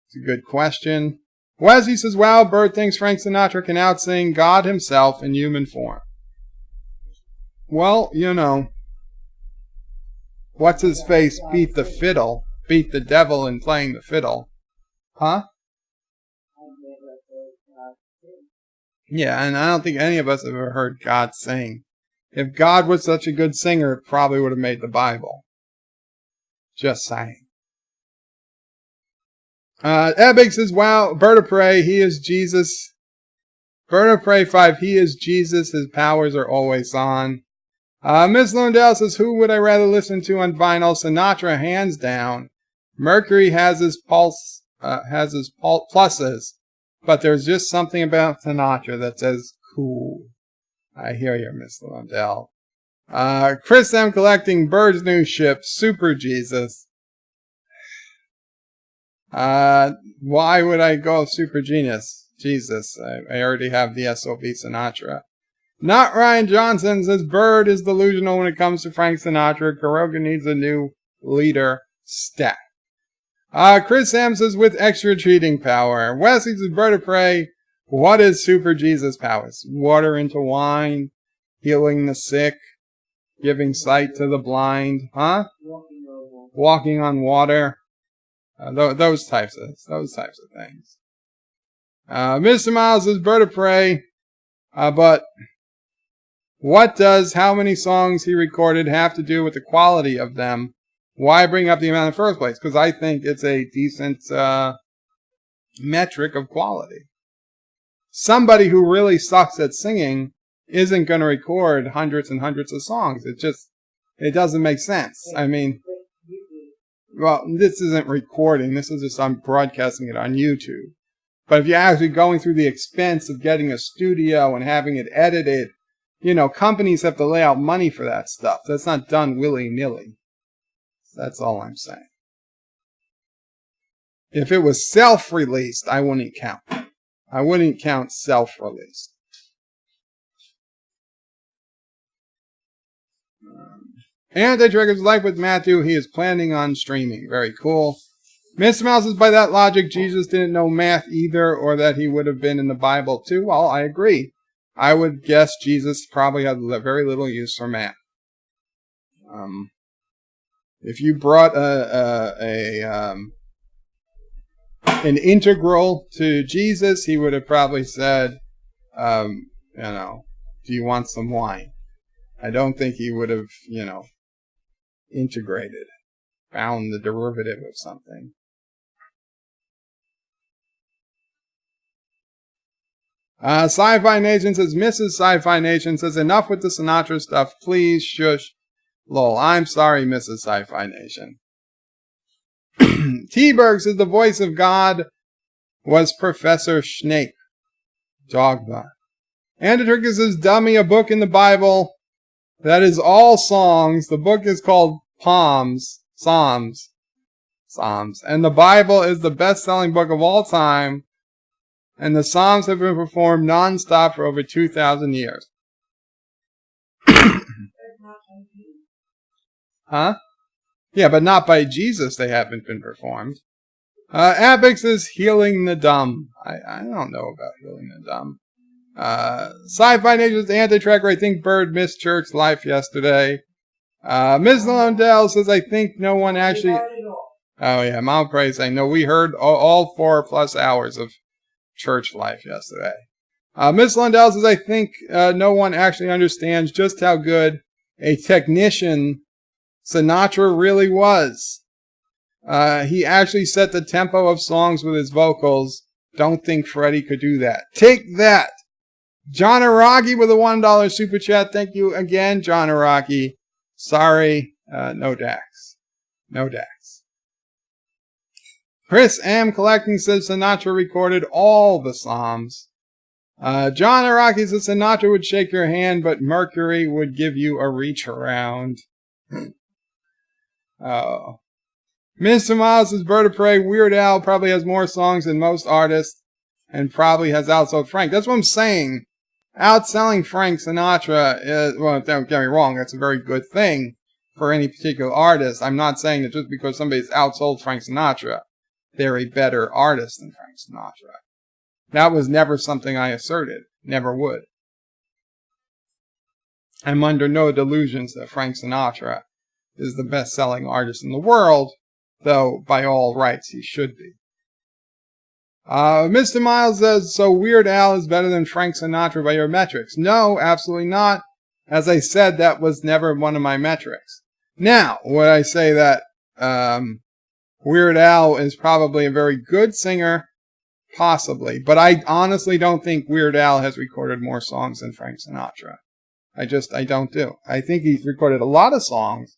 It's a good question. Wesley says, wow, Bert thinks Frank Sinatra can outsing God himself in human form. Well, you know, what's his face beat the fiddle, beat the devil in playing the fiddle. Huh? Yeah, and I don't think any of us have ever heard God sing. If God was such a good singer, it probably would have made the Bible. Just saying. Ebbig says, wow, Berta Prey, he is Jesus. Berta Prey 5, he is Jesus, his powers are always on. Miss Lundell says, who would I rather listen to on vinyl? Sinatra, hands down. Mercury has his pluses, but there's just something about Sinatra that says cool. I hear you, Miss Lundell. Chris M. collecting Bird's new ship, Super Jesus. Why would I go Super Genius? Jesus, I already have the SOB Sinatra. Not Ryan Johnson says Bird is delusional when it comes to Frank Sinatra. Kuroga needs a new leader. Stat. Chris Sam says with extra cheating power. Wesley says Bird of Prey. What is Super Jesus powers? Water into wine, healing the sick, giving sight to the blind, huh? Walking on water, those types of things. Mr. Miles is Bird of Prey, but what does how many songs he recorded have to do with the quality of them? Why bring up the amount in the first place? Because I think it's a decent metric of quality. Somebody who really sucks at singing isn't going to record hundreds and hundreds of songs. It doesn't make sense. I mean, well, this isn't recording. This is just, I'm broadcasting it on YouTube. But if you're actually going through the expense of getting a studio and having it edited, you know, companies have to lay out money for that stuff. That's not done willy-nilly. That's all I'm saying. If it was self-released, I wouldn't count. I wouldn't count self-released. Anti-Trigger's Life with Matthew. He is planning on streaming. Very cool. Mr. Mouse says, by that logic, Jesus didn't know math either, or that he would have been in the Bible too. Well, I agree. I would guess Jesus probably had very little use for math. If you brought an integral to Jesus, he would have probably said, you know, do you want some wine? I don't think he would have, you know, integrated, found the derivative of something. Sci-Fi Nation says, Mrs. Sci-Fi Nation says, enough with the Sinatra stuff, please, shush. Lol, I'm sorry, Mrs. Sci-Fi Nation. T-Berg says, the voice of God was Professor Snape. Dogma. Antitricus says, dummy, a book in the Bible that is all songs. The book is called Psalms. And the Bible is the best-selling book of all time. And the Psalms have been performed non-stop for over 2,000 years. Huh? Yeah, but not by Jesus they haven't been performed. Abix is healing the dumb. I don't know about healing the dumb. Sci-Fi Nation's anti-tracker. I think Bird missed church life yesterday. Ms. Londell says, I think no one actually... Oh yeah, Mount Prey saying, no, we heard all 4+ hours of church life yesterday. Ms. Lundell says, I think no one actually understands just how good a technician Sinatra really was. He actually set the tempo of songs with his vocals. Don't think Freddie could do that. Take that! John Araki with a $1 super chat. Thank you again, John Araki. Sorry, no Dax. No Dax. Chris M. Collecting says Sinatra recorded all the Psalms. John Araki says Sinatra would shake your hand, but Mercury would give you a reach around. Oh. Mr. Miles says Bird of Prey. Weird Al probably has more songs than most artists and probably has outsold Frank. That's what I'm saying. Outselling Frank Sinatra is, well, don't get me wrong, that's a very good thing for any particular artist. I'm not saying that just because somebody's outsold Frank Sinatra, they're a better artist than Frank Sinatra. That was never something I asserted. Never would. I'm under no delusions that Frank Sinatra is the best-selling artist in the world, though by all rights he should be. Mr. Miles says, so Weird Al is better than Frank Sinatra by your metrics. No, absolutely not. As I said, that was never one of my metrics. Now, would I say that Weird Al is probably a very good singer? Possibly. But I honestly don't think Weird Al has recorded more songs than Frank Sinatra. I don't do. I think he's recorded a lot of songs,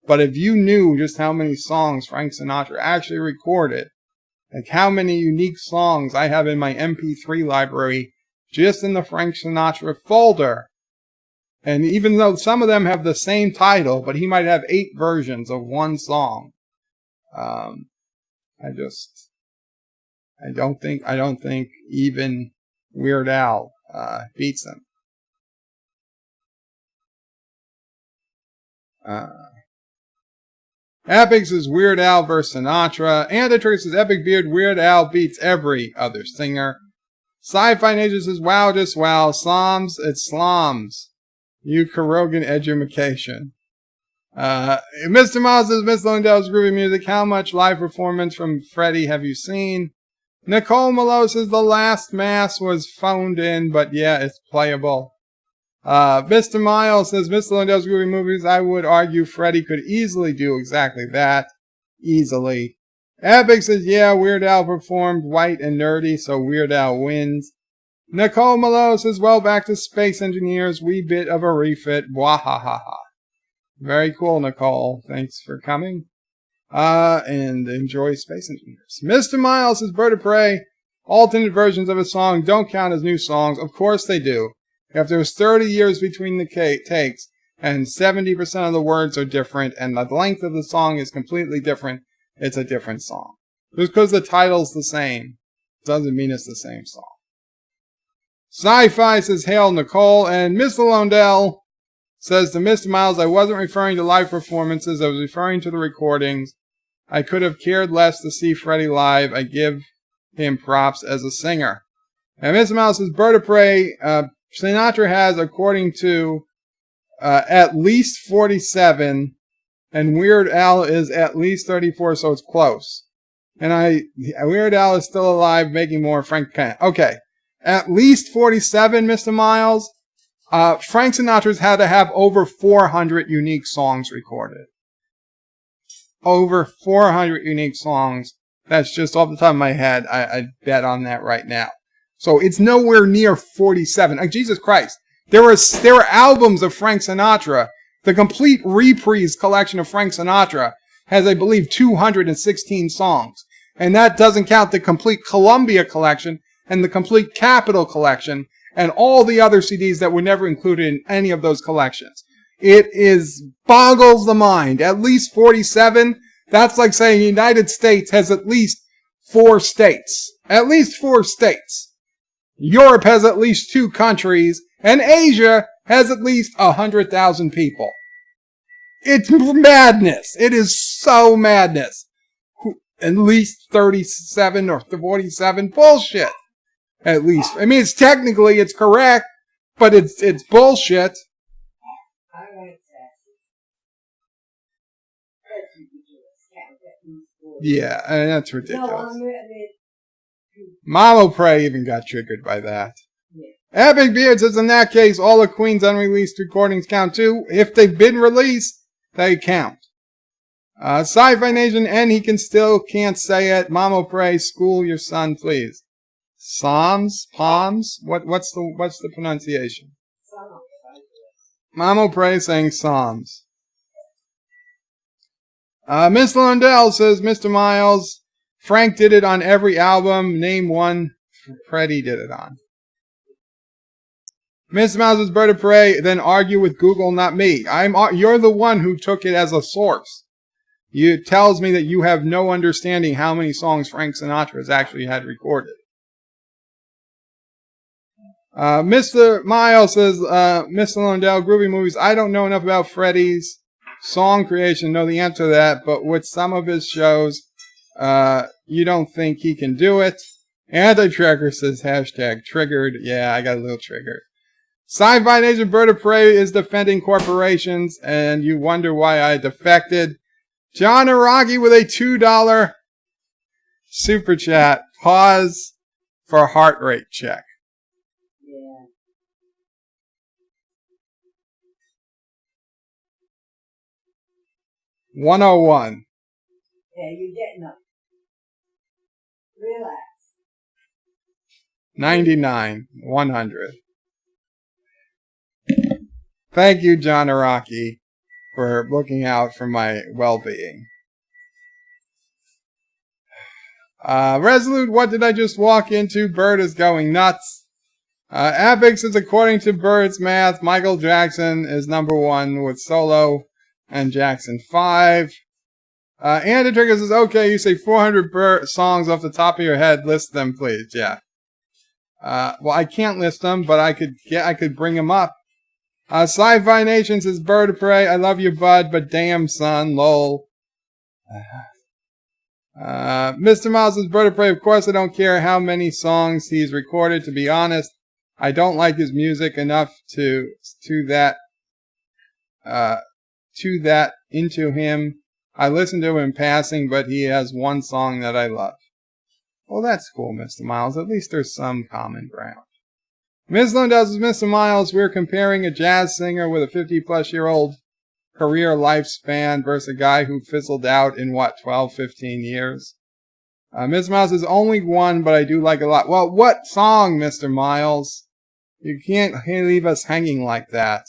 but if you knew just how many songs Frank Sinatra actually recorded, like how many unique songs I have in my MP3 library just in the Frank Sinatra folder, and even though some of them have the same title, but he might have 8 versions of one song, I don't think even Weird Al beats him. Epic says Weird Al versus Sinatra. Antitrix says Epic Beard, Weird Al beats every other singer. Sci-Fi Ninja says wow, just wow. Psalms, it's slams. You Karogan edumacation. Mr. Miles says Miss Lindell's groovy music. How much live performance from Freddie have you seen? Nicole Malo says the last mass was phoned in, but yeah, it's playable. Mr. Miles says, Mr. Lindell's groovy movies, I would argue Freddie could easily do exactly that. Easily. Epic says, yeah, Weird Al performed white and nerdy, so Weird Al wins. Nicole Malo says, well, back to Space Engineers, wee bit of a refit. Wahahaha. Very cool, Nicole. Thanks for coming. And enjoy Space Engineers. Mr. Miles says, Bird of Prey, alternate versions of a song don't count as new songs. Of course they do. If there's 30 years between the takes, and 70% of the words are different, and the length of the song is completely different, it's a different song. Just because the title's the same, doesn't mean it's the same song. Sci-Fi says, hail Nicole, and Mr. Londell says to Mr. Miles, I wasn't referring to live performances, I was referring to the recordings. I could have cared less to see Freddie live. I give him props as a singer. And Mr. Miles says, Bird of Prey, Sinatra has, according to at least 47, and Weird Al is at least 34, so it's close. And Weird Al is still alive, making more Frank Kent. Okay, at least 47, Mr. Miles. Frank Sinatra's had to have over 400 unique songs recorded. Over 400 unique songs. That's just off the top of my head. I bet on that right now. So it's nowhere near 47. Like, Jesus Christ. There were albums of Frank Sinatra. The complete reprise collection of Frank Sinatra has, I believe, 216 songs. And that doesn't count the complete Columbia collection and the complete Capitol collection and all the other CDs that were never included in any of those collections. Boggles the mind. At least 47. That's like saying the United States has at least 4 states. At least 4 states. Europe has at least 2 countries, and Asia has at least 100,000 people. It's madness. It is so madness. At least 37 or 47. Bullshit. At least. I mean, it's correct, but it's bullshit. I like that. That's ridiculous. Yeah, that's ridiculous. No, Mama Prey even got triggered by that. Yeah. Epic Beard says, in that case, all of Queen's unreleased recordings count too. If they've been released, they count. Sci-Fi Nation, and he can't say it. Mamo Pray, school your son, please. Psalms? Palms? What's the pronunciation? Mamo Pray saying Psalms. Miss Lundell says, Mr. Miles, Frank did it on every album. Name one Freddie did it on. Miss Mouse's Bird of Prey, then argue with Google, not me. You're the one who took it as a source. It tells me that you have no understanding how many songs Frank Sinatra has actually had recorded. Mr. Miles says, Mr. Lundell, Groovy Movies, I don't know enough about Freddie's song creation, know the answer to that, but with some of his shows, you don't think he can do it. Anti-Tracker says, hashtag triggered. Yeah, I got a little triggered. Sci-Fi Nation Bird of Prey is defending corporations, and you wonder why I defected. John Araki with a $2 super chat. Pause for heart rate check. Yeah. 101. Yeah, you're getting up. Relax. 99. 100. Thank you, John Araki, for looking out for my well-being. Resolute, what did I just walk into? Bird is going nuts. Epic says, according to Bird's math, Michael Jackson is number 1 with Solo and Jackson 5. And Trigger says, okay, you say 400 songs off the top of your head. List them, please. Yeah. Well, I can't list them, but I could bring them up. Sci-Fi Nation says, Bird of Prey, I love you, bud, but damn, son, lol. Mr. Miles says, Bird of Prey, of course I don't care how many songs he's recorded, to be honest. I don't like his music enough to that into him. I listen to him in passing, but he has one song that I love. Well, that's cool, Mr. Miles. At least there's some common ground. Ms. Lundell says, Mr. Miles, we're comparing a jazz singer with a 50-plus-year-old career lifespan versus a guy who fizzled out in, 12, 15 years? Ms. Miles says, only one, but I do like a lot. Well, what song, Mr. Miles? You can't leave us hanging like that.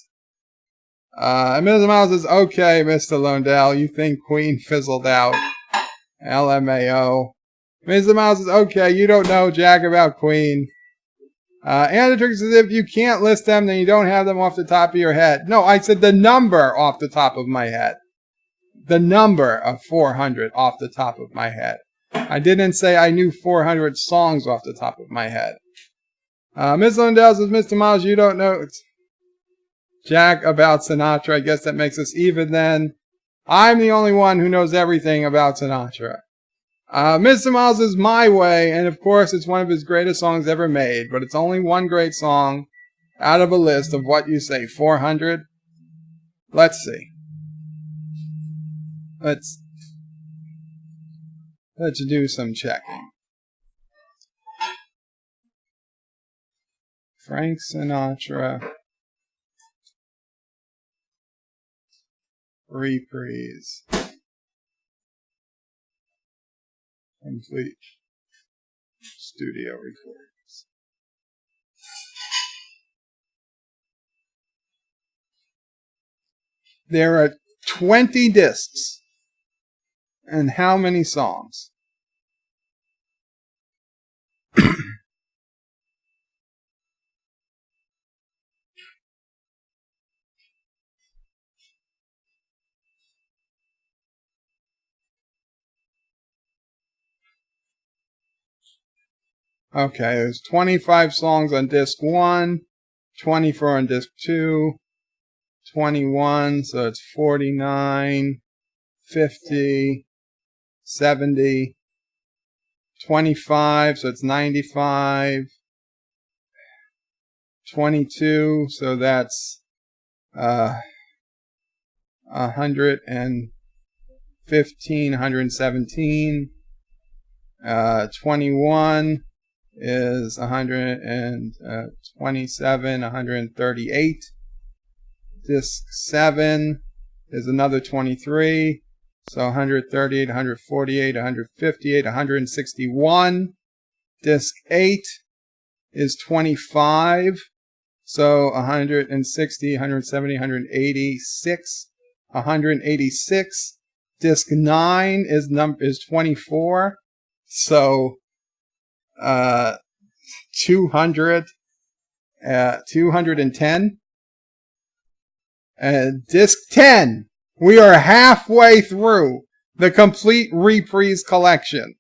Ms. Miles says, okay, Mr. Lundell, you think Queen fizzled out. LMAO. Ms. Miles says, okay, you don't know jack about Queen. And the trick says, if you can't list them, then you don't have them off the top of your head. No, I said the number off the top of my head. The number of 400 off the top of my head. I didn't say I knew 400 songs off the top of my head. Ms. Lundell says, Mr. Miles, you don't know jack about Sinatra. I guess that makes us even then. I'm the only one who knows everything about Sinatra. Mr. Miles is My Way, and of course it's one of his greatest songs ever made, but it's only one great song out of a list of what you say, 400? Let's see. Let's do some checking. Frank Sinatra reprise. Complete studio recordings. There are 20 discs. And how many songs? Okay, there's 25 songs on disc 1, 24 on disc 2, 21, so it's 49, 50, 70, 25, so it's 95, 22, so that's 115, 117, 21 is 127, 138. Disc 7 is another 23. So 138, 148, 158, 161. Disc 8 is 25. So 160, 170, 186, 186. Disc 9 is 24. So 200, 210. Disc 10. We are halfway through the complete Reprise collection.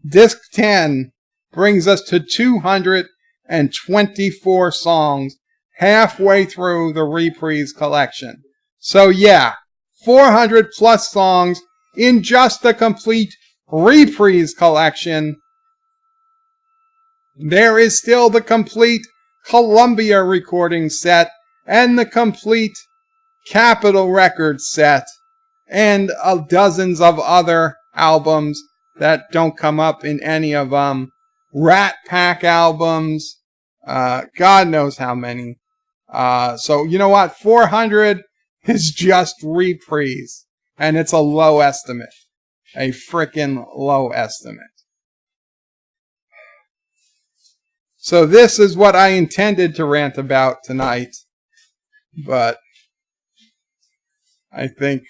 Disc 10 brings us to 224 songs halfway through the Reprise collection. So yeah, 400 plus songs in just the complete Reprise collection. There is still the complete Columbia recording set and the complete Capitol Records set and dozens of other albums that don't come up in any of them. Rat Pack albums, God knows how many. So you know what? 400 is just Reprise, and it's a low estimate. A frickin' low estimate. So this is what I intended to rant about tonight, but I think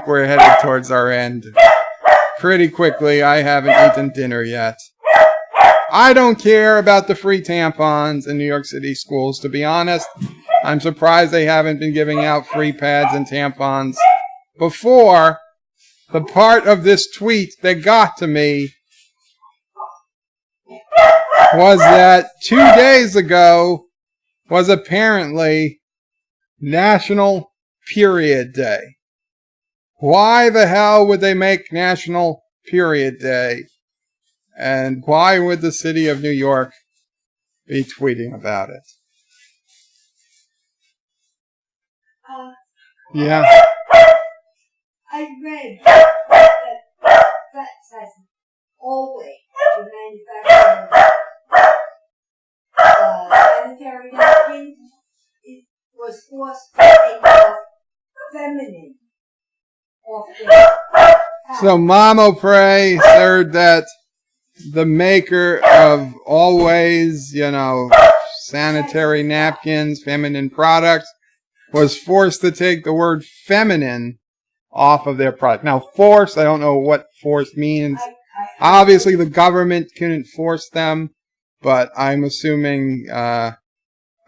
we're headed towards our end pretty quickly. I haven't eaten dinner yet. I don't care about the free tampons in New York City schools, to be honest. I'm surprised they haven't been giving out free pads and tampons before. The part of this tweet that got to me was that 2 days ago was apparently National Period Day. Why the hell would they make National Period Day? And why would the city of New York be tweeting about it? Yeah. I read that says always the manufacturer sanitary napkins was forced to take off feminine off their So Mama Prey heard that the maker of always, sanitary napkins, feminine products, was forced to take the word feminine off of their product. Now, force, I don't know what force means. Obviously, the government couldn't force them, but I'm assuming,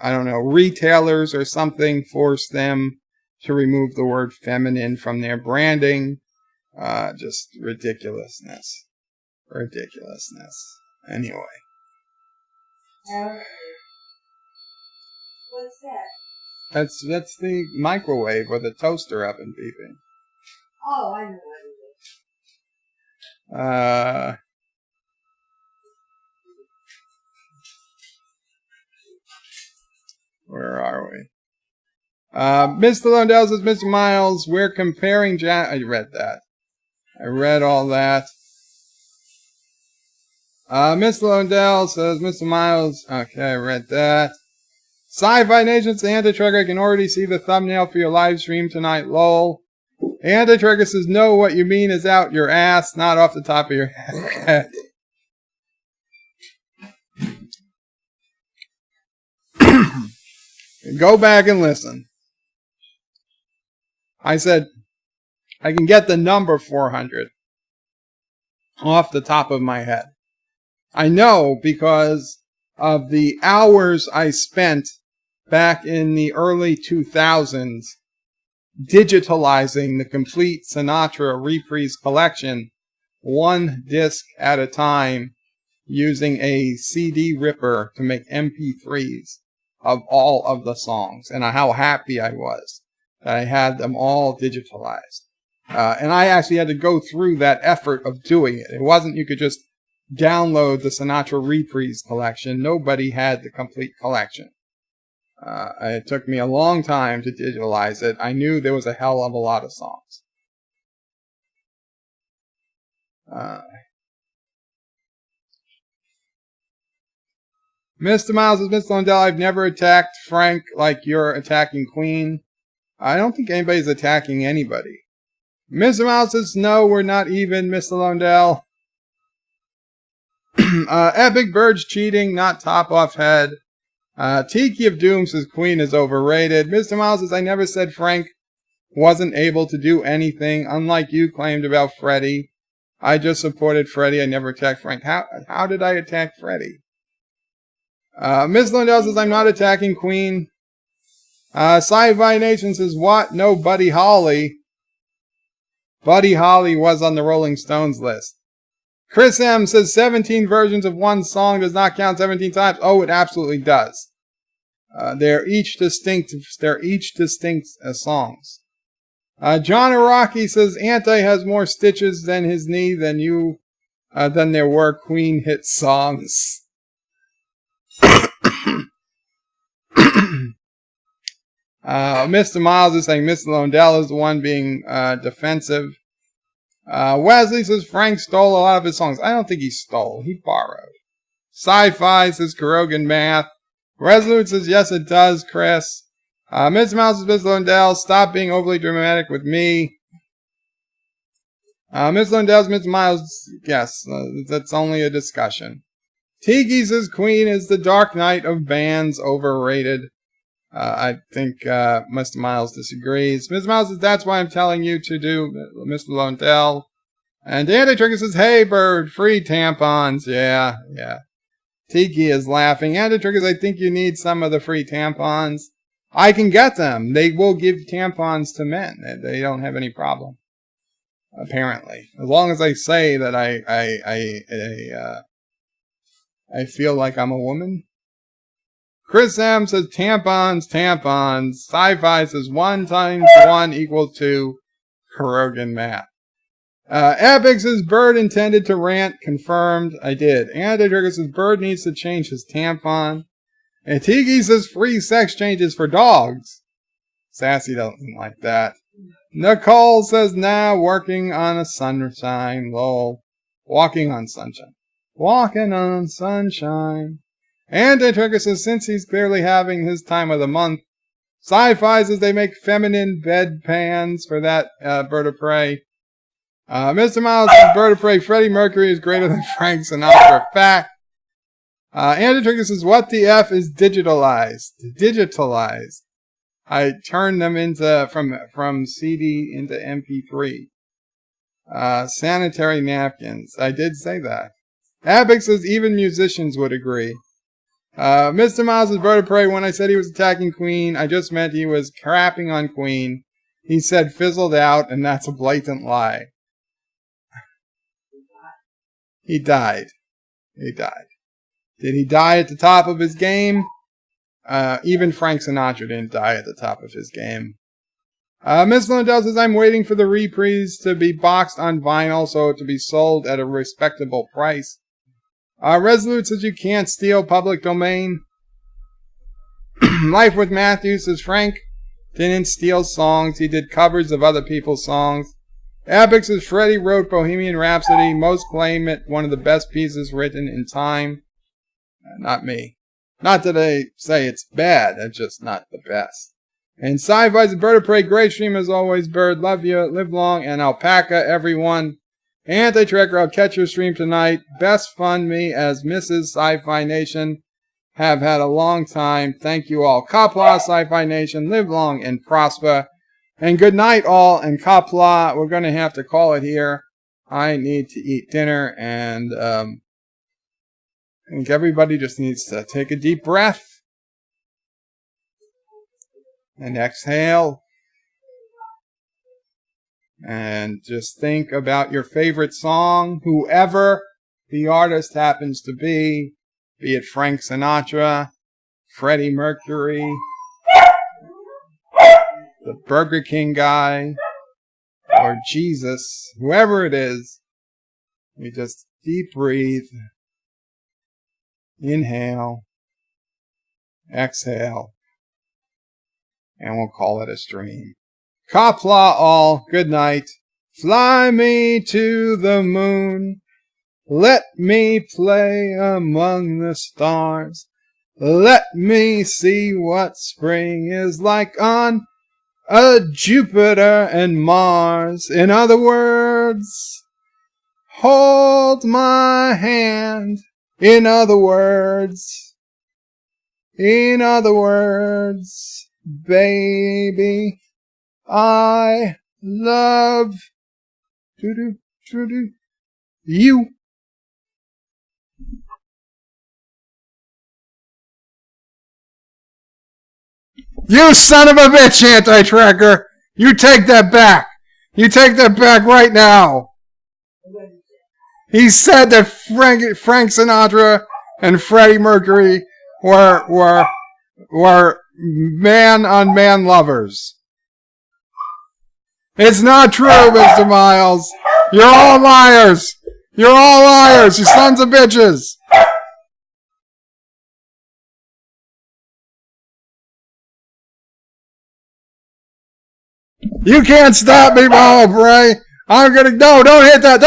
retailers or something forced them to remove the word feminine from their branding. Just ridiculousness. Anyway. What's that? That's the microwave or the toaster oven beeping. Oh, I know what it is. Where are we? Mr. Lundell says, Mr. Miles, we're comparing I read that. I read all that. Mr. Lundell says, Mr. Miles, okay, I read that. Sci-Fi Nation's The Anti-Trigger, I can already see the thumbnail for your live stream tonight, lol. The Anti-Trigger says, no, what you mean is out your ass, not off the top of your head. Go back and listen. I said, I can get the number 400 off the top of my head. I know because of the hours I spent back in the early 2000s digitalizing the complete Sinatra Reprise collection, one disc at a time, using a CD ripper to make MP3s of all of the songs, and how happy I was that I had them all digitalized. And I actually had to go through that effort of doing it. It wasn't you could just download the Sinatra Reprise collection. Nobody had the complete collection. It took me a long time to digitalize it. I knew there was a hell of a lot of songs. Mr. Miles says, Mr. Lundell, I've never attacked Frank like you're attacking Queen. I don't think anybody's attacking anybody. Mr. Miles says, no, we're not even, Mr. Londell. Epic Bird's cheating, not top off head. Tiki of Doom says Queen is overrated. Mr. Miles says, I never said Frank wasn't able to do anything, unlike you claimed about Freddy. I just supported Freddy. I never attacked Frank. How did I attack Freddy? Miss Lindell says, I'm not attacking Queen. Sci-Fi Nation says, what? No, Buddy Holly. Buddy Holly was on the Rolling Stones list. Chris M says 17 versions of one song does not count 17 times. Oh, it absolutely does. They're each distinct songs. John Araki says Anti has more stitches than his knee than there were Queen hit songs. Mr. Miles is saying Mr. Londell is the one being defensive. Wesley says Frank stole a lot of his songs. I don't think he stole. He borrowed. Sci-Fi says Kurogan Math. Resolute says yes it does, Chris. Mr. Miles says Mr. Londell, stop being overly dramatic with me. Mr. Londell's Mr. Miles, yes, that's only a discussion. Tiki says Queen is the Dark Knight of bands, overrated. I think Mr. Miles disagrees. Mr. Miles says, that's why I'm telling you to do Mr. Londell. And Anti-Trigger says, hey, Bird, free tampons. Yeah. Tiki is laughing. Anti-Trigger, I think you need some of the free tampons. I can get them. They will give tampons to men. They don't have any problem. Apparently. As long as I say that I feel like I'm a woman. Chris M says tampons. Sci-Fi says 1 times 1 equals 2. Kurogan Math. Epic says Bird intended to rant. Confirmed. I did. Anti-Trigger says Bird needs to change his tampon. And Tiki says free sex changes for dogs. Sassy doesn't like that. Nicole says nah, working on a sunshine. Lol. Walking on sunshine. Walking on sunshine. Anti-Trigger says since he's clearly having his time of the month. Sci-Fi says they make feminine bedpans for that bird of prey. Mr. Miles says bird of prey Freddie Mercury is greater than Frank Sinatra. Fact. Anti-Trigger says what the F is digitalized. I turned them into from CD into MP3. Sanitary napkins. I did say that. Epic says even musicians would agree. Mr. Miles' bird of prey, when I said he was attacking Queen, I just meant he was crapping on Queen. He said fizzled out, and that's a blatant lie. He died. Did he die at the top of his game? Even Frank Sinatra didn't die at the top of his game. Miss Lundell says, I'm waiting for the reprise to be boxed on vinyl so to be sold at a respectable price. Resolute says you can't steal public domain. Life with Matthew says Frank didn't steal songs. He did covers of other people's songs. Epic says Freddie wrote Bohemian Rhapsody. Most claim it one of the best pieces written in time. Not me. Not that I say it's bad. It's just not the best. And Sci-Fi's Bird of Prey. Great stream as always, Bird. Love you. Live long. And Alpaca, everyone. Anti-Tracker, I'll catch your stream tonight. Best fund me as Mrs. Sci-Fi Nation. Have had a long time. Thank you all. Qapla, Sci-Fi Nation. Live long and prosper. And good night all. And Qapla, we're going to have to call it here. I need to eat dinner. And I think everybody just needs to take a deep breath. And exhale. And just think about your favorite song, whoever the artist happens to be it Frank Sinatra, Freddie Mercury, the Burger King guy, or Jesus, whoever it is. You just deep breathe, inhale, exhale, and we'll call it a stream. Qapla all, good night. Fly me to the moon. Let me play among the stars. Let me see what spring is like on Jupiter and Mars. In other words, hold my hand. In other words, baby, I love you. You son of a bitch, anti-tracker! You take that back! You take that back right now! He said that Frank Sinatra and Freddie Mercury were man-on-man lovers. It's not true, Mr. Miles. You're all liars. You're all liars, you sons of bitches. You can't stop me, Mama Bray. I'm gonna, no, don't hit that